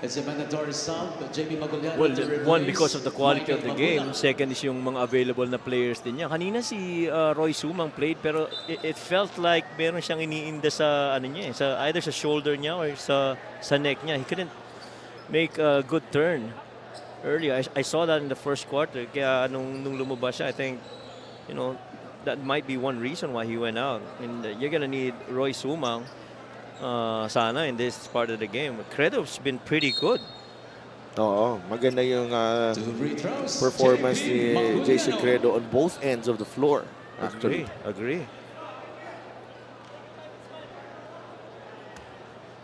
It's a mandatory sub, but JP Magoliano Well, to replace one, because of the quality of the Michael game. Magoliano. Second is yung mga available na players din niya. Kanina si Roy Sumang played pero it felt like meron siyang iniinda sa ano niya, sa either sa shoulder niya or sa neck niya. He couldn't make a good turn earlier. I saw that in the first quarter. Kaya nung lumabas siya, I think, you know, that might be one reason why he went out. And you're gonna need Roy Sumang sana in this part of the game. Credo's been pretty good. Oo, maganda yung 2 free throws. performance JP ni Magoliano. Jason Credo on both ends of the floor. Actually. Agree.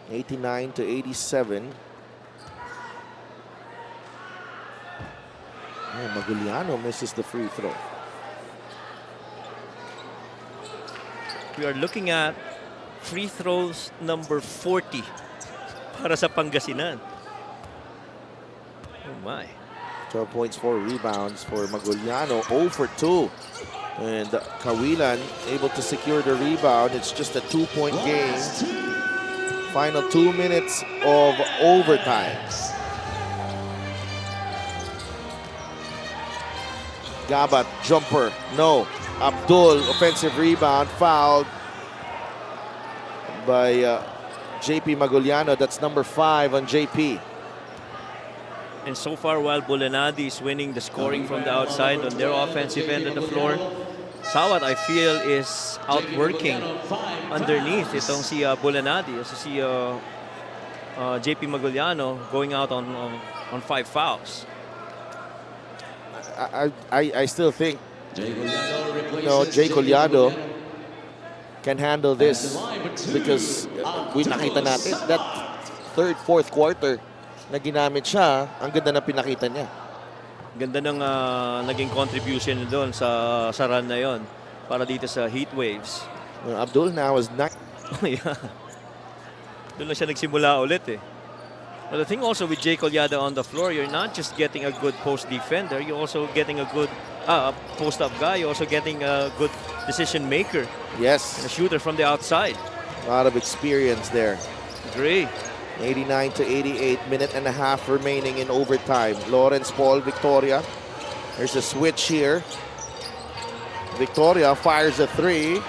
89 to 87. Oh, Magoliano misses the free throw. We are looking at free throws number 40 para sa Pangasinan. Oh my. 12 points, 4 rebounds for Magoliano. 0 for 2. And Kawilan able to secure the rebound. It's just a 2-point game. Final 2 minutes of overtime. Gabat, jumper, no. Abdul, offensive rebound, fouled by JP Magoliano. That's number 5 on JP. And so far, while Bulanadi is winning the scoring from the outside on their offensive end of the floor, Sawat, I feel, is outworking underneath itong si Bulanadi. So si JP Magoliano going out on 5 fouls. I still think Jay Collado replaces Jay Collado Magoliano. can handle this because we nakita natin that third, fourth quarter na ginamit siya, ang ganda na pinakita niya. Ganda ng naging contribution doon sa run na yon. para dito sa Heat Waves. Abdul now is not. Oh, yeah. Doon lang siya nagsimula ulit eh. But the thing also with Jay Collado on the floor, you're not just getting a good post defender, you're also getting a good post-up guy, you're also getting a good decision maker, Yes, a shooter from the outside. a lot of experience there. Agree. 89 to 88, minute and a half remaining in overtime. Lawrence Paul, Victoria. There's a switch here. Victoria fires a three.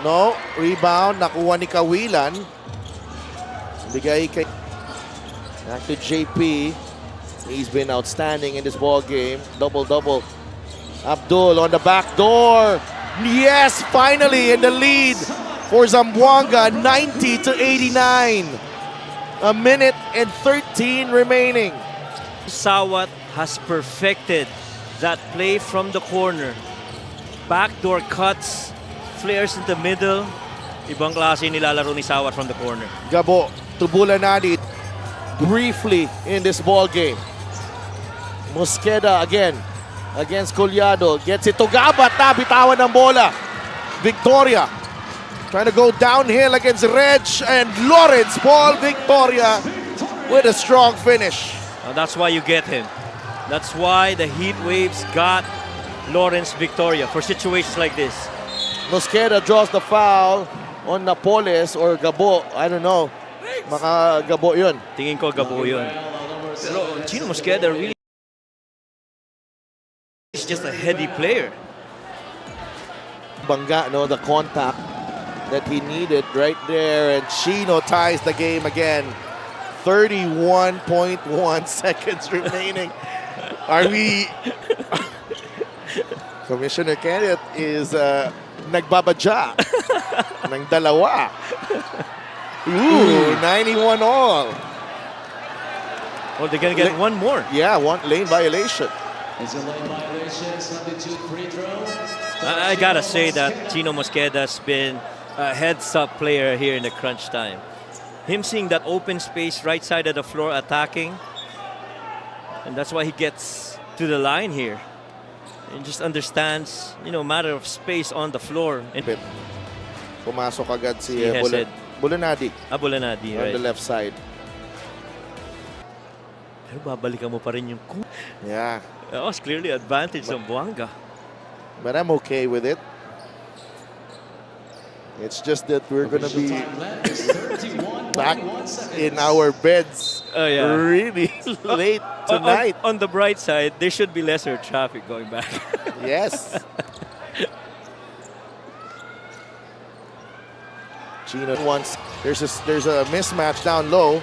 No, rebound, nakuha ni Kawilan. Bigay kay... Back to JP. He's been outstanding in this ball game. Double-double. Abdul on the back door. Yes, finally in the lead for Zamboanga, 90 to 89. A minute and 13 remaining. Sawat has perfected that play from the corner. Backdoor cuts, flares in the middle. Ibang klase nilalaro ni Sawat from the corner. Gabo to Bulanadi briefly in this ball game. Mosqueda again against Collado. Gets it to Gabat. Bitawan ng bola. Victoria trying to go downhill against Reg and Lawrence Paul. Victoria with a strong finish. That's why you get him. That's why the Heat Waves got Lawrence Victoria for situations like this. Mosqueda draws the foul on Napoles or Gabo. I don't know. Maka Gabo yun. Tingin ko Gabo yun. Pero Gino Mosqueda really is just a heady player. Bangga, no, the contact that he needed right there, and Chino ties the game again. 31.1 seconds remaining. Are we... Commissioner Kenneth is nagbabadya ng dalawa. Ooh, 91 all. Oh, they're gonna get one more. Yeah, one lane violation. It's a lane violation, substitute free throw. I gotta say that Chino Mosqueda's been a heads-up player here in the crunch time. Him seeing that open space right side of the floor attacking, and that's why he gets to the line here. And just understands, you know, matter of space on the floor. And Pumasok agad si He has it. Bulanadi Abulanadi, on the right? left side. Pero babalikan mo pa rin yung... Yeah, That was clearly advantage Zamboanga. but I'm okay with it. It's just that we're gonna be back in our beds Oh, yeah. really late tonight. On the bright side, there should be lesser traffic going back. Yes. Gino wants. There's a mismatch down low.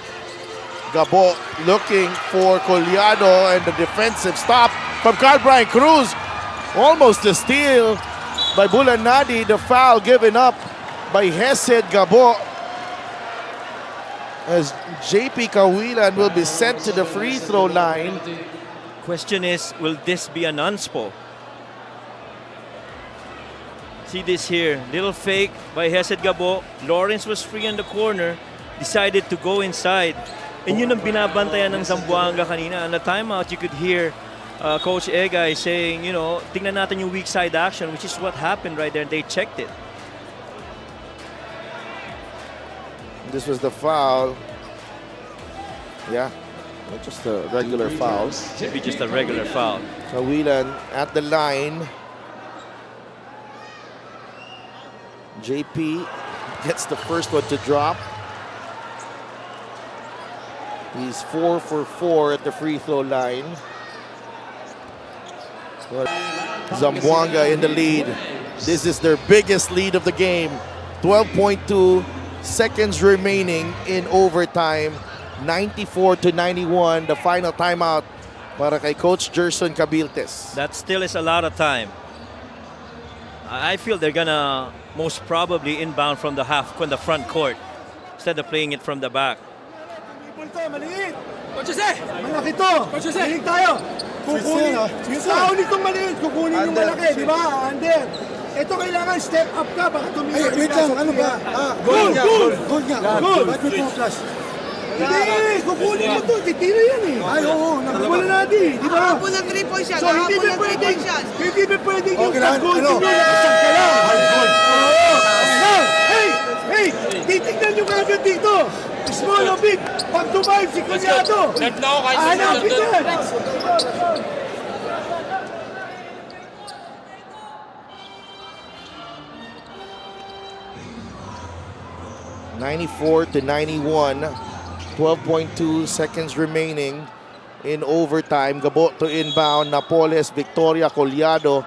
Gabo looking for Collado and the defensive stop from Carl Brian Cruz. Almost a steal by Bulanadi. The foul given up by Hesed Gabo. As JP Kawilan will be sent to the free throw line. Question is, will this be an unspo? See this here, little fake by Hesed Gabo. Lawrence was free in the corner, decided to go inside. And yun ang binabantayan ng Zamboanga kanina. On the timeout, you could hear Coach Egay saying, you know, tingnan natin yung weak side action, which is what happened right there, and they checked it. This was the foul. Yeah, not just a regular foul. Maybe just a regular foul. Kawilan at the line. JP gets the first one to drop. He's 4 for 4 at the free throw line. But Zamboanga in the lead. This is their biggest lead of the game. 12.2 seconds remaining in overtime. 94 to 91, the final timeout para kay Coach Gerson Cabiltes. That still is a lot of time. I feel they're gonna most probably inbound from the front court instead of playing it from the back. Maliit! Malaki to! Maliit tayo! Kukunin, yung tao nitong maliit, kukunin yung malaki, di ba? Under! Ito kailangan step up ka, baka tumingin. Wait lang, ano ba? Goal! Goal! Goal nga! Goal! Ba't may 2+? Hindi, kukunin mo to. Titira yan eh. Ay, oo. Nakakuha natin. Di ba? Hapon ng 3 points yan. So, hindi Hapon ba ng 3 pwedeng, points yan. hindi ba pwedeng yung pag-goal team nyo nakasang ka lang? Oo. Hey! Hey! Titignan nyo kagad dito. Small o big. Pag tumayo si Kunyado. Hanapin yan. 94-91. 12.2 seconds remaining in overtime. Gabot to inbound. Napoles, Victoria, Collado,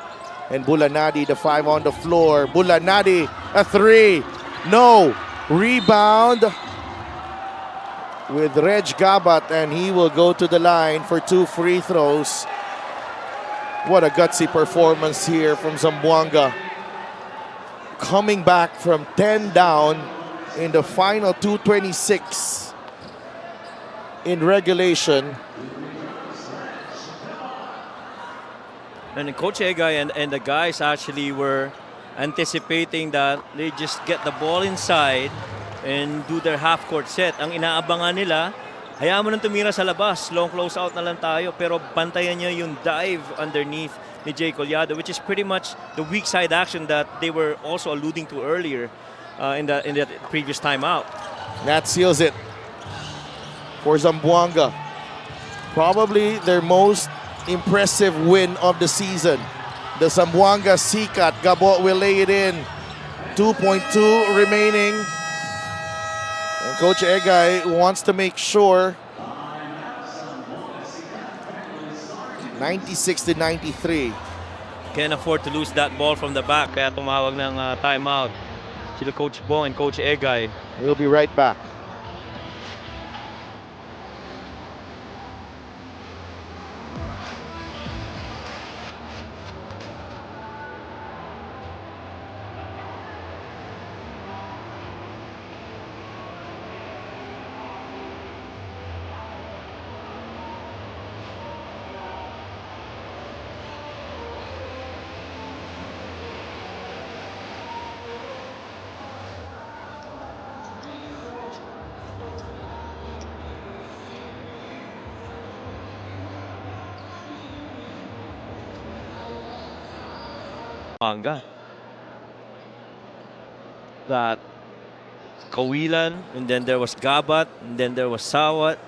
and Bulanadi, the 5 on the floor. Bulanadi, a 3. No. Rebound with Reg Gabat, and he will go to the line for 2 free throws. What a gutsy performance here from Zamboanga. Coming back from 10 down in the final 2:26 in regulation. And Coach Egay and the guys actually were anticipating that they just get the ball inside and do their half-court set. Ang inaabangan nila, hayaan mo nang tumira sa labas, long close out na lang tayo, pero bantayan niya yung dive underneath ni Jay Collado, which is pretty much the weak side action that they were also alluding to earlier in the previous timeout. That seals it for Zamboanga. Probably their most impressive win of the season. The Zamboanga Sikat. Gabot will lay it in. 2.2 remaining. And Coach Egay wants to make sure. 96-93. Can't afford to lose that ball from the back, kaya tumawag ng timeout sila Coach Bong and Coach Egay. We'll be right back. Manga. That Kawilan, and then there was Gabat, and then there was Sawat,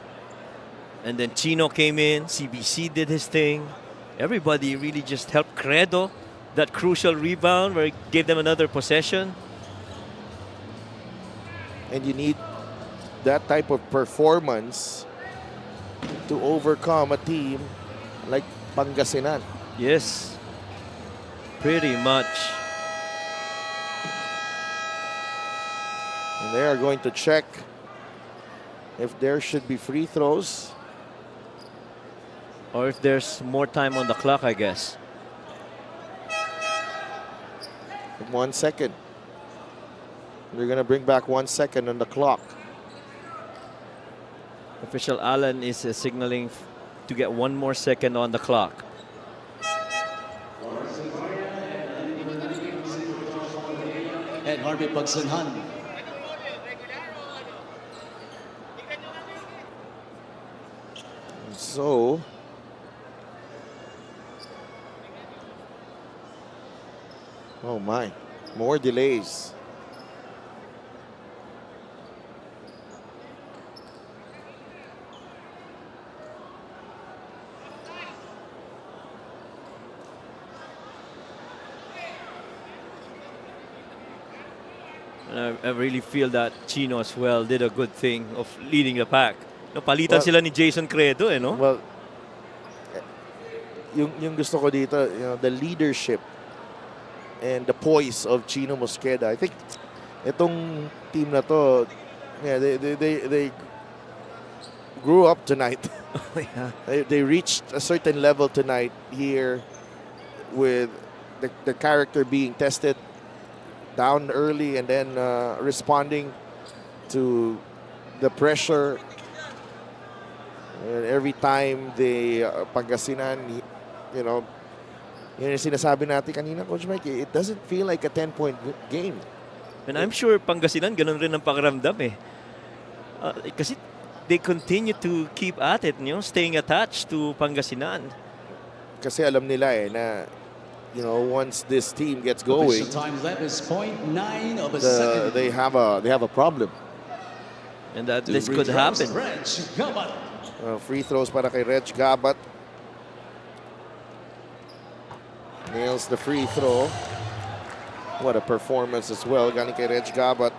and then Chino came in, CBC did his thing. Everybody really just helped Credo, that crucial rebound where it gave them another possession. And you need that type of performance to overcome a team like Pangasinan. Yes, pretty much. And they are going to check if there should be free throws. Or if there's more time on the clock, I guess. 1 second. They're going to bring back 1 second on the clock. Official Allen is signaling to get 1 more second on the clock. And Harvey Pagsanhan. So, oh my, more delays. And I really feel that Chino as well did a good thing of leading the pack. No, palitan sila ni Jason Credo, no? Well, yung gusto ko dito, the leadership and the poise of Chino Mosqueda. I think itong team na to, yeah, they grew up tonight. Yeah. They reached a certain level tonight here with the character being tested down early and then responding to the pressure. And every time they Pangasinan, yun yung sinasabi natin kanina, Coach Mike, it doesn't feel like a 10-point game. And I'm sure Pangasinan ganun rin ang pakiramdam eh. Kasi they continue to keep at it, staying attached to Pangasinan. Kasi alam nila na once this team gets going, Official time left is 0.9 of a second. they have a problem. And that this could happen. Reg Gabat. Free throws para kay Reg Gabat. Nails the free throw. What a performance as well. Galing kay Reg Gabat.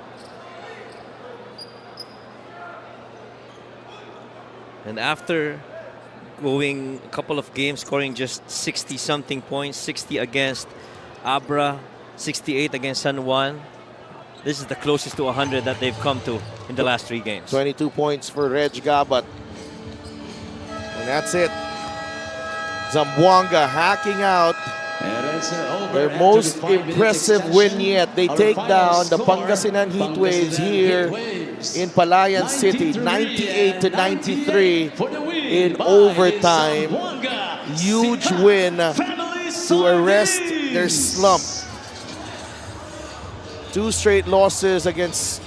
And after going a couple of games, scoring just 60-something points, 60 against Abra, 68 against San Juan, this is the closest to 100 that they've come to in the last 3 games. 22 points for Reg Gabat. And that's it. Zamboanga hacking out their most impressive win yet. They take down the Pangasinan Heatwaves here in Palayan City, 98-93 in overtime. Huge win to arrest their slump. 2 straight losses against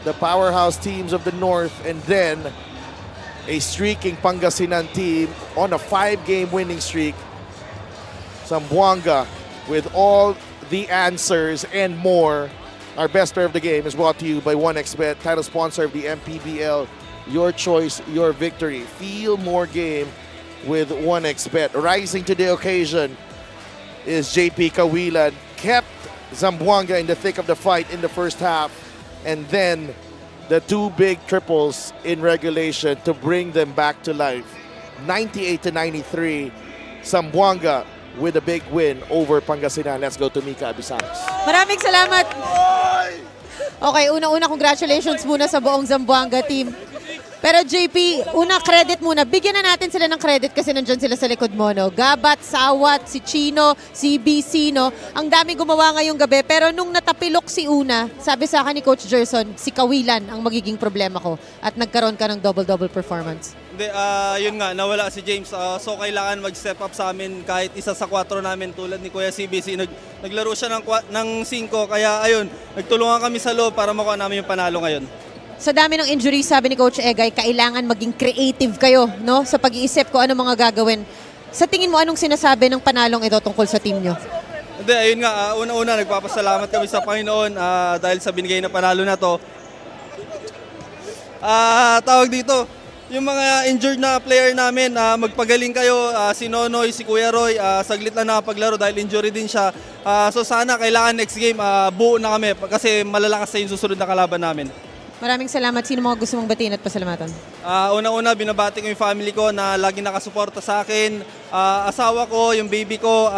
the powerhouse teams of the North, and then a streaking Pangasinan team on a 5-game winning streak. Zamboanga with all the answers and more. Our best player of the game is brought to you by 1xBet, title sponsor of the MPBL. Your choice, your victory. Feel more game with 1xBet. Rising to the occasion is JP Kawilan. Kept Zamboanga in the thick of the fight in the first half, and then the 2 big triples in regulation to bring them back to life. 98-93, Zamboanga with a big win over Pangasinan. Let's go to Mika Abisanos. Maraming salamat. Okay, una-una congratulations muna sa buong Zamboanga team. Pero JP, una credit muna. Bigyan na natin sila ng credit kasi nandyan sila sa likod mo, no? Gabat, Sawat, si Chino, si BC, no? Ang dami gumawa ngayong gabi. Pero nung natapilok si Una, sabi sa akin ni Coach Gerson, si Kawilan ang magiging problema ko. At nagkaroon ka ng double-double performance. Hindi, yun nga, nawala si James. So kailangan mag-step up sa amin kahit isa sa 4 namin tulad ni Kuya CBC. Naglaro siya ng 5, kaya ayun, nagtulungan kami sa loob para makuha namin yung panalo ngayon. Sa dami ng injuries, sabi ni Coach Egay, kailangan maging creative kayo, no? Sa pag-iisip ko ano mga gagawin. Sa tingin mo, anong sinasabi ng panalong ito tungkol sa team nyo? Hindi, ayun nga, una-una, nagpapasalamat kami sa Panginoon dahil sa binigay na panalo na to. Tawag dito, yung mga injured na player namin, magpagaling kayo, si Nonoy, si Kuya Roy, saglit lang nakapaglaro dahil injury din siya. So sana kailangan next game, buo na kami kasi malalakas na yung susunod na kalaban namin. Maraming salamat. Sino mga gusto mong batiin at pasalamatan? Una-una, binabati ko yung family ko na lagi nakasuporta sa akin. Asawa ko, yung baby ko,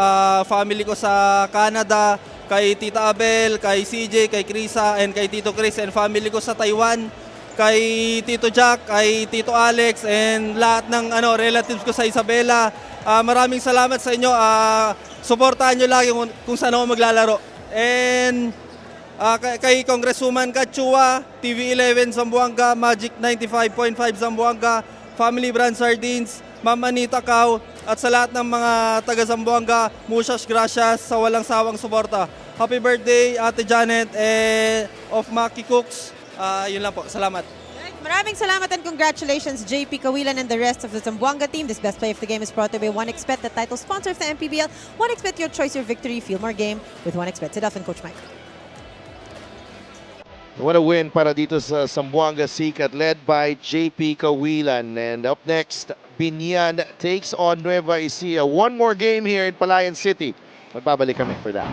family ko sa Canada, kay Tita Abel, kay CJ, kay Krisa, and kay Tito Chris, and family ko sa Taiwan, kay Tito Jack, kay Tito Alex, and lahat ng relatives ko sa Isabela. Maraming salamat sa inyo. Suportahan nyo lagi kung saan ako maglalaro. And kay Congresswoman Kachua, TV11 Zamboanga, Magic 95.5 Zamboanga, Family Brand Sardines, Mama Anita Cao, at sa lahat ng mga taga Zamboanga, muchas gracias sa walang sawang suporta. Happy birthday, Ate Janet of Maki Cooks. Yun lang po, salamat. Maraming salamat and congratulations, JP Kawilan and the rest of the Zamboanga team. This best play of the game is brought to you by 1xBet, the title sponsor of the MPBL. 1xBet, your choice, your victory. Feel more game with 1xBet. Sit off and Coach Mike. What a win para dito sa Zamboanga Sikat, led by JP Kawilan. And up next, Binyan takes on Nueva Ecija. One more game here in Palayan City. Magbabalik kami for that.